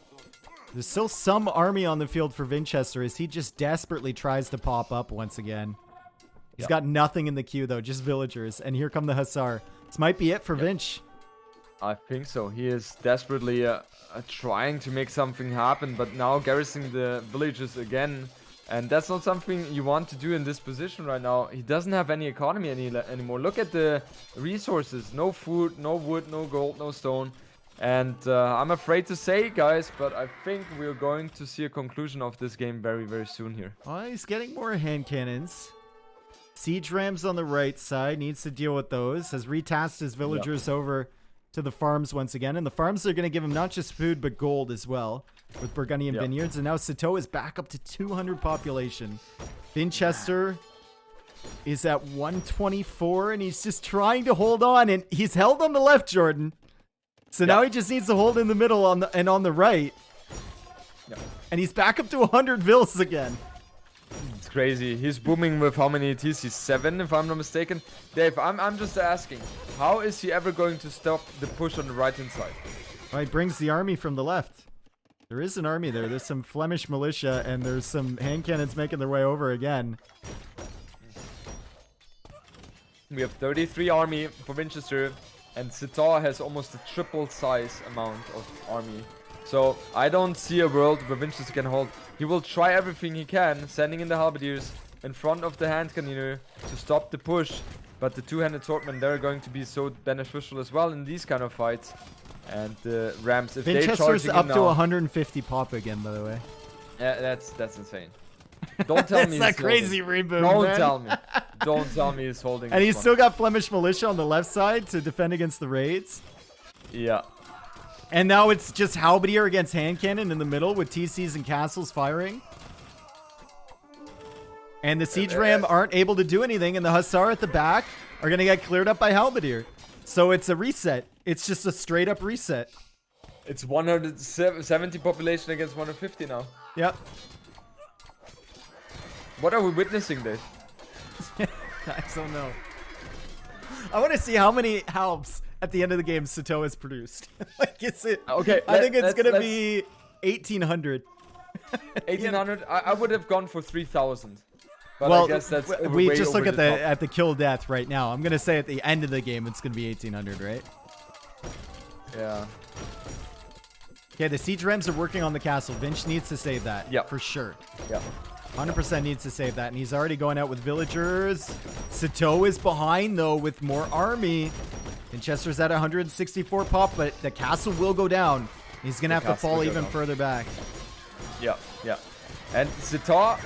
There's still some army on the field for Vinchester as he just desperately tries to pop up once again. He's got nothing in the queue, though, just villagers. And here come the Hussar. This might be it for Vinch. I think so. He is desperately trying to make something happen, but now garrisoning the villages again. And that's not something you want to do in this position right now. He doesn't have any economy anymore. Look at the resources. No food, no wood, no gold, no stone. And I'm afraid to say, guys, but I think we're going to see a conclusion of this game very, very soon here. Oh, he's getting more hand cannons. Siege rams on the right side. Needs to deal with those. Has retasked his villagers over to the farms once again. And the farms are going to give him not just food, but gold as well. With Burgundian vineyards. And now Sitaux is back up to 200 population. Vinchester is at 124. And he's just trying to hold on. And he's held on the left, Jordan. So now he just needs to hold in the middle on the right. And he's back up to 100 vills again. It's crazy. He's booming with how many TCs? 7, if I'm not mistaken. Dave, I'm just asking, how is he ever going to stop the push on the right-hand side? Well, he brings the army from the left. There is an army there. There's some Flemish militia, and there's some hand cannons making their way over again. We have 33 army for Vinchester. And Sitaux has almost a triple size amount of army. So I don't see a world where Vinchester can hold. He will try everything he can, sending in the halberdiers in front of the hand cannoneer to stop the push. But the two-handed swordmen, they're going to be so beneficial as well in these kind of fights. And the Rams, if they charge Vinchester's up now, to 150 pop again, by the way. Yeah, that's insane. Don't tell me that's that crazy reboot. Don't tell me. Don't tell me he's holding. And he's still got Flemish militia on the left side to defend against the raids. Yeah. And now it's just halberdier against hand cannon in the middle with TCs and castles firing. And the siege ram aren't able to do anything, and the Hussar at the back are going to get cleared up by halberdier. So it's a reset. It's just a straight up reset. It's 170 population against 150 now. Yep. What are we witnessing, Dave? I don't know. I want to see how many halbs at the end of the game Sitaux has produced. Like, is it? Okay, I think it's gonna be 1,800. 1,800. I would have gone for 3,000. But well, I guess that's we just look at the kill death right now. I'm gonna say at the end of the game it's gonna be 1,800, right? Yeah. Okay, the siege rams are working on the castle. Vinch needs to save that. Yeah, for sure. Yeah. 100% needs to save that, and he's already going out with villagers. Sitaux is behind, though, with more army. Vinchester's at 164 pop, but the castle will go down. He's going to have to fall even further back. Yeah, yeah. And Sitaux,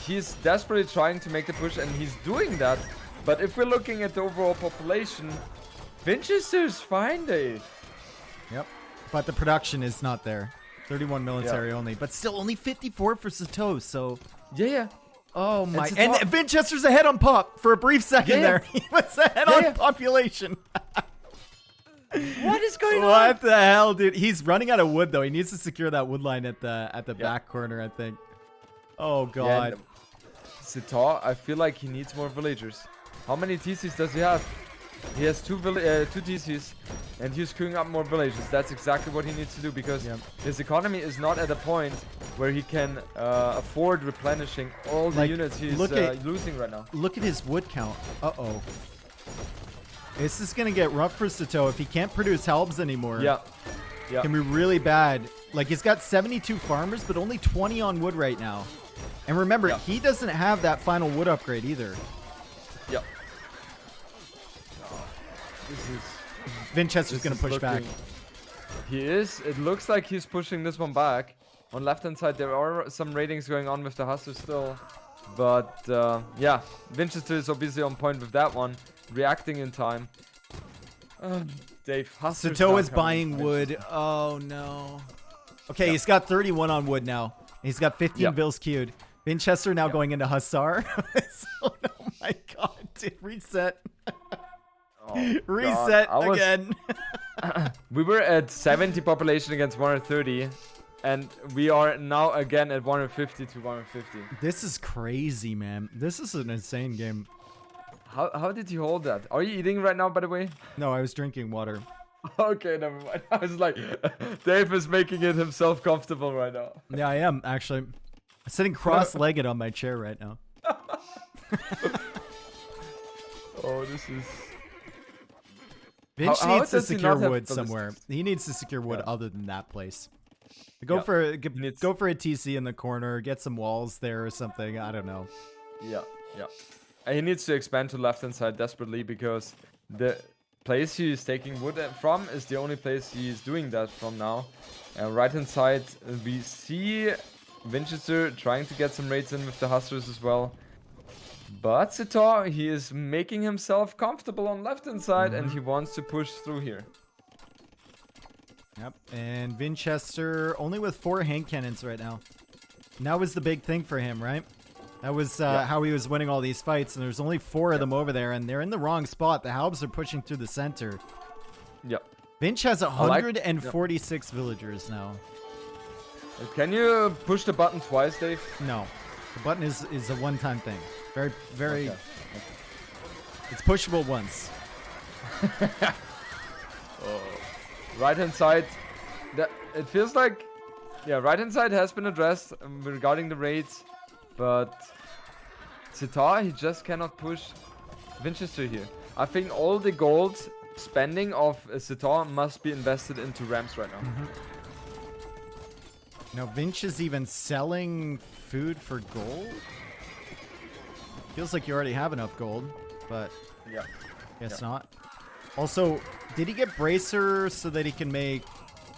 he's desperately trying to make the push, and he's doing that. But if we're looking at the overall population, Vinchester's fine, Dave. Yep. But the production is not there. 31 military only, but still only 54 for Sitaux, so... Yeah. Oh my! And Vinchester's ahead on pop for a brief second there. He was ahead on population. What is going on? What the hell, dude? He's running out of wood though. He needs to secure that wood line at the back corner, I think. Oh god. Yeah, Sitaux, I feel like he needs more villagers. How many TCs does he have? He has two TCs, and he's queuing up more villages. That's exactly what he needs to do, because his economy is not at a point where he can afford replenishing all the units he's losing right now. Look at his wood count. Uh-oh. This is going to get rough for Sitaux if he can't produce halbs anymore. Yeah. It can be really bad. Like, he's got 72 farmers, but only 20 on wood right now. And remember, he doesn't have that final wood upgrade either. Yep. Vinchester's going to push back. He is. It looks like he's pushing this one back. On left-hand side, there are some ratings going on with the Hussar still. But yeah, Vinchester is obviously on point with that one, reacting in time. Dave, Sitaux is buying wood. Oh no. Okay, he's got 31 on wood now. He's got 15 vills queued. Vinchester now going into Hussar. Oh my god, dude, reset. Reset again. We were at 70 population against 130, and we are now again at 150 to 150. This is crazy, man. This is an insane game. How did you hold that? Are you eating right now, by the way? No, I was drinking water. Okay, never mind. I was like, Dave is making it himself comfortable right now. Yeah, I am, actually. I'm sitting cross-legged on my chair right now. Oh, this is... Vinch needs to secure wood somewhere. He needs to secure wood other than that place. Go for a TC in the corner, get some walls there or something. I don't know. Yeah. And he needs to expand to left-hand side desperately, because the place he's taking wood from is the only place he's doing that from now. And right-hand side, we see Vinchester trying to get some raids in with the Hustlers as well. But Sitaux, he is making himself comfortable on left-hand side, and he wants to push through here. Yep, and Vinchester only with 4 hand cannons right now. And that was the big thing for him, right? That was how he was winning all these fights, and there's only 4 of them over there, and they're in the wrong spot. The Halbs are pushing through the center. Yep. Vinch has 146 villagers now. Can you push the button twice, Dave? No. The button is a one-time thing. Very... Okay. It's pushable once. Right-hand side, it feels like... Yeah, right-hand side has been addressed regarding the raids. But Sitaux, he just cannot push Vinchester here. I think all the gold spending of Sitaux must be invested into ramps right now. Now, Vinch is even selling food for gold? Feels like you already have enough gold, but guess not. Also, did he get Bracer so that he can make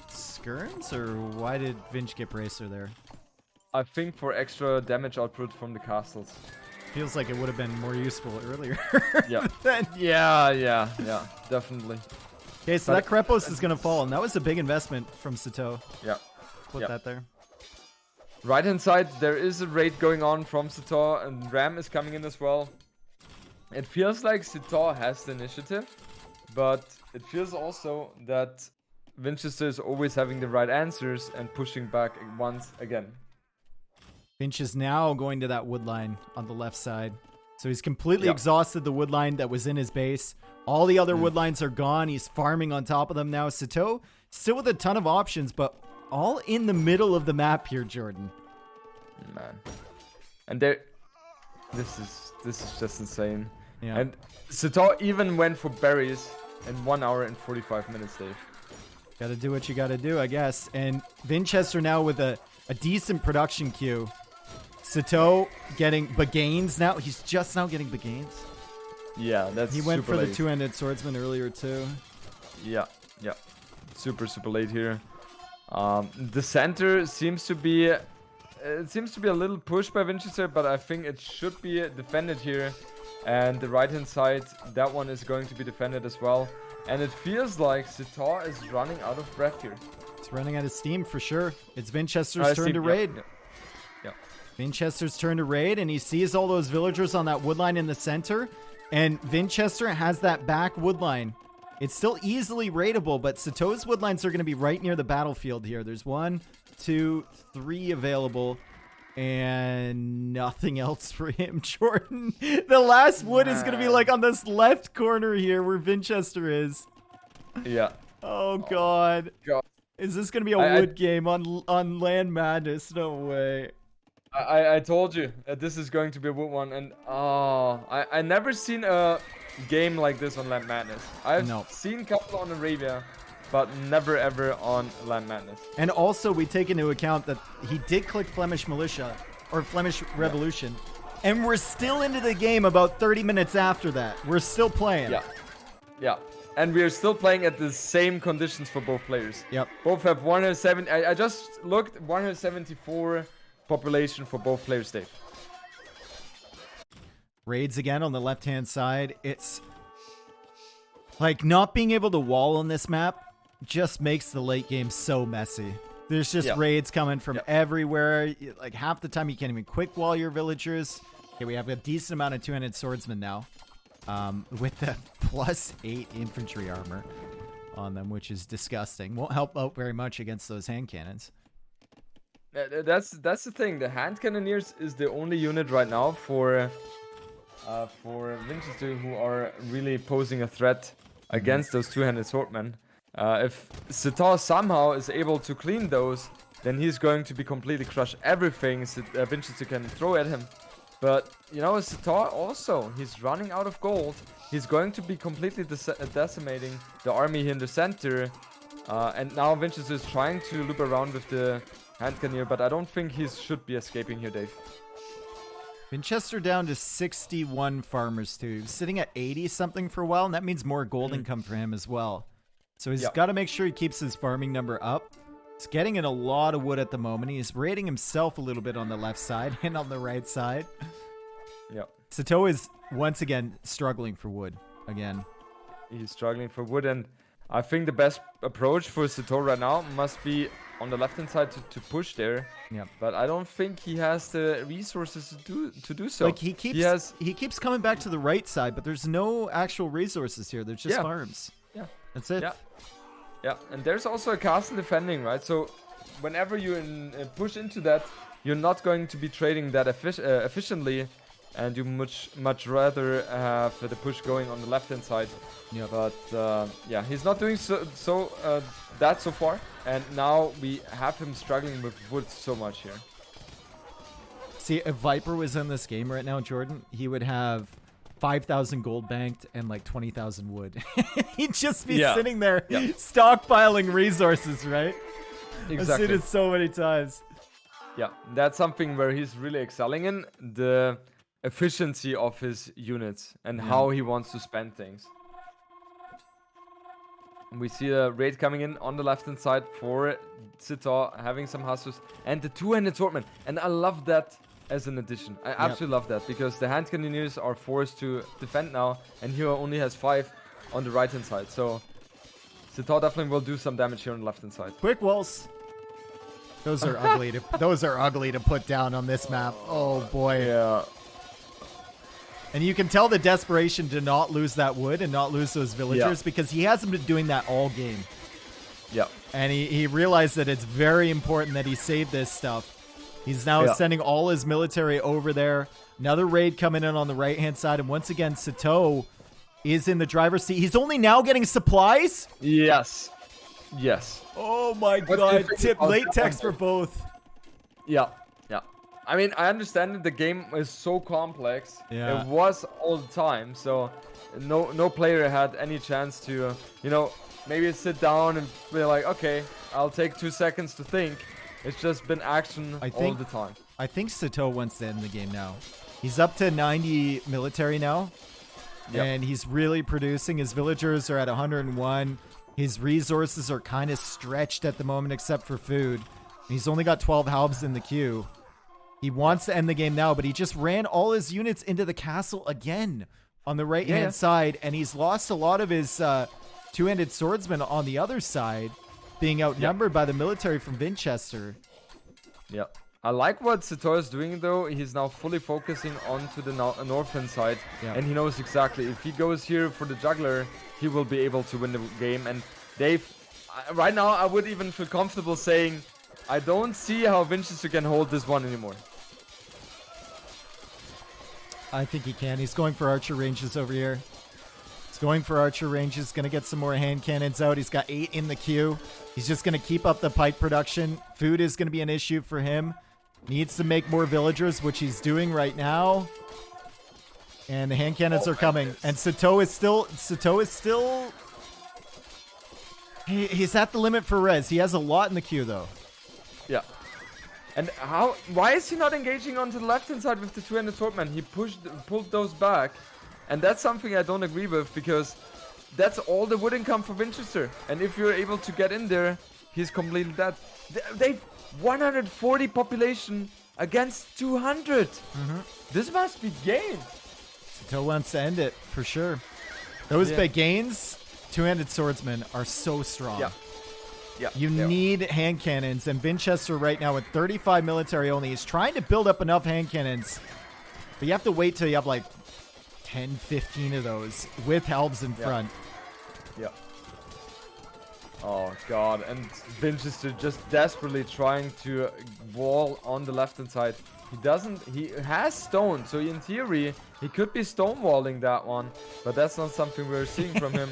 skirms, or why did Vinch get Bracer there? I think for extra damage output from the castles. Feels like it would have been more useful earlier. Yeah, definitely. Okay, so that Krepos is going to fall, and that was a big investment from Sitaux. Yeah. Put that there. Right hand side, there is a raid going on from Sitaux, and Ram is coming in as well. It feels like Sitaux has the initiative, but it feels also that Vinchester is always having the right answers and pushing back once again. Vinch is now going to that wood line on the left side. So he's completely exhausted the wood line that was in his base. All the other wood lines are gone. He's farming on top of them now. Sitaux still with a ton of options, but all in the middle of the map here, Jordan. Man. And there... This is just insane. Yeah. And Sitaux even went for berries in 1 hour and 45 minutes, Dave. Gotta do what you gotta do, I guess. And Vinchester now with a decent production queue. Sitaux getting Bagains now. He's just now getting Bagains. Yeah, that's He went for late. the two-handed swordsman earlier too. Yeah. Super late here. The center seems to be... It seems to be a little pushed by Vinchester, but I think it should be defended here. And the right-hand side, that one is going to be defended as well. And it feels like Sitaux is running out of breath here. It's running out of steam for sure. It's Vinchester's turn to raid. Yeah. Vinchester's turn to raid, and he sees all those villagers on that wood line in the center. And Vinchester has that back wood line. It's still easily raidable, but Sitaux's wood lines are going to be right near the battlefield here. There's 1, 2, 3 available. And nothing else for him, Jordan. The last wood is going to be like on this left corner here where Vinchester is. Yeah. Oh, God. Is this going to be a wood game on Land Madness? No way. I told you this is going to be a wood one. And I never seen a game like this on Land Madness. I've seen a couple on Arabia, but never ever on Land Madness. And also, we take into account that he did click Flemish Militia, or Flemish Revolution, and we're still into the game about 30 minutes after that. We're still playing. Yeah. And we are still playing at the same conditions for both players. Yep. Both have 170. I just looked, 174 population for both players, Dave. Raids again on the left-hand side. It's like not being able to wall on this map just makes the late game so messy. There's just raids coming from everywhere. Like half the time you can't even quick wall your villagers. Okay, we have a decent amount of two-handed swordsmen now. With the +8 infantry armor on them, which is disgusting. Won't help out very much against those hand cannons. That's the thing. The hand cannoneers is the only unit right now for Vinchester who are really posing a threat against those two-handed swordmen. If Sitaux somehow is able to clean those, then he's going to be completely crush everything Vinchester can throw at him. But, you know, Sitaux also, he's running out of gold. He's going to be completely decimating the army here in the center. And now Vinchester is trying to loop around with the hand cannoneer, but I don't think he should be escaping here, Dave. Vinchester down to 61 farmers too. He was sitting at 80-something for a while, and that means more gold income for him as well. So he's got to make sure he keeps his farming number up. He's getting in a lot of wood at the moment. He's raiding himself a little bit on the left side and on the right side. Yep. Sitaux is once again struggling for wood again. He's struggling for wood, and I think the best approach for Sitaux right now must be on the left hand side to push there. Yeah. But I don't think he has the resources to do so. Like he keeps coming back to the right side, but there's no actual resources here. There's just farms. Yeah. That's it. Yeah, and there's also a castle defending, right? So whenever you push into that, you're not going to be trading that efficiently, and you much rather have the push going on the left-hand side. Yeah. But yeah, he's not doing so far, and now we have him struggling with wood so much here. See, if Viper was in this game right now, Jordan, he would have 5,000 gold banked and like 20,000 wood. He'd just be sitting there stockpiling resources, right? Exactly. I've seen it so many times. Yeah, that's something where he's really excelling in, the efficiency of his units and how he wants to spend things. We see a raid coming in on the left-hand side for Sitaux, having some hustlers, and the two-handed swordman. And I love that as an addition. I absolutely love that, because the hand cannoneers are forced to defend now, and he only has 5 on the right-hand side. So Sitaux definitely will do some damage here on the left-hand side. Quick walls. Those are ugly to put down on this map. Oh boy. Yeah. And you can tell the desperation to not lose that wood and not lose those villagers, because he hasn't been doing that all game. Yeah. And he realized that it's very important that he save this stuff. He's now sending all his military over there. Another raid coming in on the right-hand side. And once again, Sitaux is in the driver's seat. He's only now getting supplies? Yes. Yes. Oh my god. Tip late text for both. Yeah. Yeah. I mean, I understand that the game is so complex. Yeah. It was all the time. So no player had any chance to, you know, maybe sit down and be like, okay, I'll take 2 seconds to think. It's just been action all the time. I think Sitaux wants to end the game now. He's up to 90 military now. Yep. And he's really producing. His villagers are at 101. His resources are kind of stretched at the moment, except for food. He's only got 12 halbs in the queue. He wants to end the game now, but he just ran all his units into the castle again on the right-hand side. And he's lost a lot of his two-handed swordsmen on the other side, being outnumbered by the military from Vinchester. Yeah. I like what Sitaux is doing, though. He's now fully focusing onto the northern side. Yeah. And he knows exactly, if he goes here for the juggler, he will be able to win the game. And Dave, right now, I would even feel comfortable saying, I don't see how Vinchester can hold this one anymore. I think he can. He's going for archer ranges over here. He's going for archer ranges. Going to get some more hand cannons out. He's got 8 in the queue. He's just going to keep up the pike production. Food is going to be an issue for him. Needs to make more villagers, which he's doing right now. And the hand cannons are coming. And Sitaux is still... He's at the limit for res. He has a lot in the queue, though. Yeah. And why is he not engaging onto the left-hand side with the two-handed swordman? He pulled those back. And that's something I don't agree with, because that's all the wood income for Vinchester. And if you're able to get in there, he's completely dead. They've 140 population against 200. This must be game. Sitaux wants to end it for sure. Those big gains, two-handed swordsmen are so strong. Yeah. Yeah. You need hand cannons, and Vinchester right now with 35 military only is trying to build up enough hand cannons, but you have to wait till you have like 10, 15 of those with halbs in front. Yeah. Oh god, and Vinchester just desperately trying to wall on the left-hand side. He has stone, so in theory, he could be stonewalling that one, but that's not something we're seeing from him.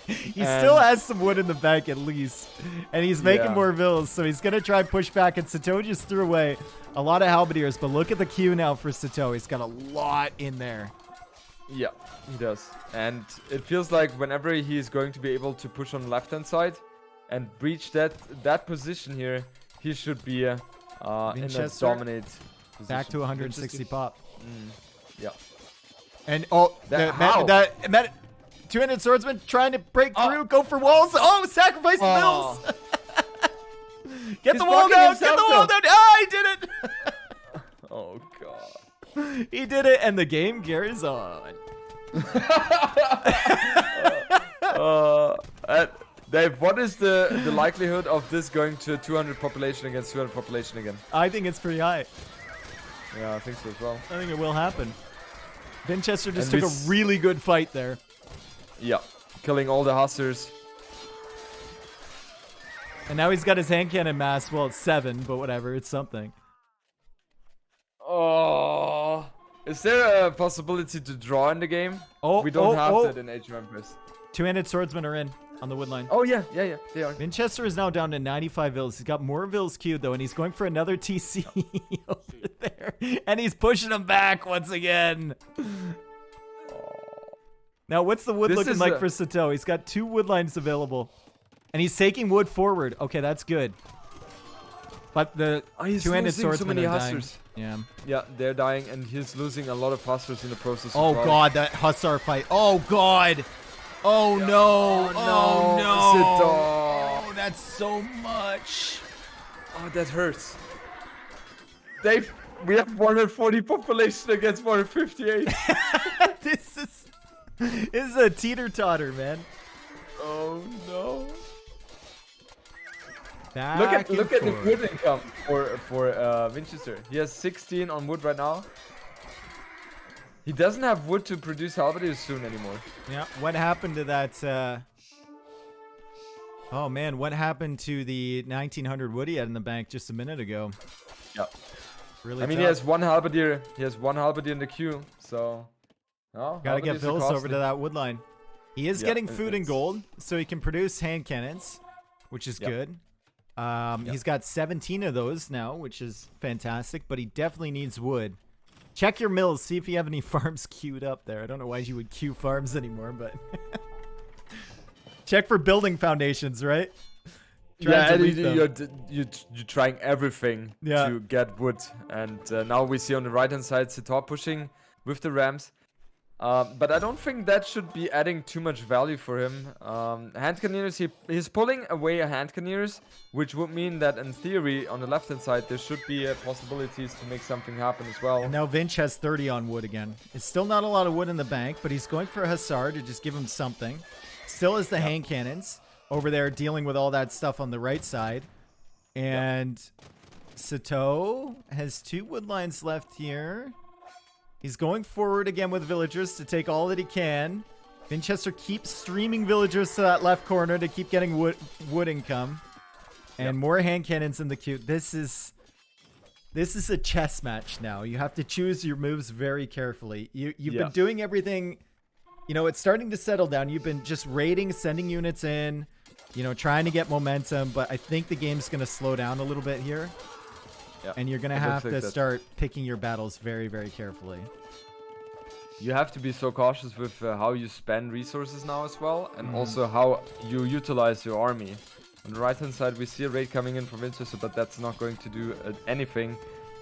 He still has some wood in the bank at least, and he's making more vills, so he's going to try and push back, and Sitaux just threw away a lot of halberdiers, but look at the queue now for Sitaux. He's got a lot in there. Yeah, he does. And it feels like whenever he's going to be able to push on the left-hand side and breach that position here, he should be in a dominate position. Back to 160 pop. Yeah. And that two-handed swordsman trying to break through, go for walls. Oh, sacrifice the mills. Get the wall down. Get the wall down. Ah, he did it. Oh, God. He did it, and the game carries on. Dave, what is the likelihood of this going to 200 population against 200 population again? I think it's pretty high. Yeah, I think so as well. I think it will happen. Vinchester just took a really good fight there. Yeah, killing all the hussars. And now he's got his hand cannon mass. Well, it's 7, but whatever. It's something. Oh. Is there a possibility to draw in the game? Oh, we don't have that in Age of Empires. Two-handed swordsmen are in on the wood line. Oh, yeah, they are. Vinchester is now down to 95 vills. He's got more vills queued, though, and he's going for another TC over there. And he's pushing them back once again. Now, what's the wood looking like for Sitaux? He's got 2 wood lines available. And he's taking wood forward. Okay, that's good. But the two-handed swordsmen are dying. Yeah, they're dying, and he's losing a lot of hussars in the process. Oh, God, that hussar fight. Oh, God. Oh, no. Oh, no. Oh, that's so much. Oh, that hurts. Dave, we have 140 population against 158. This is a teeter-totter, man. Oh, no. Look at the wood income for Vinchester. He has 16 on wood right now. He doesn't have wood to produce halberdiers soon anymore. Yeah, what happened to that? Oh man, what happened to the 1900 wood he had in the bank just a minute ago? Yeah, really. I mean, he has one halberdier. He has one halberdier in the queue, so. Oh, gotta get vills over to that wood line. He is getting food and gold, so he can produce hand cannons, which is good. He's got 17 of those now, which is fantastic, but he definitely needs wood. Check your mills, see if you have any farms queued up there. I don't know why you would queue farms anymore, but check for building foundations, right? You're trying everything to get wood, and now we see on the right-hand side Sitaux pushing with the rams. But I don't think that should be adding too much value for him. Hand cannoneers, he's pulling away a hand cannoneers, which would mean that in theory, on the left-hand side, there should be possibilities to make something happen as well. And now Vinch has 30 on wood again. It's still not a lot of wood in the bank, but he's going for a hussar to just give him something. Still has the hand cannons over there dealing with all that stuff on the right side. And Sitaux has 2 wood lines left here. He's going forward again with villagers to take all that he can. Vinchester keeps streaming villagers to that left corner to keep getting wood income. And more hand cannons in the queue. This is a chess match now. You have to choose your moves very carefully. You've been doing everything. You know, it's starting to settle down. You've been just raiding, sending units in, you know, trying to get momentum. But I think the game's going to slow down a little bit here. And you're going to have to start picking your battles very, very carefully. You have to be so cautious with how you spend resources now as well. And also how you utilize your army. On the right-hand side, we see a raid coming in from Vinchester, but that's not going to do anything.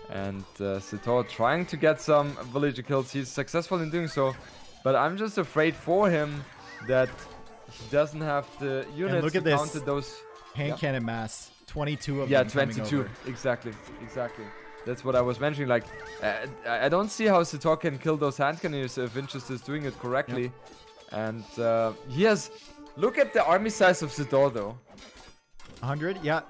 And Sitaux trying to get some villager kills. He's successful in doing so. But I'm just afraid for him that he doesn't have the units to counter those hand cannon mass. 22 of them. Yeah, 22. Exactly. That's what I was mentioning. Like, I don't see how Sitaux can kill those hand cannons if Vinchester is doing it correctly. Yep. And he has... Look at the army size of Sitaux, though. 100? Yeah.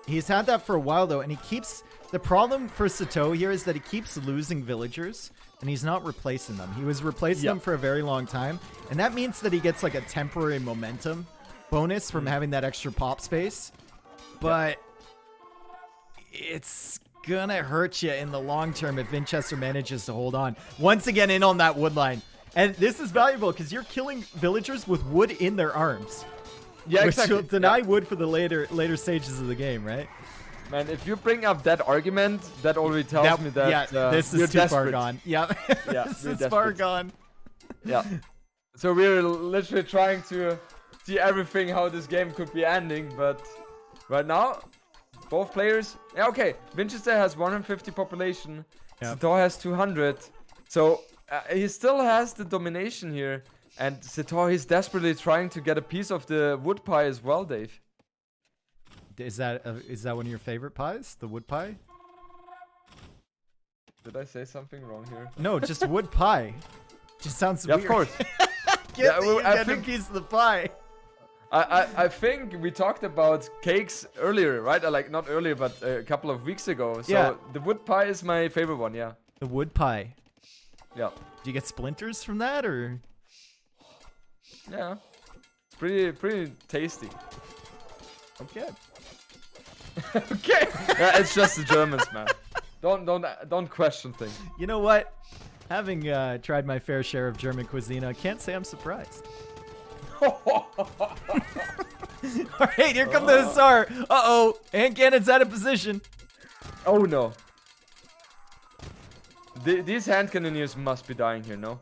He's had that for a while, though, and he keeps... The problem for Sitaux here is that he keeps losing villagers, and he's not replacing them. He was replacing them for a very long time, and that means that he gets, like, a temporary momentum bonus from having that extra pop space. But it's gonna hurt you in the long term if Vinchester manages to hold on. Once again, in on that wood line. And this is valuable because you're killing villagers with wood in their arms. Yeah, which exactly. will deny wood for the later stages of the game, right? Man, if you bring up that argument, that already tells me that this is too far gone. Yeah, this is far gone. Yeah. So we're literally trying to see everything how this game could be ending, but right now, both players... Yeah, okay. Vinchester has 150 population. Yep. Sitaux has 200. So he still has the domination here. And Sitaux, he's desperately trying to get a piece of the wood pie as well, Dave. Is that one of your favorite pies? The wood pie? Did I say something wrong here? No, just wood pie. Just sounds weird. Of course. I think a piece of the pie. I think we talked about cakes earlier, right? Like not earlier, but a couple of weeks ago. So the wood pie is my favorite one. Yeah. The wood pie. Yeah. Do you get splinters from that, or? Yeah. It's pretty tasty. Okay. Okay. Yeah, it's just the Germans, man. Don't question things. You know what? Having tried my fair share of German cuisine, I can't say I'm surprised. Alright, here come the Hussar. Uh-oh. Hand cannon's out of position. Oh, no. These hand cannoneers must be dying here, no?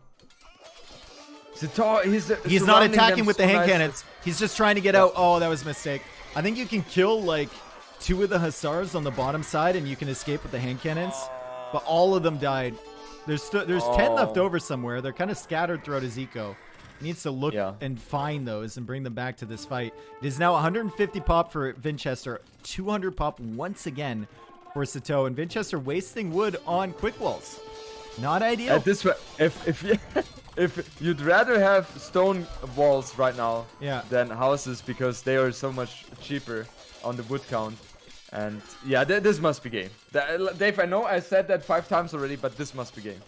He's not attacking with the hand cannons. He's just trying to get out. Oh, that was a mistake. I think you can kill, like, 2 of the Hussars on the bottom side, and you can escape with the hand cannons. But all of them died. There's 10 left over somewhere. They're kind of scattered throughout his eco. He needs to look and find those and bring them back to this fight. It is now 150 pop for Vinchester. 200 pop once again for Sitaux. And Vinchester wasting wood on quick walls. Not ideal. At this, if you'd rather have stone walls right now than houses because they are so much cheaper on the wood count. And yeah, this must be game. Dave, I know I said that 5 times already, but this must be game.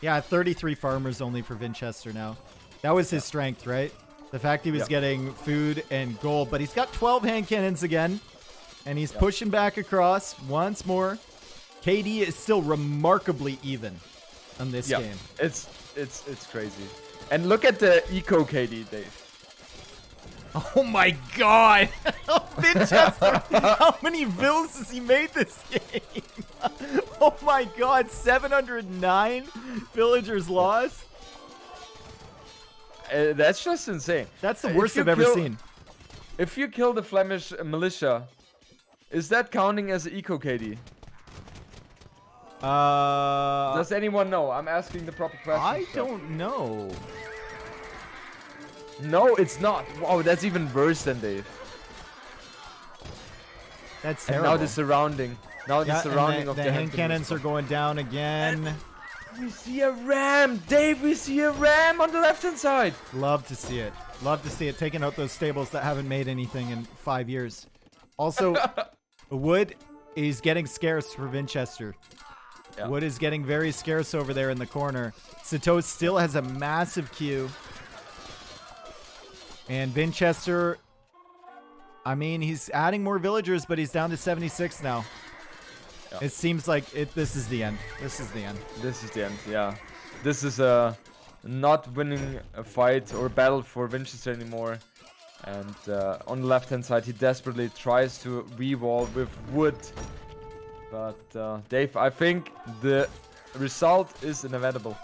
Yeah, 33 farmers only for Vinchester now. That was his strength, right? The fact he was getting food and gold, but he's got 12 hand cannons again, and he's pushing back across once more. KD is still remarkably even on this game. It's crazy. And look at the eco KD, Dave. Oh my god! Vinchester! How many vills has he made this game? Oh my god, 709 villagers lost? That's just insane. That's the worst I've ever seen. If you kill the Flemish militia, is that counting as eco KD? Does anyone know? I'm asking the proper question. I don't know. No, it's not. Wow, that's even worse than Dave. That's terrible. And now the surrounding. Now the surrounding of the hand cannons are going down again. And we see a ram. Dave, we see a ram on the left-hand side. Love to see it. Love to see it taking out those stables that haven't made anything in 5 years. Also, wood is getting scarce for Vinchester. Yeah. Wood is getting very scarce over there in the corner. Sitaux still has a massive queue. And Vinchester, I mean, he's adding more villagers, but he's down to 76 now. Yeah. It seems like this is the end. This is the end. This is the end, yeah. This is not winning a fight or battle for Vinchester anymore. And on the left-hand side, he desperately tries to re-wall with wood. But Dave, I think the result is inevitable.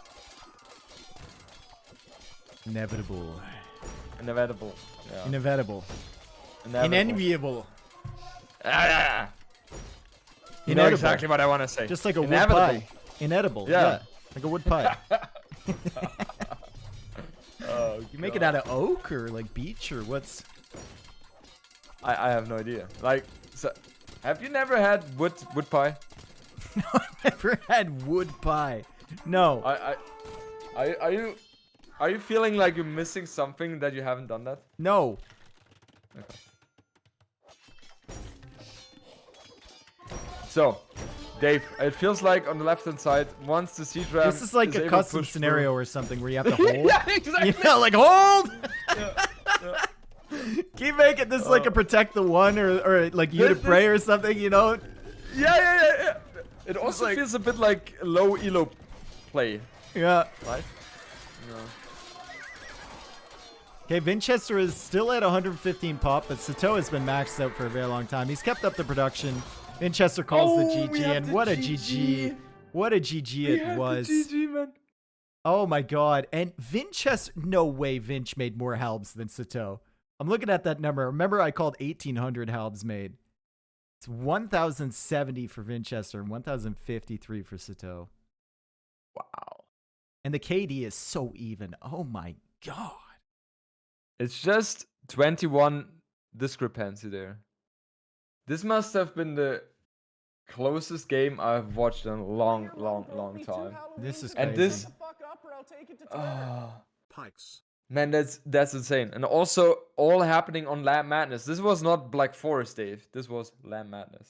Inevitable. Inevitable. Yeah. Inevitable. Inenviable. You know exactly what I want to say. Just like a wood pie. Inedible. Yeah. Like a wood pie. You make it out of oak or like beech or what's? I have no idea. Like, so Have you never had wood pie? No, I've never had wood pie. No. Are you feeling like you're missing something that you haven't done that? No. Okay. So, Dave, it feels like on the left-hand side, once the siege ram This is like a custom scenario or something where you have to hold. Yeah, exactly. Yeah, like hold. Yeah. Keep making this like a protect the one or like you to pray or something, you know? Yeah. It also feels a bit like low elo play. Yeah. Right? No. Okay, Vinchester is still at 115 pop, but Sitaux has been maxed out for a very long time. He's kept up the production. Vinchester calls the GG, and what a GG. What a GG it was. GG, man. Oh my god. And Vinchester, no way Vinch made more halbs than Sitaux. I'm looking at that number. Remember I called 1,800 halbs made. It's 1,070 for Vinchester and 1,053 for Sitaux. Wow. And the KD is so even. Oh my god. It's just 21 discrepancy there. This must have been the closest game I've watched in a long time. This is crazy. And this... Pikes. Man, that's insane. And also, all happening on Land Madness. This was not Black Forest, Dave. This was Land Madness.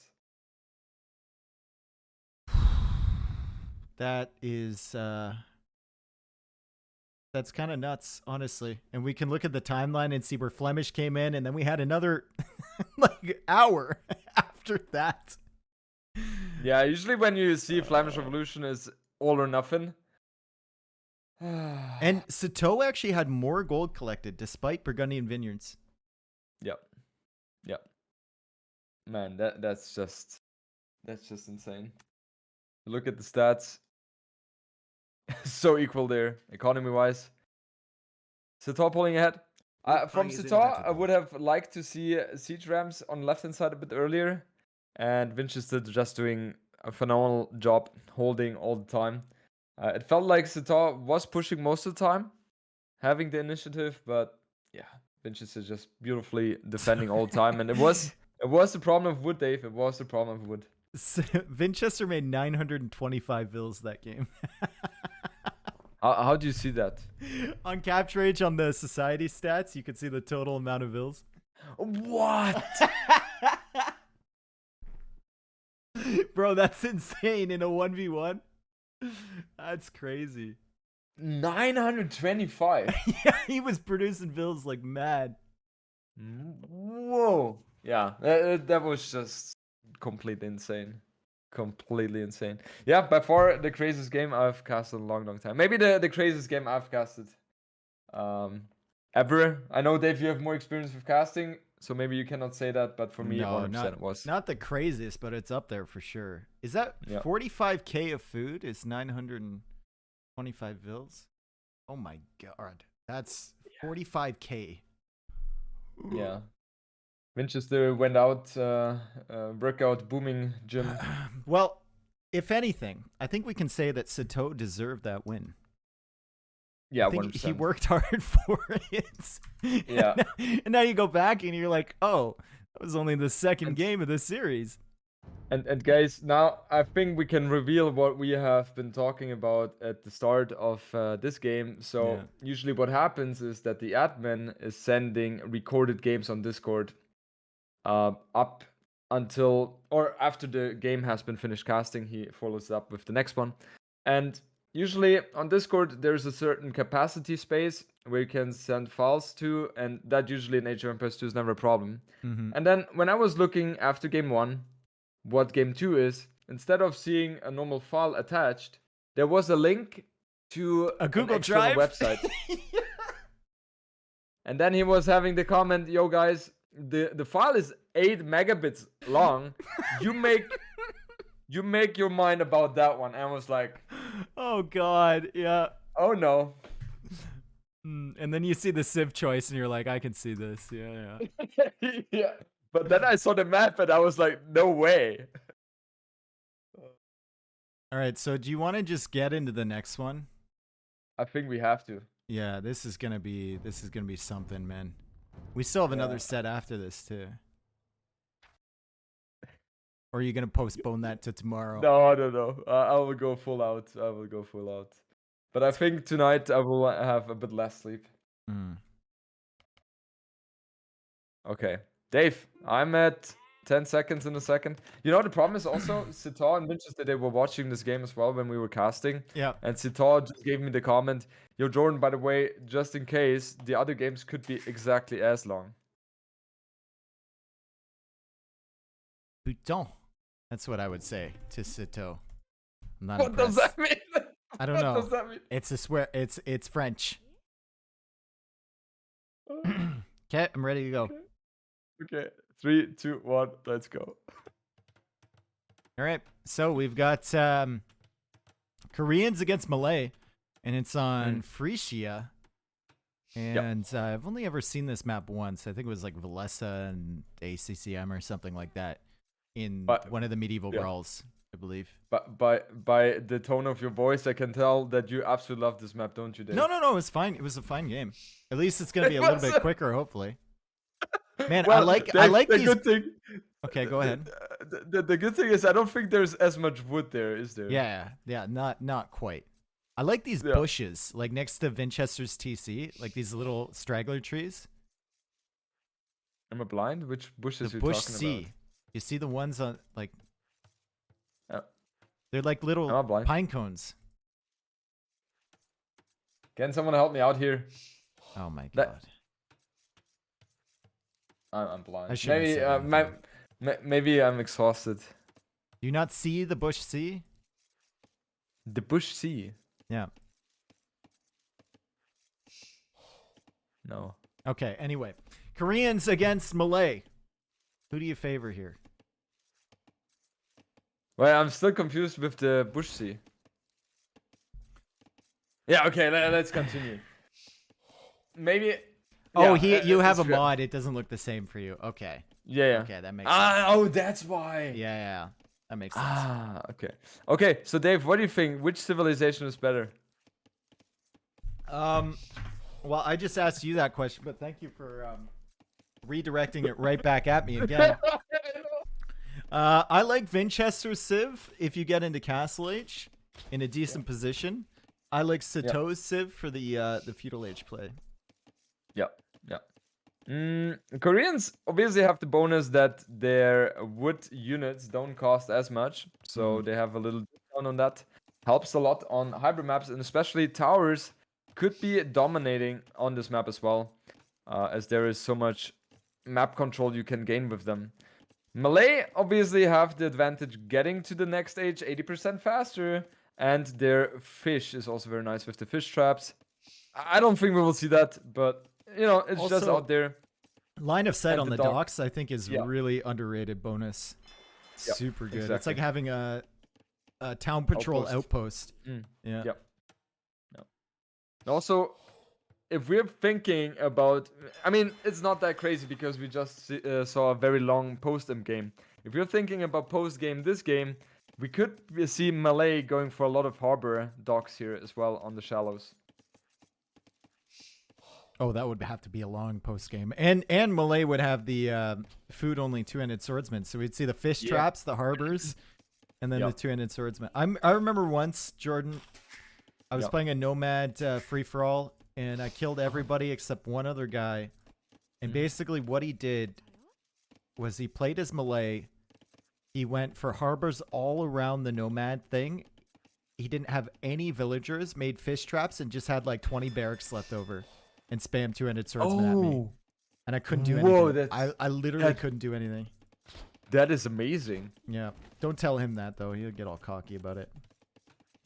That is... That's kind of nuts, honestly. And we can look at the timeline and see where Flemish came in, and then we had another like hour after that. Yeah, usually when you see Flemish Revolution is all or nothing. And Sitaux actually had more gold collected despite Burgundian Vineyards. Yep. Man, that's just insane. Look at the stats. So equal there, economy-wise. Sitaux pulling ahead. From Sitaux, I would have liked to see siege rams on the left-hand side a bit earlier, and Vinchester just doing a phenomenal job holding all the time. It felt like Sitaux was pushing most of the time, having the initiative, but yeah, Vinchester just beautifully defending all the time, and it was the problem of wood, Dave. It was the problem of wood. Vinchester made 925 vills that game. How do you see that? On Capture Age on the society stats, you can see the total amount of vills. What? Bro, that's insane in a 1v1. That's crazy. 925. Yeah, he was producing vills like mad. Whoa. Yeah, that was just completely insane. Completely insane. Yeah, by far the craziest game I've casted in a long time. Maybe the craziest game I've casted ever. I know, Dave, you have more experience with casting, so maybe you cannot say that, but for me, No, 100% it was. Not the craziest, but it's up there for sure. Is that 45k of food? Is 925 vills? Oh my god. That's 45k. Yeah. Vinchester went out, workout booming gym. Well, if anything, I think we can say that Sitaux deserved that win. Yeah, I think 100%. he worked hard for it. Yeah. And now you go back and you're like, oh, that was only the second game of the series. And guys, now I think we can reveal what we have been talking about at the start of this game. So usually what happens is that the admin is sending recorded games on Discord up until or after the game has been finished casting. He follows up with the next one. And usually on Discord, there's a certain capacity space where you can send files to, and that usually in Age of Empires 2 is never a problem. Mm-hmm. And then when I was looking after game 1, what game 2 is, instead of seeing a normal file attached, there was a link to a Google an external Drive website. And then he was having the comment, yo guys, the file is 8 megabits long. You make your mind about that one. And I was like, oh god, yeah. Oh no. And then you see the Civ choice and you're like, I can see this. Yeah. Yeah. But then I saw the map and I was like, no way. All right, so do you want to just get into the next one? I think we have to. Yeah, this is gonna be something, man. We still have another set after this too. Or are you gonna postpone that to tomorrow? No. I will go full out. But I think tonight I will have a bit less sleep. Okay. Dave, I'm at 10 seconds in a second. You know, the problem is also Sitaux and Vinchester, they were watching this game as well when we were casting. Yeah. And Sitaux just gave me the comment, yo, Jordan, by the way, just in case, the other games could be exactly as long. Putain. That's what I would say to Sitaux. I'm not What impressed. does that mean? I don't know. What does that mean? It's a swear. It's French. Okay, I'm ready to go. Okay. 3, 2, 1, let's go. All right. So we've got Koreans against Malay, and it's on Frisia. And I've only ever seen this map once. I think it was like Vallessa and ACCM or something like that in one of the medieval brawls, I believe. But by the tone of your voice, I can tell that you absolutely love this map, don't you, Dave? No, it was fine. It was a fine game. At least it's gonna be a little bit quicker, hopefully. Man, well, I like the these. Good thing, okay, go ahead. The good thing is I don't think there's as much wood there, is there? Yeah, not quite. I like these bushes, like next to Vinchester's TC, like these little straggler trees. Am I blind? Which bushes the are you bush talking C. about? You see the ones on like they're like little pine cones. Can someone help me out here? Oh my god. I'm blind. Maybe I'm exhausted. Do you not see the bush C? The bush C? Yeah. No. Okay, anyway. Koreans against Malay. Who do you favor here? Well, I'm still confused with the bush C. Yeah, okay, let's continue. Maybe... Oh, you have a mod. It doesn't look the same for you. Okay. Yeah. Okay, that makes sense. Oh, that's why. Yeah. That makes sense. Okay. Okay, so Dave, what do you think? Which civilization is better? Well, I just asked you that question, but thank you for redirecting it right back at me again. I like Vinchester Civ if you get into Castle Age in a decent position. I like Sitaux Civ for the Feudal Age play. Yeah. Koreans obviously have the bonus that their wood units don't cost as much, so they have a little discount on that. Helps a lot on hybrid maps, and especially towers could be dominating on this map as well, as there is so much map control you can gain with them. Malay obviously have the advantage getting to the next age 80% faster, and their fish is also very nice with the fish traps. I don't think we will see that, but you know, it's also, just out there. Line of sight on the docks, I think, is really underrated bonus. Super good. Exactly. It's like having a town patrol outpost. Yeah. Yep. Also, if we're thinking about, I mean, it's not that crazy because we just saw a very long post-game game. If you're thinking about post-game this game, we could see Malay going for a lot of harbor docks here as well on the shallows. Oh, that would have to be a long post game, and Malay would have the food only two-handed swordsman, so we'd see the fish traps, the harbors, and then the two-handed swordsman. I remember once, Jordan, I was playing a nomad free for all, and I killed everybody except one other guy, and basically what he did was he played as Malay. He went for harbors all around the nomad thing. He didn't have any villagers, made fish traps, and just had like 20 barracks left over. And spam two-handed swordsman at me. And I couldn't do anything. I literally couldn't do anything. That is amazing. Yeah. Don't tell him that, though. He'll get all cocky about it.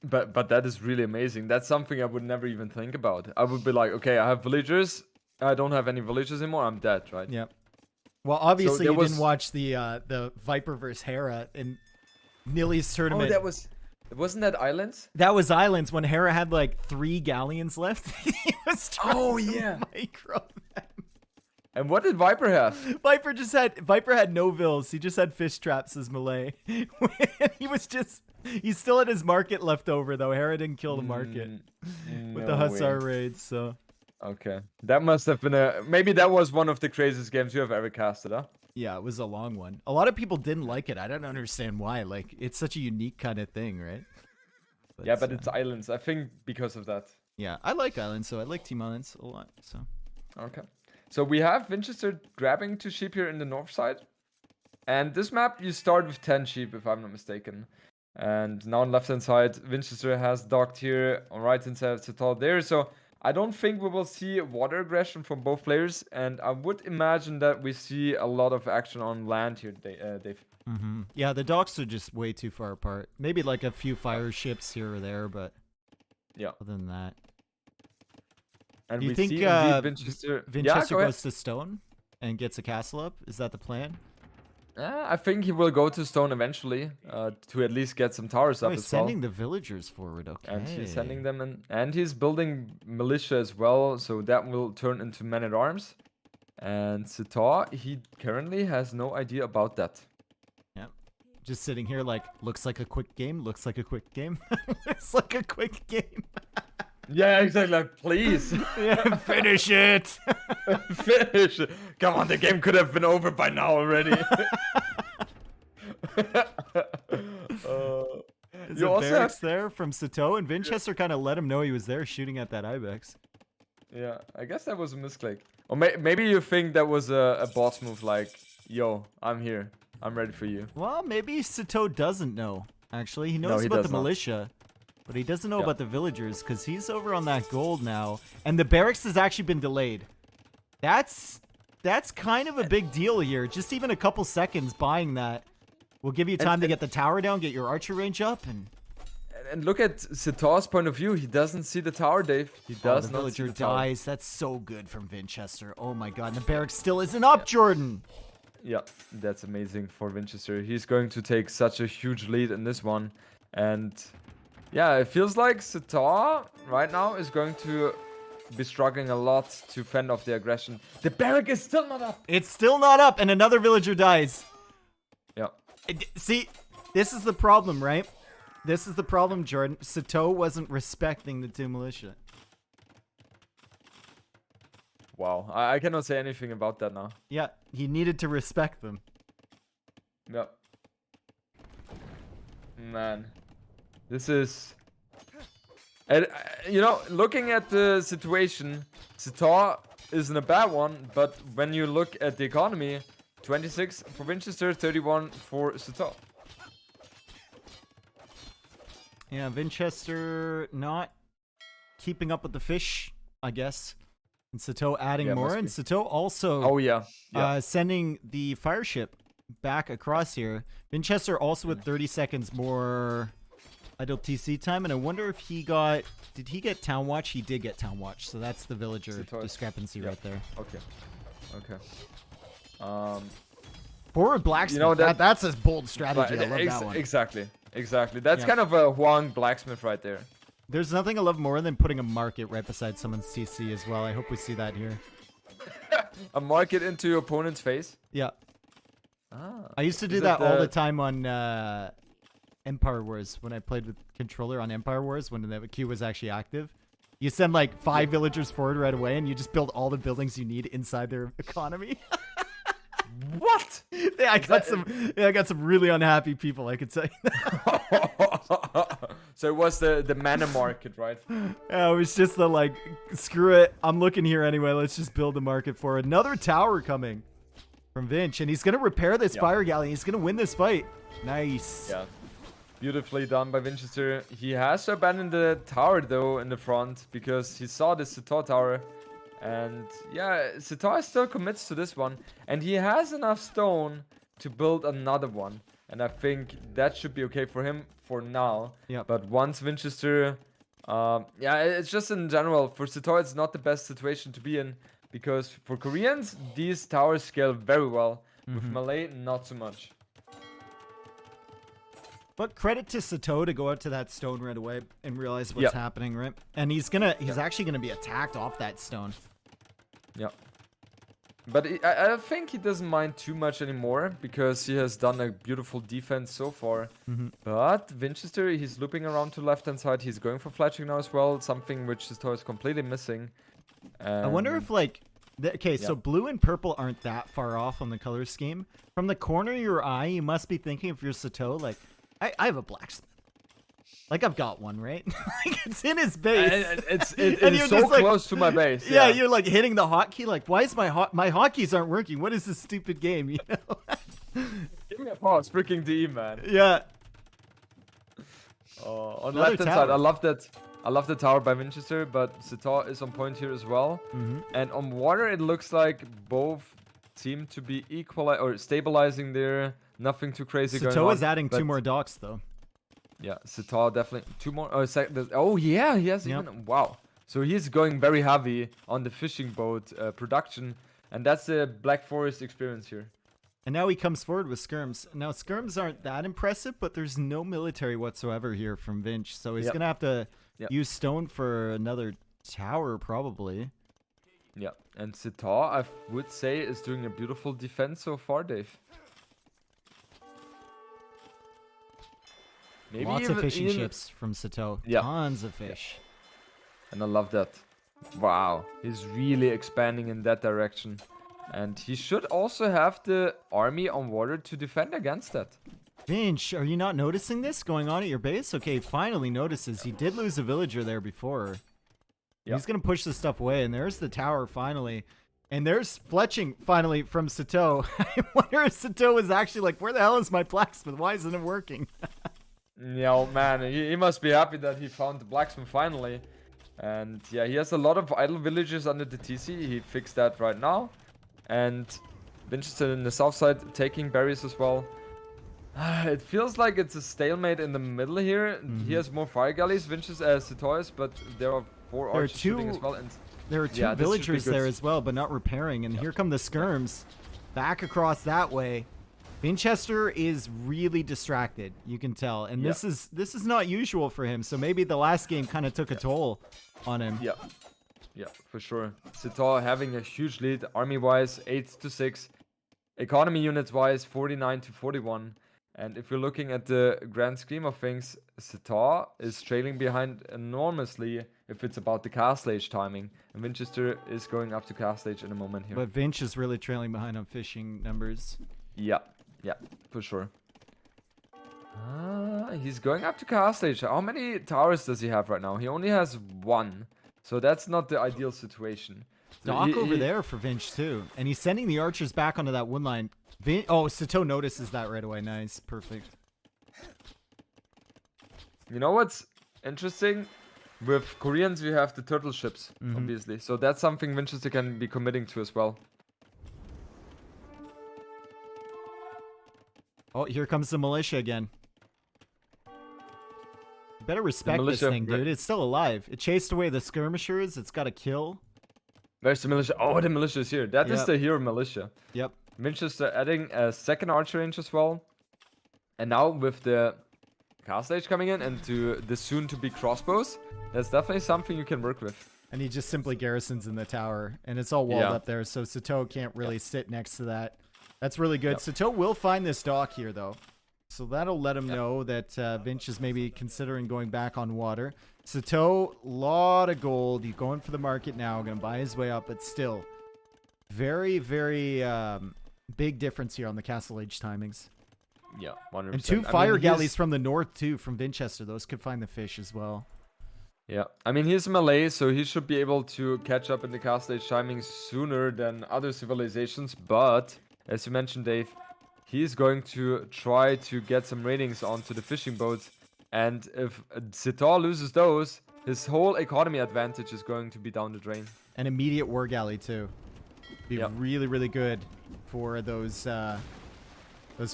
But that is really amazing. That's something I would never even think about. I would be like, okay, I have villagers. I don't have any villagers anymore. I'm dead, right? Yeah. Well, obviously, you didn't watch the Viper vs. Hera in Nilly's tournament. Oh, that was... Wasn't that Islands? That was Islands when Hera had like 3 galleons left. He was trying to micro them. And what did Viper have? Viper had no vills. He just had fish traps as Malay. He still had his market left over though. Hera didn't kill the market with the Hussar raids. So okay, that must have been maybe that was one of the craziest games you have ever casted, huh? Yeah, it was a long one. A lot of people didn't like it. I don't understand why. Like, it's such a unique kind of thing, right? Yeah, but it's islands. I think because of that. Yeah, I like islands, so I like Team Islands a lot. So. Okay. So we have Vinchester grabbing 2 sheep here in the north side. And this map, you start with 10 sheep, if I'm not mistaken. And now on left-hand side, Vinchester has docked here. On right-hand side, Sitaux there. So I don't think we will see water aggression from both players. And I would imagine that we see a lot of action on land here, Dave. Yeah, the docks are just way too far apart. Maybe like a few fire ships here or there, but yeah. Other than that. And do you we think see Vinchester goes to stone and gets a castle up? Is that the plan? I think he will go to stone eventually to at least get some towers up as well. He's sending the villagers forward, okay. And he's sending them in. And he's building militia as well, so that will turn into men-at-arms. And Sitaux, he currently has no idea about that. Yeah. Just sitting here like, looks like a quick game, looks like a quick game. Looks like a quick game. Yeah, exactly. Like, please. Yeah, finish it. Finish it. Come on, the game could have been over by now already. Is a barracks there from Sitaux, and Vinchester kind of let him know he was there shooting at that ibex. Yeah, I guess that was a misclick. Or maybe you think that was a boss move like, yo, I'm here. I'm ready for you. Well, maybe Sitaux doesn't know. Actually, he knows about the militia. But he doesn't know about the villagers, because he's over on that gold now. And the barracks has actually been delayed. That's kind of a big deal here. Just even a couple seconds buying that will give you time to get the tower down, get your archer range up, and look at Sitaux's point of view. He doesn't see the tower, Dave. He does not see the tower. Dies. That's so good from Vinchester. Oh my god, and the barracks still isn't up, Jordan. Yeah, that's amazing for Vinchester. He's going to take such a huge lead in this one. And yeah, it feels like Sitaux right now is going to be struggling a lot to fend off the aggression. The barrack is still not up. It's still not up, and another villager dies. Yeah. See, this is the problem, right? This is the problem, Jordan. Sitaux wasn't respecting the 2 militia. Wow, I cannot say anything about that now. Yeah, he needed to respect them. Yeah. Man. This is... And, you know, looking at the situation, Sitaux isn't a bad one, but when you look at the economy, 26 for Vinchester, 31 for Sitaux. Yeah, Vinchester not keeping up with the fish, I guess. And Sitaux adding more. And Sitaux also sending the fire ship back across here. Vinchester also with 30 seconds more idle TC time. And I wonder if he got... Did he get Town Watch? He did get Town Watch. So that's the villager discrepancy right there. Okay. Okay. Forward blacksmith. You know, that's a bold strategy. I love that one. Exactly. That's kind of a Huang blacksmith right there. There's nothing I love more than putting a market right beside someone's TC as well. I hope we see that here. A market into your opponent's face? Yeah. Ah, I used to do that all the time on Empire Wars when I played with controller on Empire Wars when the queue was actually active. You send like 5 villagers forward right away and you just build all the buildings you need inside their economy. What? Yeah, I got some really unhappy people, I could say. So it was the mana market, right? Yeah, it was just the like, screw it, I'm looking here anyway, let's just build a market for another tower coming from Vinch, and he's gonna repair this fire galley. He's gonna win this fight. Nice. Yeah, beautifully done by Vinchester. He has to abandon the tower though in the front because he saw the Sitaux tower. And yeah, Sitaux still commits to this one, and he has enough stone to build another one, and I think that should be okay for him for now. Yeah. But once Vinchester, yeah, it's just in general for Sitaux, it's not the best situation to be in because for Koreans these towers scale very well. With Malay, not so much. But credit to Sitaux to go out to that stone right away and realize what's happening, right? And he's actually gonna be attacked off that stone. Yeah. But I think he doesn't mind too much anymore because he has done a beautiful defense so far. But Vinchester, he's looping around to left-hand side. He's going for fletching now as well, something which Sitaux is completely missing. I wonder if like Okay, so blue and purple aren't that far off on the color scheme. From the corner of your eye, you must be thinking if you're Sitaux, like, I have a blacksmith. Like, I've got one, right? Like, it's in his base. It is so close to my base. Yeah, you're like hitting the hotkey. Like, why is my hotkeys aren't working? What is this stupid game? You know? Give me a pause, freaking D, man. Yeah. On the left hand side, I love that. I love the tower by Vinchester, but Sitaux is on point here as well. And on water, it looks like both seem to be or stabilizing there. Nothing too crazy going on. Sitaux is adding 2 more docks, though. Yeah, Sitaux definitely 2 more. Oh yeah, he has even. Wow. So he's going very heavy on the fishing boat production, and that's the Black Forest experience here. And now he comes forward with skirms. Now skirms aren't that impressive, but there's no military whatsoever here from Vinch, so he's gonna have to use stone for another tower probably. Yeah, and Sitaux, I would say, is doing a beautiful defense so far, Dave. Maybe Lots of fishing ships from Sitaux. Tons of fish. And I love that. Wow, he's really expanding in that direction. And he should also have the army on water to defend against that. Vinch, are you not noticing this going on at your base? Okay, finally notices. He did lose a villager there before. He's going to push this stuff away. And there's the tower finally. And there's fletching finally from Sitaux. I wonder if Sitaux is actually like, where the hell is my blacksmith? Why isn't it working? Yeah, man, he must be happy that he found the blacksmith finally. And yeah, he has a lot of idle villagers under the TC. He fixed that right now. And Vinchester in the south side taking berries as well. It feels like it's a stalemate in the middle here. He has more fire galleys, Sitaux, but there are 4 archers shooting as well. And there are 2 villagers there as well, but not repairing. And here come the skirms back across that way. Vinchester is really distracted, you can tell, and this is not usual for him. So maybe the last game kind of took a toll on him. Yeah, for sure. Sitaux having a huge lead, army-wise, 8-6. Economy units-wise, 49-41. And if you're looking at the grand scheme of things, Sitaux is trailing behind enormously if it's about the castle age timing. And Vinchester is going up to castle age in a moment here. But Vinch is really trailing behind on fishing numbers. Yeah, for sure. He's going up to castle age. How many towers does he have right now? He only has 1. So that's not the ideal situation. Dock over there for Vinch too. And he's sending the archers back onto that wood line. Sitaux notices that right away. Nice. Perfect. You know what's interesting? With Koreans, we have the turtle ships, obviously. So that's something Vinchester can be committing to as well. Oh, here comes the militia again. You better respect this thing, dude. It's still alive. It chased away the skirmishers. It's got a kill. Where's the militia? Oh, the militia is here. That is the hero militia. Yep. Vinchester adding a second archer range as well. And now with the castle age coming in and to the soon-to-be crossbows, that's definitely something you can work with. And he just simply garrisons in the tower. And it's all walled up there, so Sitaux can't really sit next to that. That's really good. Sitaux will find this dock here, though. So that'll let him know that Vinch is maybe considering going back on water. Sitaux, lot of gold. He's going for the market now. Going to buy his way up, but still. Very, very big difference here on the castle age timings. Yeah, 100%. And 2 fire galleys from the north, too, from Vinchester. Those could find the fish as well. Yeah, I mean, he's Malay, so he should be able to catch up in the castle age timings sooner than other civilizations, but as you mentioned, Dave, he's going to try to get some ratings onto the fishing boats. And if Sitaux loses those, his whole economy advantage is going to be down the drain. An immediate war galley, too. Be really, really good for those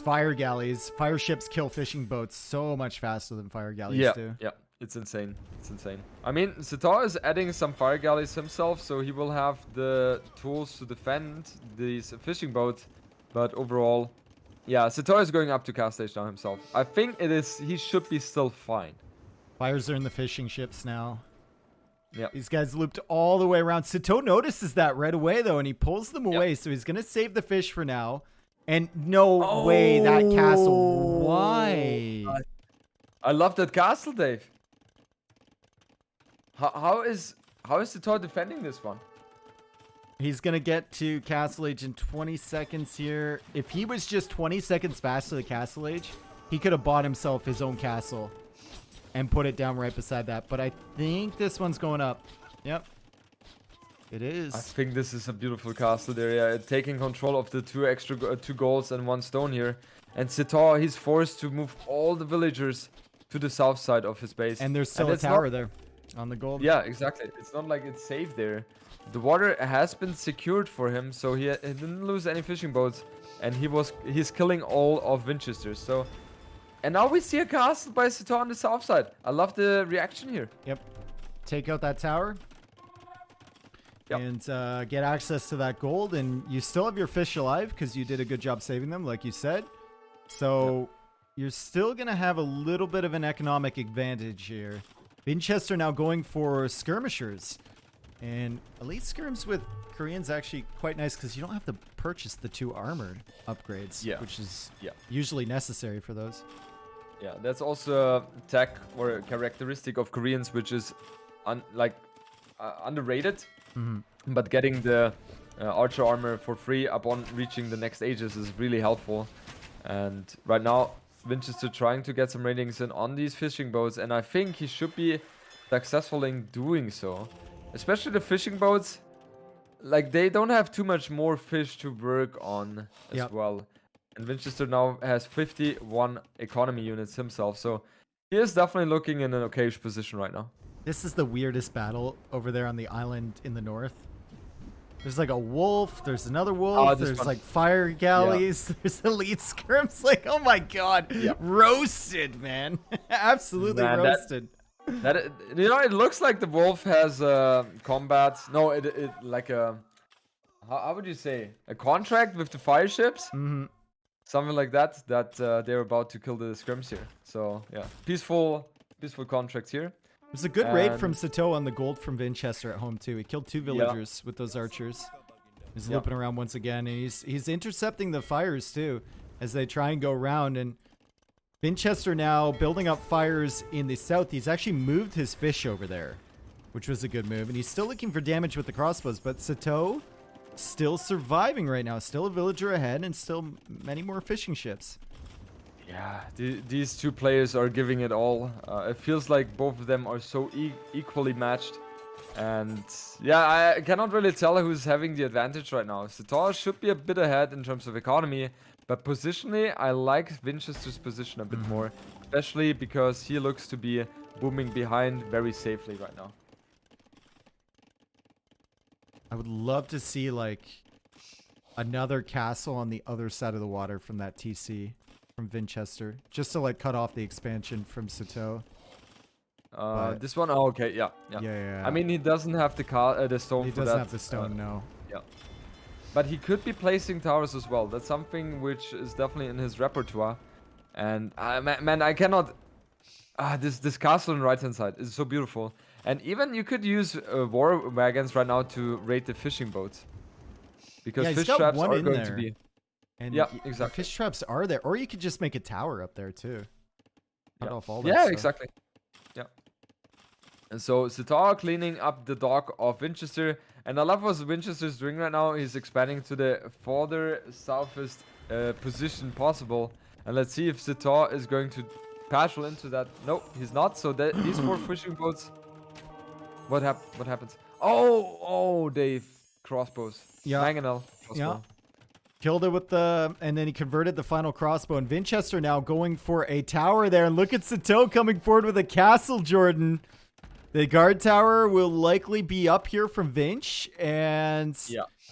fire galleys. Fire ships kill fishing boats so much faster than fire galleys do. Yeah, it's insane. It's insane. I mean, Sitaux is adding some fire galleys himself, so he will have the tools to defend these fishing boats. But overall, yeah, Sitaux is going up to castle age now himself. I think he should be still fine. Fires are in the fishing ships now. Yeah. These guys looped all the way around. Sitaux notices that right away, though, and he pulls them away. So he's going to save the fish for now. And no way that castle. Why? I love that castle, Dave. How is Sitaux defending this one? He's going to get to Castle Age in 20 seconds here. If he was just 20 seconds faster to Castle Age, he could have bought himself his own castle and put it down right beside that. But I think this one's going up. Yep. It is. I think this is a beautiful castle there. Yeah, taking control of the two goals and 1 stone here. And Sitaux, he's forced to move all the villagers to the south side of his base. And there's still a tower there on the gold. Yeah, exactly. It's not like it's safe there. The water has been secured for him, so he didn't lose any fishing boats. And he's killing all of Vinchester. So, and now we see a castle by Sitaux on the south side. I love the reaction here. Yep. Take out that tower. Yep. And get access to that gold. And you still have your fish alive because you did a good job saving them, like you said. So you're still going to have a little bit of an economic advantage here. Vinchester now going for skirmishers. And elite skirms with Koreans actually quite nice because you don't have to purchase the 2 armored upgrades, which is usually necessary for those. Yeah, that's also a tech or a characteristic of Koreans, which is underrated. But getting the archer armor for free upon reaching the next ages is really helpful. And right now, Vinchester trying to get some ratings in on these fishing boats, and I think he should be successful in doing so. Especially the fishing boats, like they don't have too much more fish to work on as well. And Vinchester now has 51 economy units himself, so he is definitely looking in an okayish position right now. This is the weirdest battle over there on the island in the north. There's like a wolf, there's another wolf, there's like fire galleys, there's elite skirms. Like, oh my god, roasted, man. Absolutely roasted. That you know, it looks like the wolf has combat. No, it like a how would you say, a contract with the fire ships, something like that. That they're about to kill the scrims here. So yeah, peaceful contracts here. It was a good raid from Sitaux on the gold from Vinchester at home too. He killed 2 villagers with those archers. He's looping around once again, and he's intercepting the fires too as they try and go around. And Vinchester now building up fires in the south. He's actually moved his fish over there, which was a good move. And he's still looking for damage with the crossbows, but Sitaux still surviving right now. Still a villager ahead and still many more fishing ships. Yeah, these 2 players are giving it all. It feels like both of them are so equally matched. And yeah, I cannot really tell who's having the advantage right now. Sitaux should be a bit ahead in terms of economy. But positionally, I like Vinchester's position a bit more. Especially because he looks to be booming behind very safely right now. I would love to see like another castle on the other side of the water from that TC. From Vinchester, just to like cut off the expansion from Sitaux. This one, oh, okay, yeah. I mean, he doesn't have the stone. He for doesn't that. have the stone, no. Yeah, but he could be placing towers as well. That's something which is definitely in his repertoire. And man, I cannot. This castle on the right hand side is so beautiful. And even you could use war wagons right now to raid the fishing boats, because fish traps are going to be. And exactly. Fish traps are there, or you could just make a tower up there too. Cut off all that stuff. stuff. Exactly. Yeah. And so Sitaux cleaning up the dock of Vinchester, and I love what Vinchester's doing right now. He's expanding to the further southest position possible, and let's see if Sitaux is going to patrol into that. No, he's not. So these 4 fishing boats. What happens? Oh, Dave, crossbows. Yeah. Mangonel crossbow. Yeah. Killed it with the, and then he converted the final crossbow. And Vinchester now going for a tower there. And look at Sitaux coming forward with a castle, Jordan. The guard tower will likely be up here from Vinch. And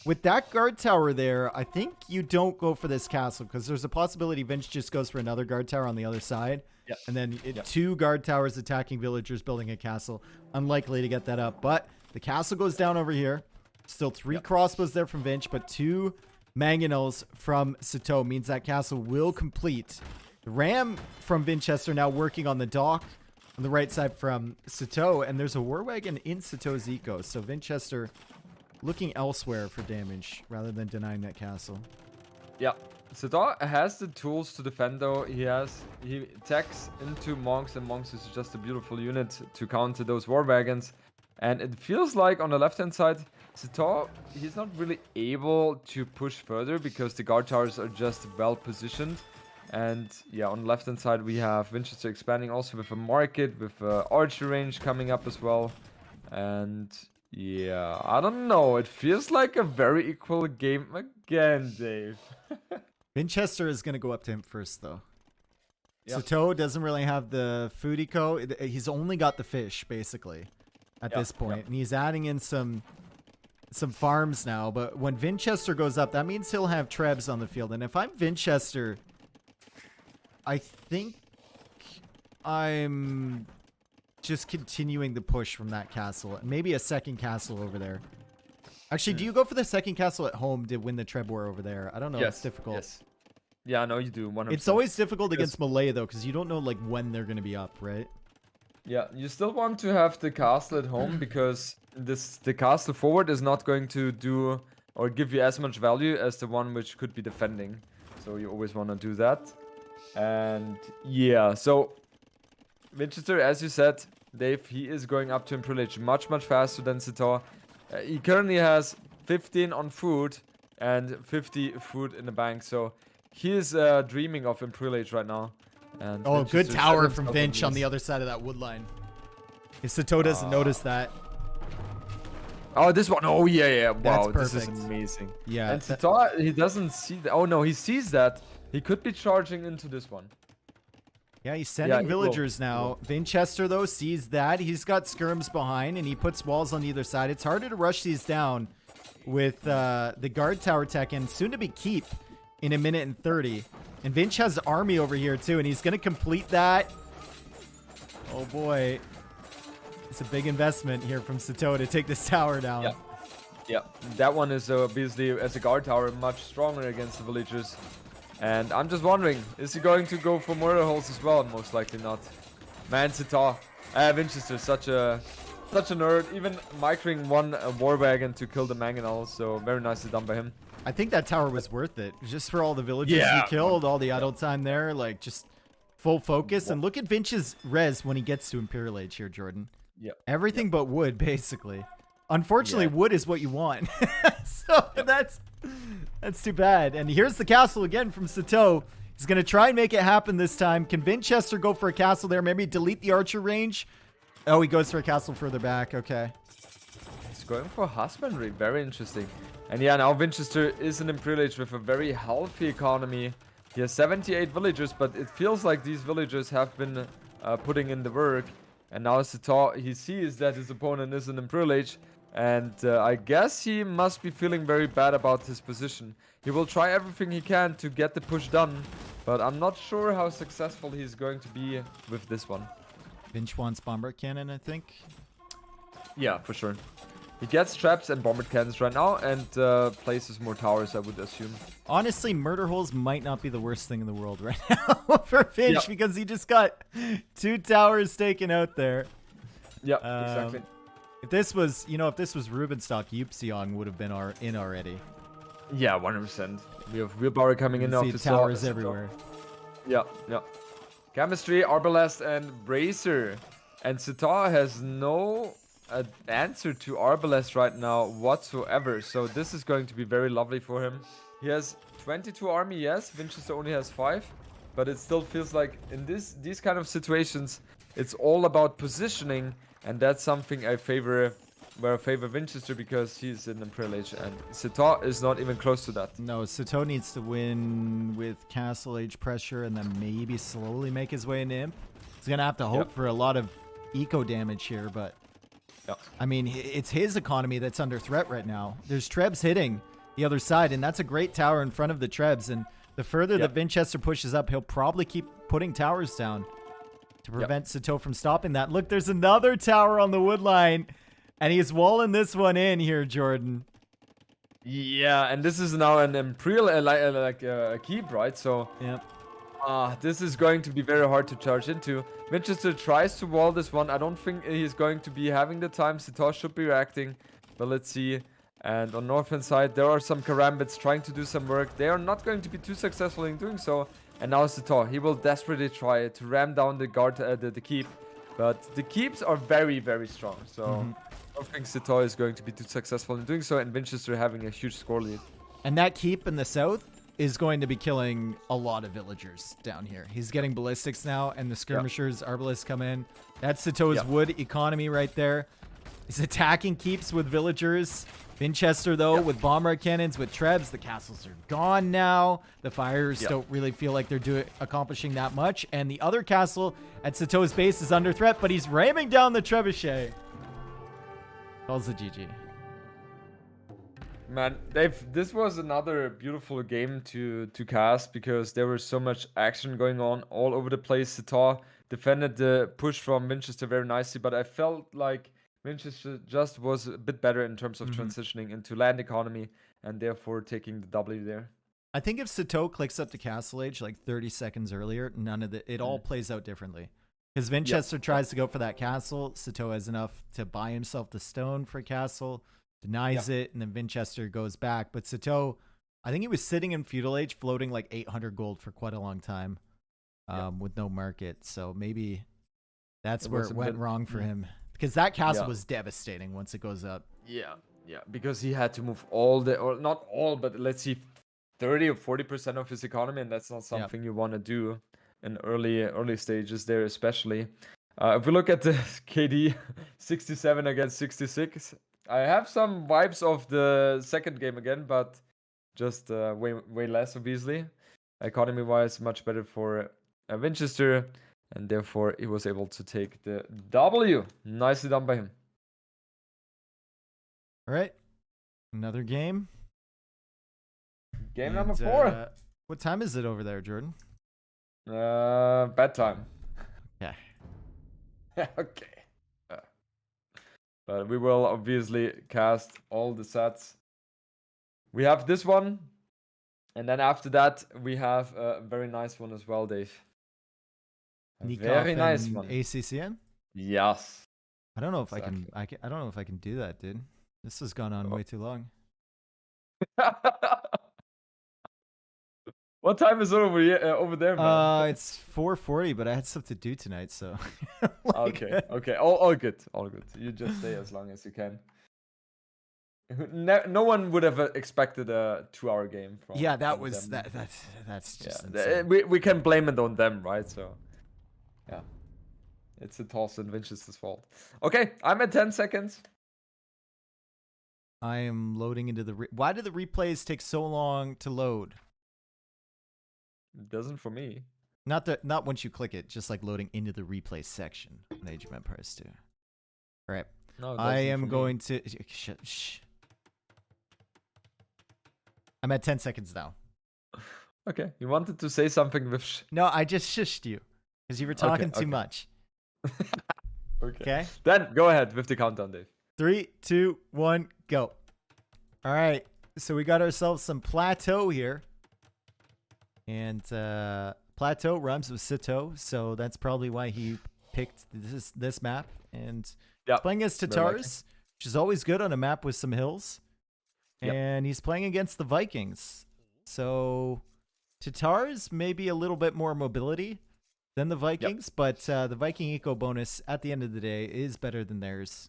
with that guard tower there, I think you don't go for this castle, because there's a possibility Vinch just goes for another guard tower on the other side. And then 2 guard towers attacking villagers building a castle. Unlikely to get that up. But the castle goes down over here. Still 3 crossbows there from Vinch, but 2 mangonels from Sitaux means that castle will complete. The ram from Vinchester now working on the dock on the right side from Sitaux, and there's a war wagon in Sitaux's eco. So Vinchester looking elsewhere for damage rather than denying that castle. Yeah, Sitaux has the tools to defend though. He attacks into monks, and monks is just a beautiful unit to counter those war wagons. And it feels like on the left-hand side, Sitaux, he's not really able to push further because the guard towers are just well positioned. And yeah, on the left-hand side, we have Vinchester expanding also with a market, with archer range coming up as well. And yeah, I don't know. It feels like a very equal game again, Dave. Vinchester is going to go up to him first, though. Yep. Sitaux doesn't really have the food eco. He's only got the fish, basically, at this point. And he's adding in some farms now. But when Vinchester goes up, that means he'll have Trebs on the field. And if I'm Vinchester, I think I'm just continuing the push from that castle. Maybe a second castle over there. Actually, do you go for the second castle at home to win the Treb war over there? I don't know. Yes, it's difficult. Yes. Yeah, no, you do. 100%. It's always difficult against Malay, though, because you don't know like when they're going to be up, right? Yeah, you still want to have the castle at home because the castle forward is not going to do or give you as much value as the one which could be defending. So you always want to do that. And yeah, so Vinchester, as you said, Dave, he is going up to Imperial Age much faster than Sitaux. He currently has 15 on food and 50 food in the bank. So he is dreaming of Imperial Age right now. And oh, Vinchester good tower from Vinch on the other side of that wood line. If Sitaux doesn't notice that. Oh, this one. Oh, yeah. Wow, That's this is perfect. amazing. Yeah. And Sitaux, he doesn't see that. Oh, no, he sees that. He could be charging into this one. Yeah, he's sending villagers now. Vinchester, though, sees that. He's got skirms behind, and he puts walls on either side. It's harder to rush these down with the guard tower tech and soon to be keep in 1 minute and 30. And Vinch has army over here, too, and he's going to complete that. Oh, boy. It's a big investment here from Sitaux to take this tower down. Yeah. That one is obviously, as a guard tower, much stronger against the villagers. And I'm just wondering, is he going to go for murder holes as well? Most likely not. Man, Sitaux. Vinchester, such a nerd. Even microing one war wagon to kill the mangonel. So very nicely done by him. I think that tower was worth it. Just for all the villagers he killed, all the idle time there. Like, just full focus. And look at Vinch's res when he gets to Imperial Age here, Jordan. Yep. Everything but wood, basically. Unfortunately, wood is what you want. So that's too bad. And here's the castle again from Sitaux. He's going to try and make it happen this time. Can Vinchester go for a castle there? Maybe delete the archer range? Oh, he goes for a castle further back. Okay. He's going for husbandry. Very interesting. And yeah, now Vinchester is an Imperial Age with a very healthy economy. He has 78 villagers, but it feels like these villagers have been putting in the work. And now Sitaux, he sees that his opponent is an Imperial Age. And I guess he must be feeling very bad about his position. He will try everything he can to get the push done. But I'm not sure how successful he's going to be with this one. Vinch wants bomber cannon, I think. Yeah, for sure. He gets traps and bomber cannons right now and places more towers, I would assume. Honestly, murder holes might not be the worst thing in the world right now for Vinch because he just got 2 towers taken out there. Yeah, exactly. If this was, if this was Rubenstock, Yupseong would have been in already. Yeah, 100%. We have wheelbarrow coming in off the towers everywhere. Yeah. Chemistry, Arbalest, and Bracer. And Sitaux has no answer to Arbalest right now whatsoever. So this is going to be very lovely for him. He has 22 army, yes. Vinchester only has 5. But it still feels like in these kind of situations, it's all about positioning. And that's something I favor Vinchester because he's in Imperial Age. And Sitaux is not even close to that. No, Sitaux needs to win with Castle Age pressure and then maybe slowly make his way into Imp. He's going to have to hope for a lot of eco damage here, but... I mean, it's his economy that's under threat right now. There's Trebs hitting the other side, and that's a great tower in front of the Trebs. And the further that Vinchester pushes up, he'll probably keep putting towers down to prevent Sitaux from stopping that. Look, there's another tower on the wood line, and he's walling this one in here, Jordan. Yeah, and this is now an Imperial, like a keep, right? So, this is going to be very hard to charge into. Vinchester tries to wall this one. I don't think he's going to be having the time. Sitaux should be reacting, but let's see. And on northern side, there are some Karambits trying to do some work. They are not going to be too successful in doing so. And now Sitaux, he will desperately try to ram down the guard, the keep. But the keeps are very, very strong. So don't think Sitaux is going to be too successful in doing so, and Vinchester having a huge score lead. And that keep in the south is going to be killing a lot of villagers down here. He's getting ballistics now, and the skirmishers, arbalists come in. That's Sitau's wood economy right there. He's attacking keeps with villagers. Vinchester, though, with bomber cannons, with trebs, the castles are gone now. The fires don't really feel like they're accomplishing that much. And the other castle at Sitau's base is under threat, but he's ramming down the trebuchet. Calls the GG. Man, this was another beautiful game to cast because there was so much action going on all over the place. Sitaux defended the push from Vinchester very nicely, but I felt like Vinchester just was a bit better in terms of transitioning into land economy and therefore taking the W there. I think if Sitaux clicks up to Castle Age like 30 seconds earlier, it all plays out differently. Because Vinchester tries to go for that castle. Sitaux has enough to buy himself the stone for a castle, denies it, and then Vinchester goes back. But Sitaux, I think he was sitting in Feudal Age floating like 800 gold for quite a long time with no market. So maybe that's where it went wrong for him. Because that castle was devastating once it goes up. Yeah, because he had to move all or not all, but let's see, 30 or 40% of his economy, and that's not something you want to do in early stages there, especially. If we look at the KD, 67 against 66, I have some vibes of the second game again, but just way less, obviously. Economy-wise, much better for Vinchester. And therefore, he was able to take the W. Nicely done by him. All right. Another game. Game number 4. What time is it over there, Jordan? Bedtime. Yeah. Okay. But we will obviously cast all the sets. We have this one. And then after that, we have a very nice one as well, Dave. Very nice one. ACCN? Yes. I don't know if I don't know if I can do that, dude. This has gone on way too long. What time is it over there, man? It's 4:40, but I had stuff to do tonight, so. Okay. All good. You just stay as long as you can. No one would have expected a 2-hour game from. Yeah, that's just insane. We can blame it on them, right? So. Yeah, it's a toss and Vinchester's fault. Okay, I'm at 10 seconds. I am loading into the... Why do the replays take so long to load? It doesn't for me. Not once you click it, just like loading into the replay section on Age of Empires 2. All right. No, I am going to... Shh. I'm at 10 seconds now. Okay, you wanted to say something with No, I just shushed you. Because you were talking too much. Okay. Then go ahead with the countdown, Dave. 3, 2, 1, go. All right. So we got ourselves some Plateau here. And Plateau rhymes with Sitaux. So that's probably why he picked this map. And playing against Tatars, which is always good on a map with some hills. And he's playing against the Vikings. So Tatars maybe a little bit more mobility than the Vikings, but the Viking eco bonus at the end of the day is better than theirs.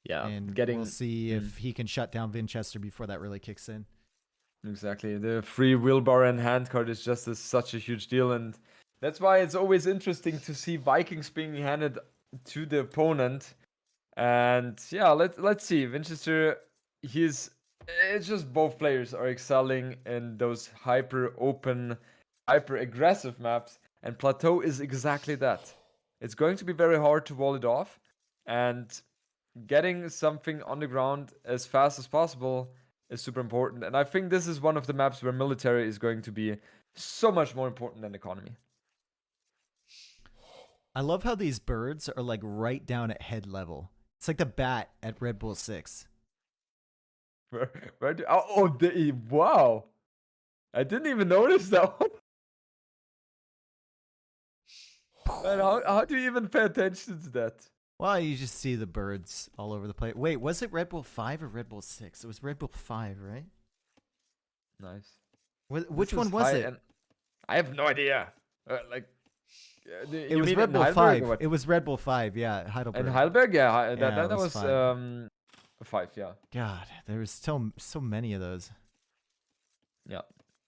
Yeah, and we'll see if he can shut down Vinchester before that really kicks in. Exactly. The free wheelbarrow and handcart is just such a huge deal, and that's why it's always interesting to see Vikings being handed to the opponent. And yeah, let's see. Vinchester, it's just both players are excelling in those hyper open, hyper aggressive maps. And Plateau is exactly that. It's going to be very hard to wall it off. And getting something on the ground as fast as possible is super important. And I think this is one of the maps where military is going to be so much more important than economy. I love how these birds are like right down at head level. It's like the bat at Red Bull 6. Wow. I didn't even notice that one. Man, how do you even pay attention to that? Well, you just see the birds all over the place. Wait, was it Red Bull 5 or Red Bull 6? It was Red Bull 5, right? Nice. Which one was it? I have no idea. It was Red Bull 5. It was Red Bull 5, yeah, Heidelberg. And Heidelberg, yeah, Yeah, that it was 5, yeah. God, there was so many of those. Yeah.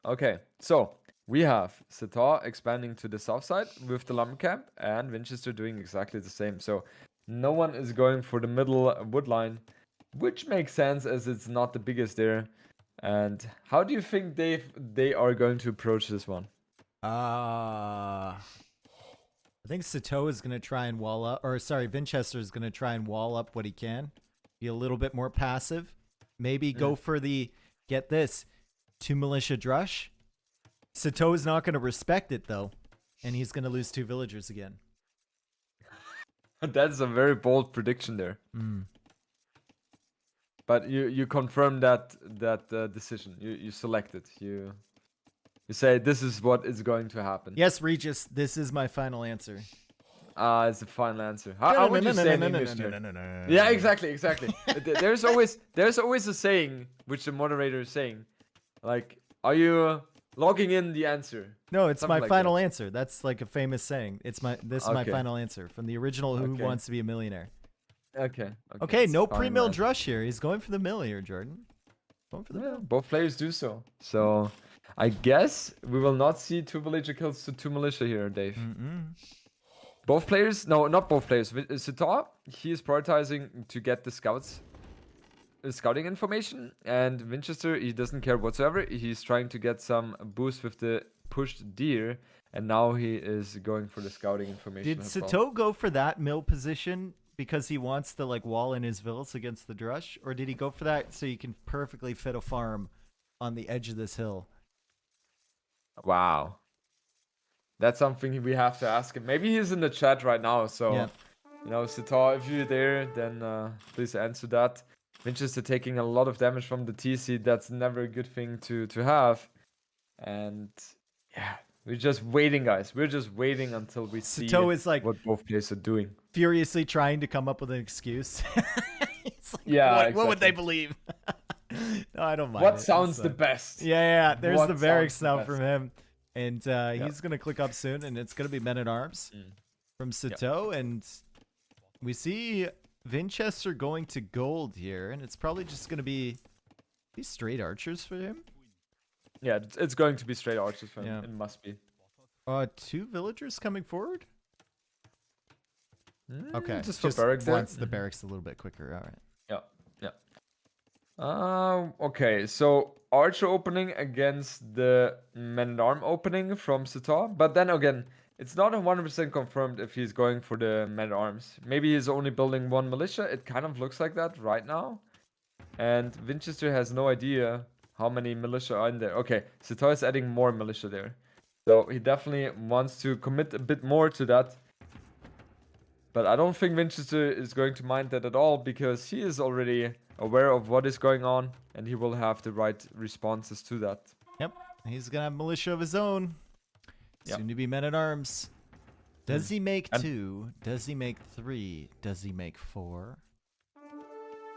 Okay, so we have Sitaux expanding to the south side with the lumber camp, and Vinchester doing exactly the same. So no one is going for the middle wood line, which makes sense as it's not the biggest there. And how do you think they are going to approach this one? I think Sitaux is going to try and wall up, or sorry, Vinchester is going to try and wall up what he can. Be a little bit more passive. Maybe go for the, get this, 2 militia drush. Sitaux is not going to respect it though, and he's going to lose 2 villagers again. That's a very bold prediction there. But you confirm that decision. You select it. You say this is what is going to happen. Yes, Regis, this is my final answer. It's the final answer. How would you say in English there? Yeah, exactly. There's always a saying which the moderator is saying, like, are you logging in the answer? No, it's my final answer. That's like a famous saying. This is my final answer from the original Who Wants to Be a Millionaire. Okay, no pre-mill drush here. He's going for the mill here, Jordan. Going for the mill. Both players do so. So I guess we will not see 2 villager kills to 2 militia here, Dave. Both players, no, not both players. Sitaux, he is prioritizing to get the scouting information, and Vinchester, he doesn't care whatsoever. He's trying to get some boost with the pushed deer, and now he is going for the scouting information. Did Sitaux go for that mill position because he wants to like wall in his villas against the drush, or did he go for that so you can perfectly fit a farm on the edge of this hill? Wow. That's something we have to ask him. Maybe he's in the chat right now, so you know, Sitaux, if you're there, then please answer that. Vinchester taking a lot of damage from the TC. That's never a good thing to have. And yeah, we're just waiting, guys. We're just waiting until we see is like what both players are doing. Furiously trying to come up with an excuse. Like, yeah, what would they believe? No, I don't mind. What sounds the best? Yeah. There's the barracks now from him. And he's going to click up soon, and it's going to be Men-at-Arms from Sitaux. And we see Vinchester going to gold here, and it's probably just going to be these straight archers for him. Yeah, it's going to be straight archers for him. It must be. 2 villagers coming forward? Okay, just barracks wants the barracks a little bit quicker. All right. Okay, so archer opening against the men-at-arm opening from Sitaux, but then again, it's not 100% confirmed if he's going for the men-at-arms. Maybe he's only building 1 militia. It kind of looks like that right now, and Vinchester has no idea how many militia are in there. Okay, Sitaux is adding more militia there, so he definitely wants to commit a bit more to that. But I don't think Vinchester is going to mind that at all, because he is already aware of what is going on, and he will have the right responses to that. Yep, he's gonna have militia of his own. Soon to be Men-at-Arms. Does he make 2? Does he make 3? Does he make 4?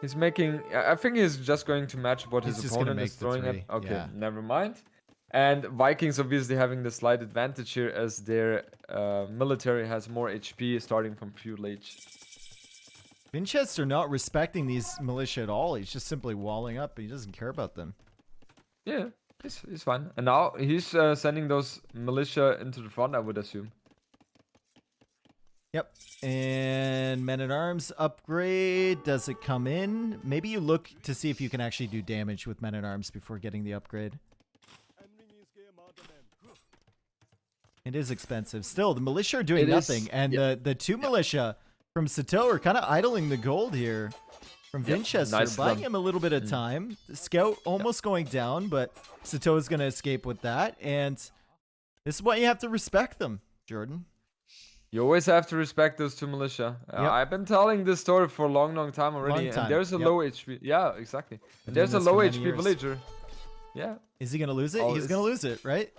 He's making... I think he's just going to match what his opponent is throwing at. Okay, never mind. And Vikings obviously having the slight advantage here, as their military has more HP starting from feudal age. Vinchester not respecting these militia at all. He's just simply walling up. He doesn't care about them. Yeah, he's fine. And now he's sending those militia into the front, I would assume. Yep. And Men-at-Arms upgrade. Does it come in? Maybe you look to see if you can actually do damage with Men-at-Arms before getting the upgrade. It is expensive. Still, the militia are doing nothing. And the 2 militia from Sitaux are kind of idling the gold here from Vinchester, buying him a little bit of time. The scout almost going down, but Sitaux is going to escape with that. And this is why you have to respect them, Jordan. You always have to respect those 2 militia. I've been telling this story for a long time already. And there's a low HP. Yeah, exactly. And there's a low HP villager. Yeah. Is he going to lose it? He's going to lose it, right?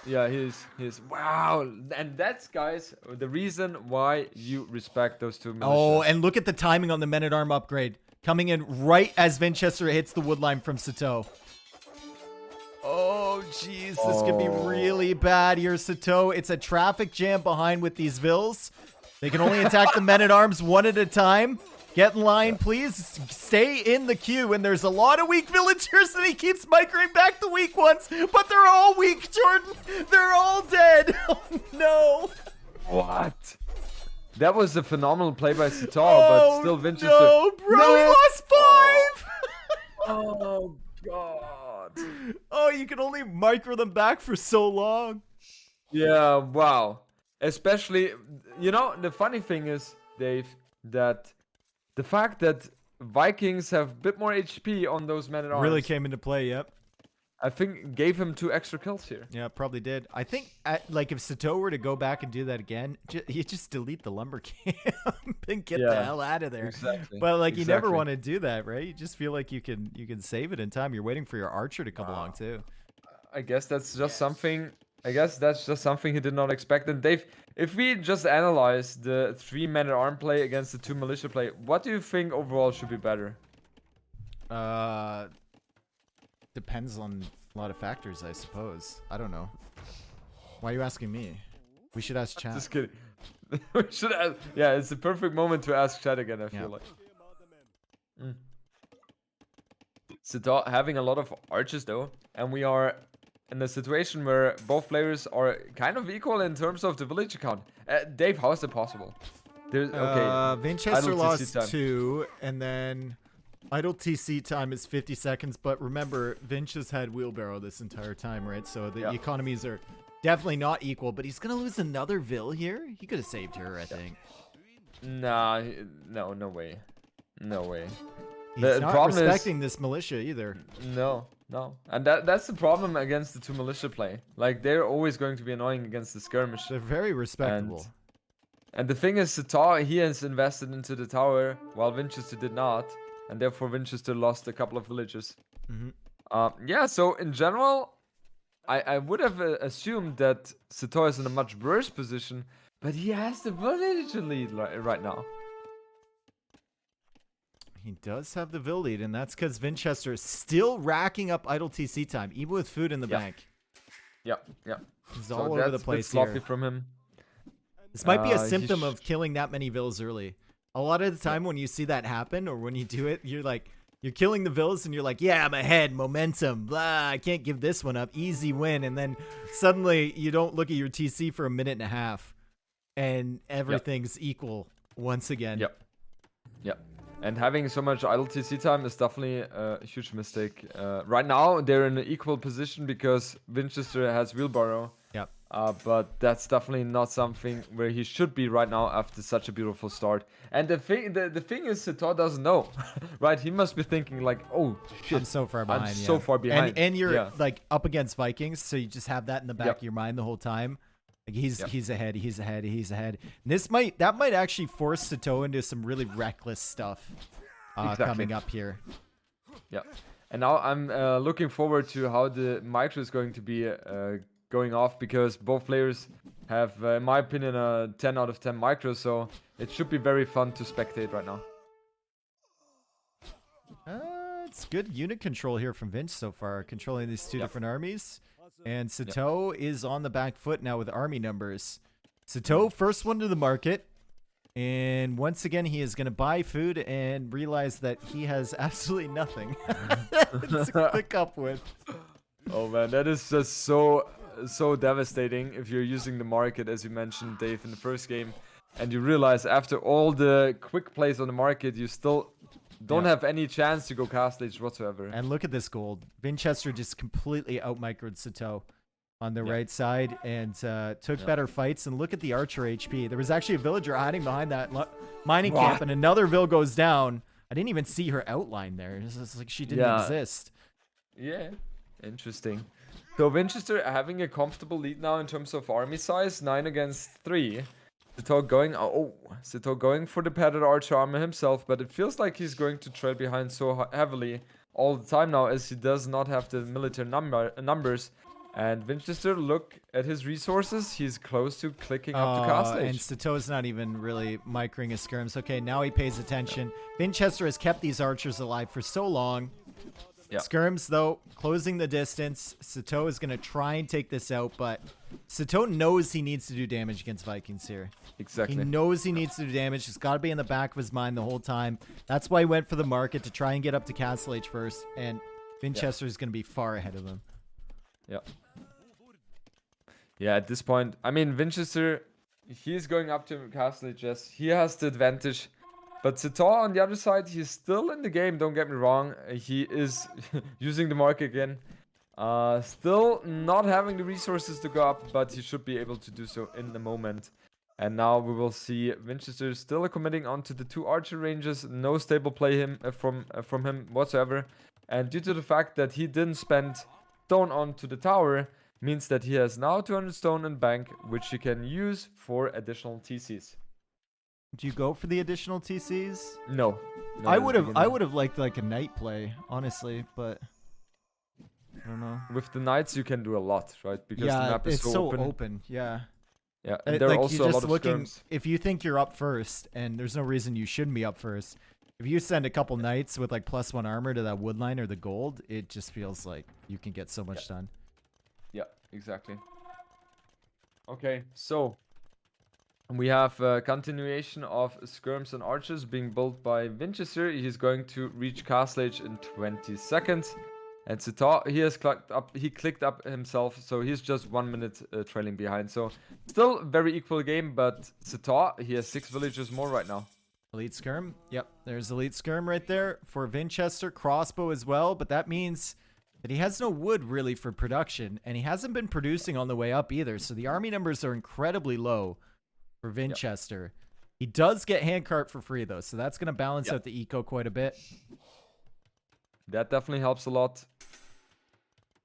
Yeah, he's wow, and that's, guys, the reason why you respect those 2 militia. Oh, and look at the timing on the Men-at-Arm upgrade, coming in right as Vinchester hits the wood line from Sitaux. Oh Oh, jeez. This could be really bad here, Sitaux. It's a traffic jam behind with these vills. They can only attack the men-at-arms one at a time. Get in line, please. Stay in the queue. And there's a lot of weak villagers, and he keeps microing back the weak ones. But they're all weak, Jordan. They're all dead. Oh, no. What? That was a phenomenal play by Sitaux, Oh, but still Vinchester. no, bro. No! He lost 5. Oh, God. Oh, you can only micro them back for so long. Yeah, wow. Especially, you know, the funny thing is, Dave, that the fact that Vikings have a bit more HP on those men-at-arms Really came into play, yep. I think gave him 2 extra kills here. Yeah, probably did. I think, like, if Sitaux were to go back and do that again, you just delete the lumber camp and get the hell out of there. Exactly. But like, you never want to do that, right? You just feel like you can save it in time. You're waiting for your archer to come along too. I guess that's just something. I guess that's just something he did not expect. And Dave, if we just analyze the 3 men-at-arm play against the 2 militia play, what do you think overall should be better? Depends on a lot of factors, I suppose. I don't know. Why are you asking me? We should ask chat. Just kidding. We should ask. Yeah, it's the perfect moment to ask chat again, I feel like. Sitaux having a lot of archers though, and we are in a situation where both players are kind of equal in terms of the village count. Dave, how is it possible? There's, okay. Vinchester Idle lost TC time. 2, and then idle TC time is 50 seconds. But remember, Vinch has had wheelbarrow this entire time, right? So the economies are definitely not equal. But he's gonna lose another Vill here. He could have saved her, I think. Nah, no way, no way. He's not respecting this militia either. No, and that's the problem against the 2 militia play. Like, they're always going to be annoying against the skirmish. They're very respectable. And the thing is, Sitaux, he has invested into the tower, while Vinchester did not, and therefore Vinchester lost a couple of villages. Yeah, so in general, I would have assumed that Sitaux is in a much worse position, but he has the villager lead right now. He does have the Vill lead, and that's because Vinchester is still racking up idle TC time, even with food in the bank. Yeah. He's all over the place sloppy here. From him. This might be a symptom of killing that many Vills early. A lot of the time when you see that happen, or when you do it, you're like, you're killing the Vills, and you're like, yeah, I'm ahead, momentum, blah, I can't give this one up, easy win. And then suddenly you don't look at your TC for a minute and a half, and everything's equal once again. Yep. And having so much idle TC time is definitely a huge mistake. Right now, they're in an equal position because Vinchester has wheelbarrow. Yep. But that's definitely not something where he should be right now after such a beautiful start. And the thing is, Sitaux doesn't know, right? He must be thinking like, "Oh shit, I'm so far behind." I'm so far behind." And you're like up against Vikings, so you just have that in the back of your mind the whole time. Like he's ahead. And that might actually force Sitaux into some really reckless stuff coming up here. Yeah. And now I'm looking forward to how the micro is going to be going off, because both players have, in my opinion, a 10 out of 10 micro, so it should be very fun to spectate right now. It's good unit control here from Vince so far, controlling these 2 different armies. And Sitaux is on the back foot now with army numbers. Sitaux, first one to the market. And once again, he is going to buy food and realize that he has absolutely nothing to pick up with. Oh man, that is just so devastating if you're using the market, as you mentioned, Dave, in the first game. And you realize after all the quick plays on the market, you still don't have any chance to go cast age whatsoever. And look at this gold. Vinchester just completely out-microed Sitaux on the right side and took better fights. And look at the archer HP. There was actually a villager hiding behind that mining camp, and another Vill goes down. I didn't even see her outline there. It's just like she didn't exist. Yeah, interesting. So Vinchester having a comfortable lead now in terms of army size, 9 against 3. Sitaux going for the padded archer armor himself, but it feels like he's going to trail behind so heavily all the time now, as he does not have the military numbers. And Vinchester, look at his resources. He's close to clicking up to cast age. And Sitaux's not even really microing his skirms. Okay, now he pays attention. Vinchester has kept these archers alive for so long. Yeah. Skirms, though, closing the distance. Sitaux is going to try and take this out, but Sitaux knows he needs to do damage against Vikings here. Exactly. He knows he needs to do damage. It's got to be in the back of his mind the whole time. That's why he went for the market to try and get up to Castle H first, and Vinchester is going to be far ahead of him. Yeah. Yeah, at this point, I mean, Vinchester, he's going up to Castle H. Yes, he has the advantage. But Sitaux on the other side, he's still in the game, don't get me wrong. He is using the mark again. Still not having the resources to go up, but he should be able to do so in the moment. And now we will see Vinchester still committing onto the 2 archer ranges. No stable play from him whatsoever. And due to the fact that he didn't spend stone onto the tower, means that he has now 200 stone in bank, which he can use for additional TCs. Do you go for the additional TCs? No. I would have liked like a knight play, honestly, but I don't know. With the knights you can do a lot, right? Because the map is it's so open. Yeah. Yeah, and there are also a lot of skirms. If you think you're up first, and there's no reason you shouldn't be up first, if you send a couple knights with like +1 armor to that wood line or the gold, it just feels like you can get so much done. Yeah, exactly. Okay, so we have a continuation of skirms and archers being built by Vinchester. He's going to reach Castle H in 20 seconds. And Sitaux, he clicked up himself, so he's just 1 minute trailing behind. So still very equal game, but Sitaux, he has 6 villagers more right now. Elite skirm. Yep, there's elite skirm right there for Vinchester. Crossbow as well, but that means that he has no wood really for production, and he hasn't been producing on the way up either. So the army numbers are incredibly low for Vinchester. Yep. He does get handcart for free though, so that's going to balance out the eco quite a bit. That definitely helps a lot.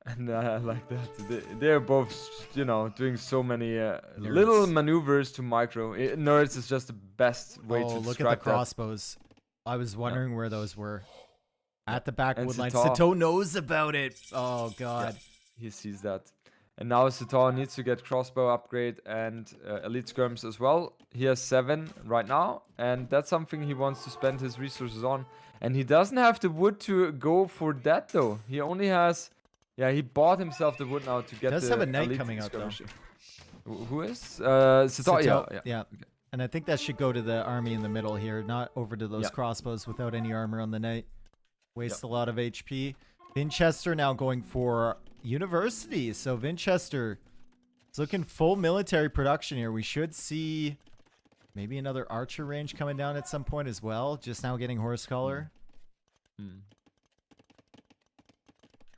And I like that. They're both, you know, doing so many little maneuvers to micro. Nerds is just the best way to describe that. Look at the crossbows. I was wondering where those were. At the back wood line. Sitaux knows about it. Oh, God. Yeah, he sees that. And now Sitaux needs to get crossbow upgrade and elite skirms as well. He has 7 right now. And that's something he wants to spend his resources on. And he doesn't have the wood to go for that, though. He only has... Yeah, he bought himself the wood now to get the does have a knight coming out, though. Who is? Sitaux, yeah. Okay. And I think that should go to the army in the middle here, not over to those crossbows without any armor on the knight. Waste a lot of HP. Vinchester now going for university. So Vinchester is looking full military production here. We should see maybe another archer range coming down at some point as well. Just now getting horse collar.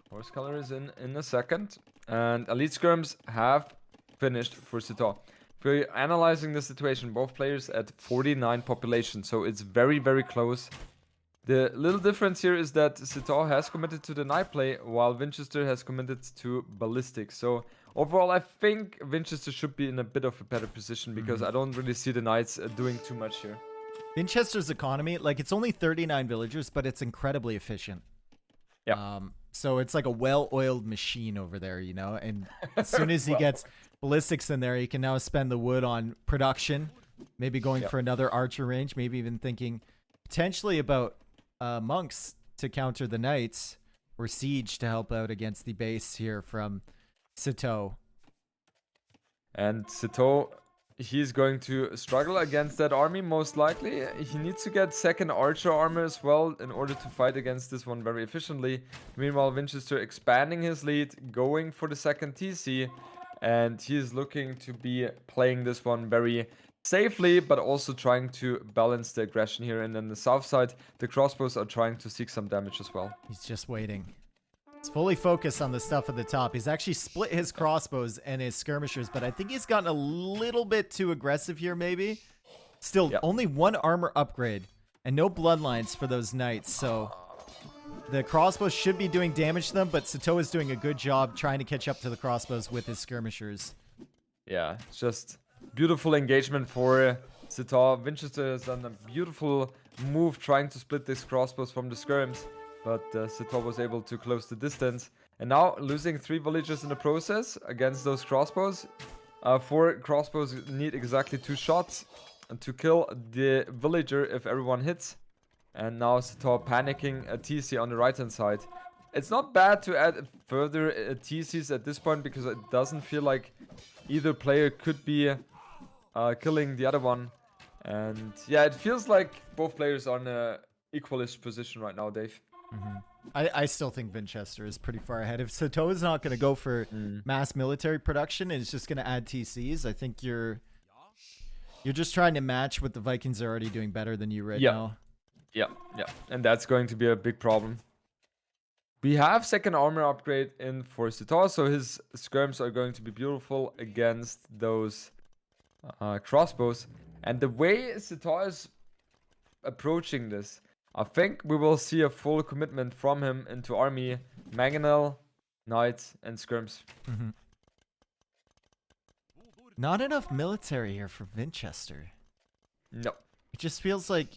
Horse color is in a second. And elite skirms have finished for Sitaux. If we're analyzing the situation, both players at 49 population. So it's very, very close. The little difference here is that Sitaux has committed to the knight play, while Vinchester has committed to ballistics. So overall, I think Vinchester should be in a bit of a better position, because I don't really see the knights doing too much here. Vinchester's economy, like, it's only 39 villagers, but it's incredibly efficient. Yeah. So it's like a well-oiled machine over there, you know? And as soon as he gets ballistics in there, he can now spend the wood on production, maybe going for another archer range, maybe even thinking potentially about monks to counter the knights, or siege to help out against the base here from Sitaux. And Sitaux, he's going to struggle against that army, most likely. He needs to get second archer armor as well in order to fight against this one very efficiently. Meanwhile, Vinchester expanding his lead, going for the second TC, and he's looking to be playing this one very safely, but also trying to balance the aggression here. And then the south side, the crossbows are trying to seek some damage as well. He's just waiting. He's fully focused on the stuff at the top. He's actually split his crossbows and his skirmishers, but I think he's gotten a little bit too aggressive here, maybe. Still, only 1 armor upgrade and no bloodlines for those knights, so the crossbows should be doing damage to them, but Sitaux is doing a good job trying to catch up to the crossbows with his skirmishers. Yeah, it's just beautiful engagement for Sitaux. Vinchester has done a beautiful move trying to split these crossbows from the skirms, but Sitaux was able to close the distance. And now losing 3 villagers in the process against those crossbows. 4 crossbows need exactly 2 shots to kill the villager if everyone hits. And now Sitaux panicking a TC on the right hand side. it's not bad to add further TCs at this point because it doesn't feel like either player could be killing the other one. And yeah, it feels like both players are in a equalish position right now, Dave. I still think Vinchester is pretty far ahead. If Sitaux is not going to go for mass military production and it's just going to add TCs, I think you're just trying to match what the Vikings are already doing better than you right now. Yeah. And that's going to be a big problem. We have second armor upgrade in for Sitaux, so his skirms are going to be beautiful against those crossbows. And the way Sitaux is approaching this, I think we will see a full commitment from him into army, mangonel, knights, and skirms. Not enough military here for Vinchester. No. It just feels like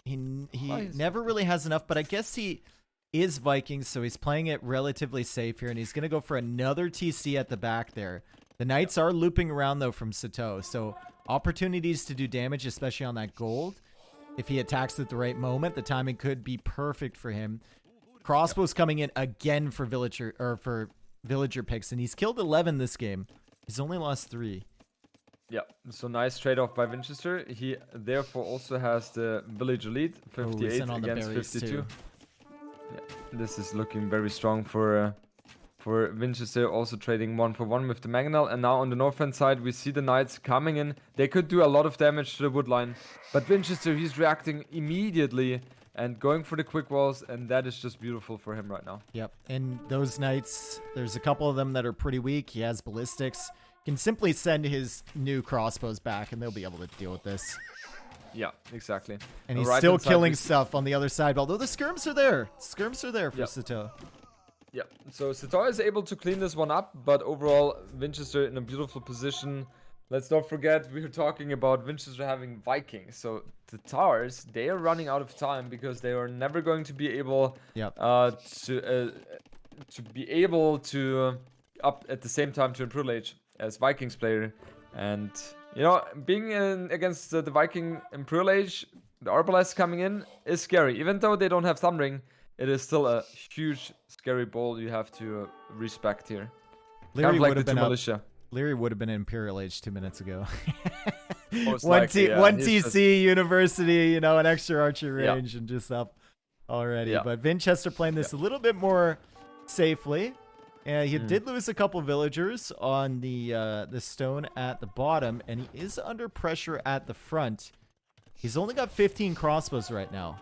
he never really has enough, but I guess he is Vikings, so he's playing it relatively safe here, and he's going to go for another TC at the back there. The knights are looping around, though, from Sitaux, so opportunities to do damage, especially on that gold. If he attacks at the right moment, the timing could be perfect for him. Crossbows coming in again for villager picks, and he's killed 11 this game. He's only lost 3. Yeah, so nice trade-off by Vinchester. He therefore also has the villager lead, 58 against 52. Too. Yeah, this is looking very strong for Vinchester, also trading 1-for-1 with the mangonel. And now on the northern side, we see the knights coming in. They could do a lot of damage to the wood line, but Vinchester, he's reacting immediately and going for the quick walls, and that is just beautiful for him right now. Yep, and those knights, there's a couple of them that are pretty weak. He has ballistics. Can simply send his new crossbows back, and they'll be able to deal with this. Yeah, exactly. And he's still killing stuff on the other side, although the skirms are there. Skirms are there for Sitaux. Yeah, so Sitaux is able to clean this one up, but overall, Vinchester in a beautiful position. Let's not forget, we were talking about Vinchester having Vikings. So the towers, they are running out of time because they are never going to be able to be able to up at the same time to improve age as Vikings player. And you know, being against the Viking Imperial Age, the Arbalest coming in is scary. Even though they don't have Thundering, it is still a huge, scary ball you have to respect here. Leary kind of like would have been militia. Leary would have been in Imperial Age 2 minutes ago. Most one likely, one TC, University, you know, an extra archer range and just up already. Yeah. But Vinchester playing this a little bit more safely. He did lose a couple villagers on the stone at the bottom, and he is under pressure at the front. He's only got 15 crossbows right now,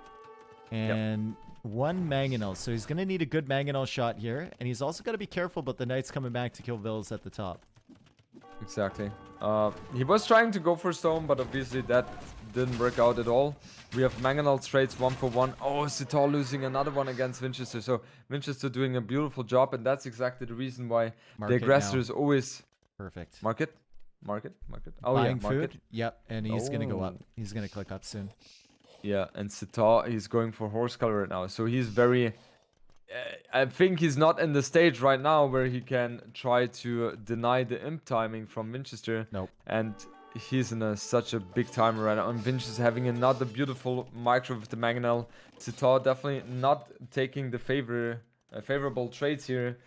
and 1 mangonel, so he's going to need a good mangonel shot here, and he's also got to be careful about the knights coming back to kill villas at the top. Exactly. He was trying to go for stone, but obviously that didn't work out at all. We have mangonel trades 1-for-1. Oh, Sitaux losing another one against Vinchester. So Vinchester doing a beautiful job, and that's exactly the reason why the aggressor is always perfect. Market. Oh, buying market. food. Yep, and he's gonna go up. He's gonna click up soon. Yeah, and Sitaux, he's going for horse color right now. So he's very... I think he's not in the stage right now where he can try to deny the imp timing from Vinchester. Nope. And he's in such a big timer right now. And Vinch is having another beautiful micro with the mangonel. Sitaux definitely not taking the favorable trades here.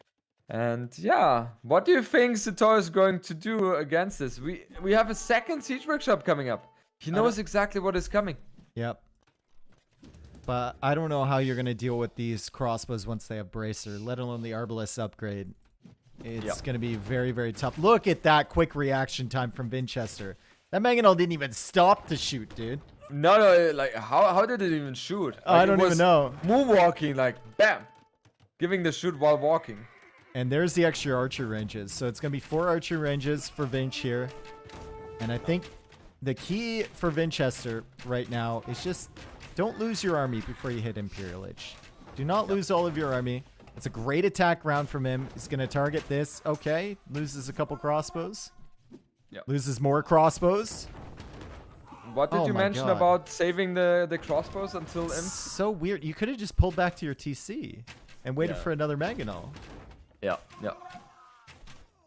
And yeah, what do you think Sitaux is going to do against this? We have a second siege workshop coming up. He knows exactly what is coming. Yep. But I don't know how you're going to deal with these crossbows once they have Bracer, let alone the Arbalest upgrade. It's going to be very, very tough. Look at that quick reaction time from Vinchester. That mangonel didn't even stop to shoot, dude. No, like, how did it even shoot? Like, I don't even know. Moonwalking, like, bam! Giving the shoot while walking. And there's the extra archer ranges. So it's going to be 4 archer ranges for Vinch here. And I think the key for Vinchester right now is just... don't lose your army before you hit Imperial Age. Do not lose all of your army. It's a great attack round from him. He's going to target this. Okay. Loses a couple crossbows. Yep. Loses more crossbows. What did you mention about saving the crossbows until imp? So weird. You could have just pulled back to your TC and waited for another mangonel. Yeah.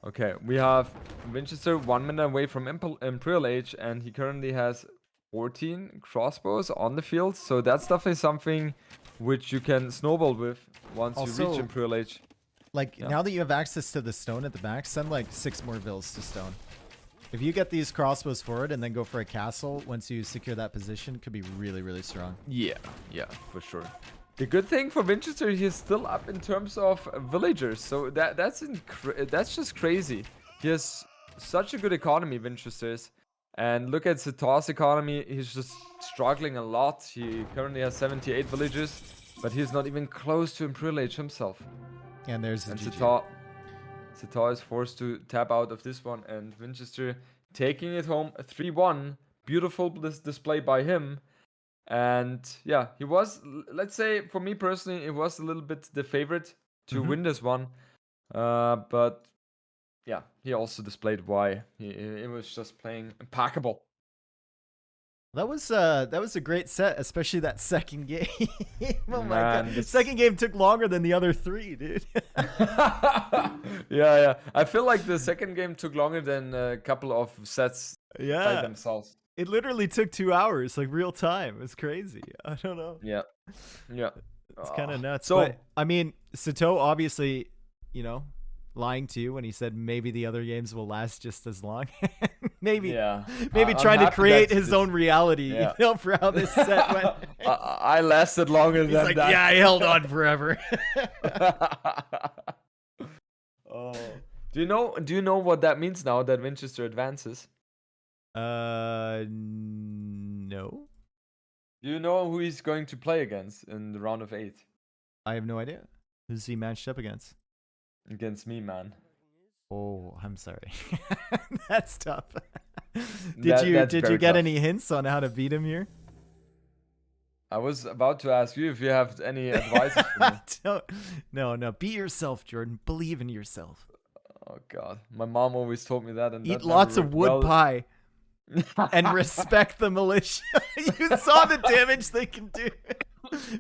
Okay, we have Vinchester 1 minute away from Imperial Age, and he currently has 14 crossbows on the field, so that's definitely something which you can snowball with once you Also, reach Imperial Age. Like, now that you have access to the stone at the back, send like 6 more vills to stone. If you get these crossbows forward and then go for a castle once you secure that position, could be really, really strong. Yeah, for sure. The good thing for Winchester, he's still up in terms of villagers, so that's just crazy. He has such a good economy, Winchester's. And look at Sitau's economy, he's just struggling a lot. He currently has 78 villagers, but he's not even close to Imperial Age himself. And there's And GG. Sitaux is forced to tap out of this one, and Winchester taking it home 3-1. Beautiful display by him. And yeah, he was, let's say, for me personally, it was a little bit the favorite to win this one. But yeah, he also displayed why. He was just playing impeccable. That was a great set, especially that second game. Oh my god. The this- second game took longer than the other 3, dude. Yeah. I feel like the second game took longer than a couple of sets by Yeah. themselves. It literally took 2 hours, like real time. It was crazy. I don't know. Yeah. It's kind of nuts. So- But, I mean, Sitaux obviously, lying to you when he said maybe the other games will last just as long. maybe Yeah. maybe I'm trying to happy create that's his own reality, Yeah. for how this set went. I lasted longer He's than like, that. yeah, I held on forever. Oh. Do you know what that means now that Winchester advances? No. Do you know who he's going to play against in the round of 8? I have no idea. Who's he matched up against? Against me, man. Oh, I'm sorry. That's tough. That's Did you very get tough. any hints on how to beat him here? I was about to ask you if you have any advice for me. No. Be yourself, Jordan. Believe in yourself. Oh god, my mom always told me that. And Eat that lots never of worked wood well. pie and respect the militia. You saw the damage they can do.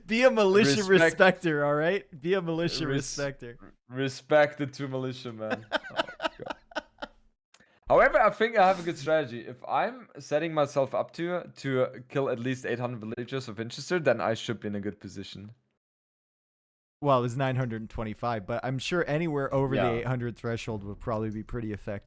Be a militia respecter, all right? Be a militia respecter. Respect the 2 militia, man. Oh, God. However, I think I have a good strategy. If I'm setting myself up to kill at least 800 villagers of Winchester, then I should be in a good position. Well, it was 925, but I'm sure anywhere over Yeah. the 800 threshold would probably be pretty effective.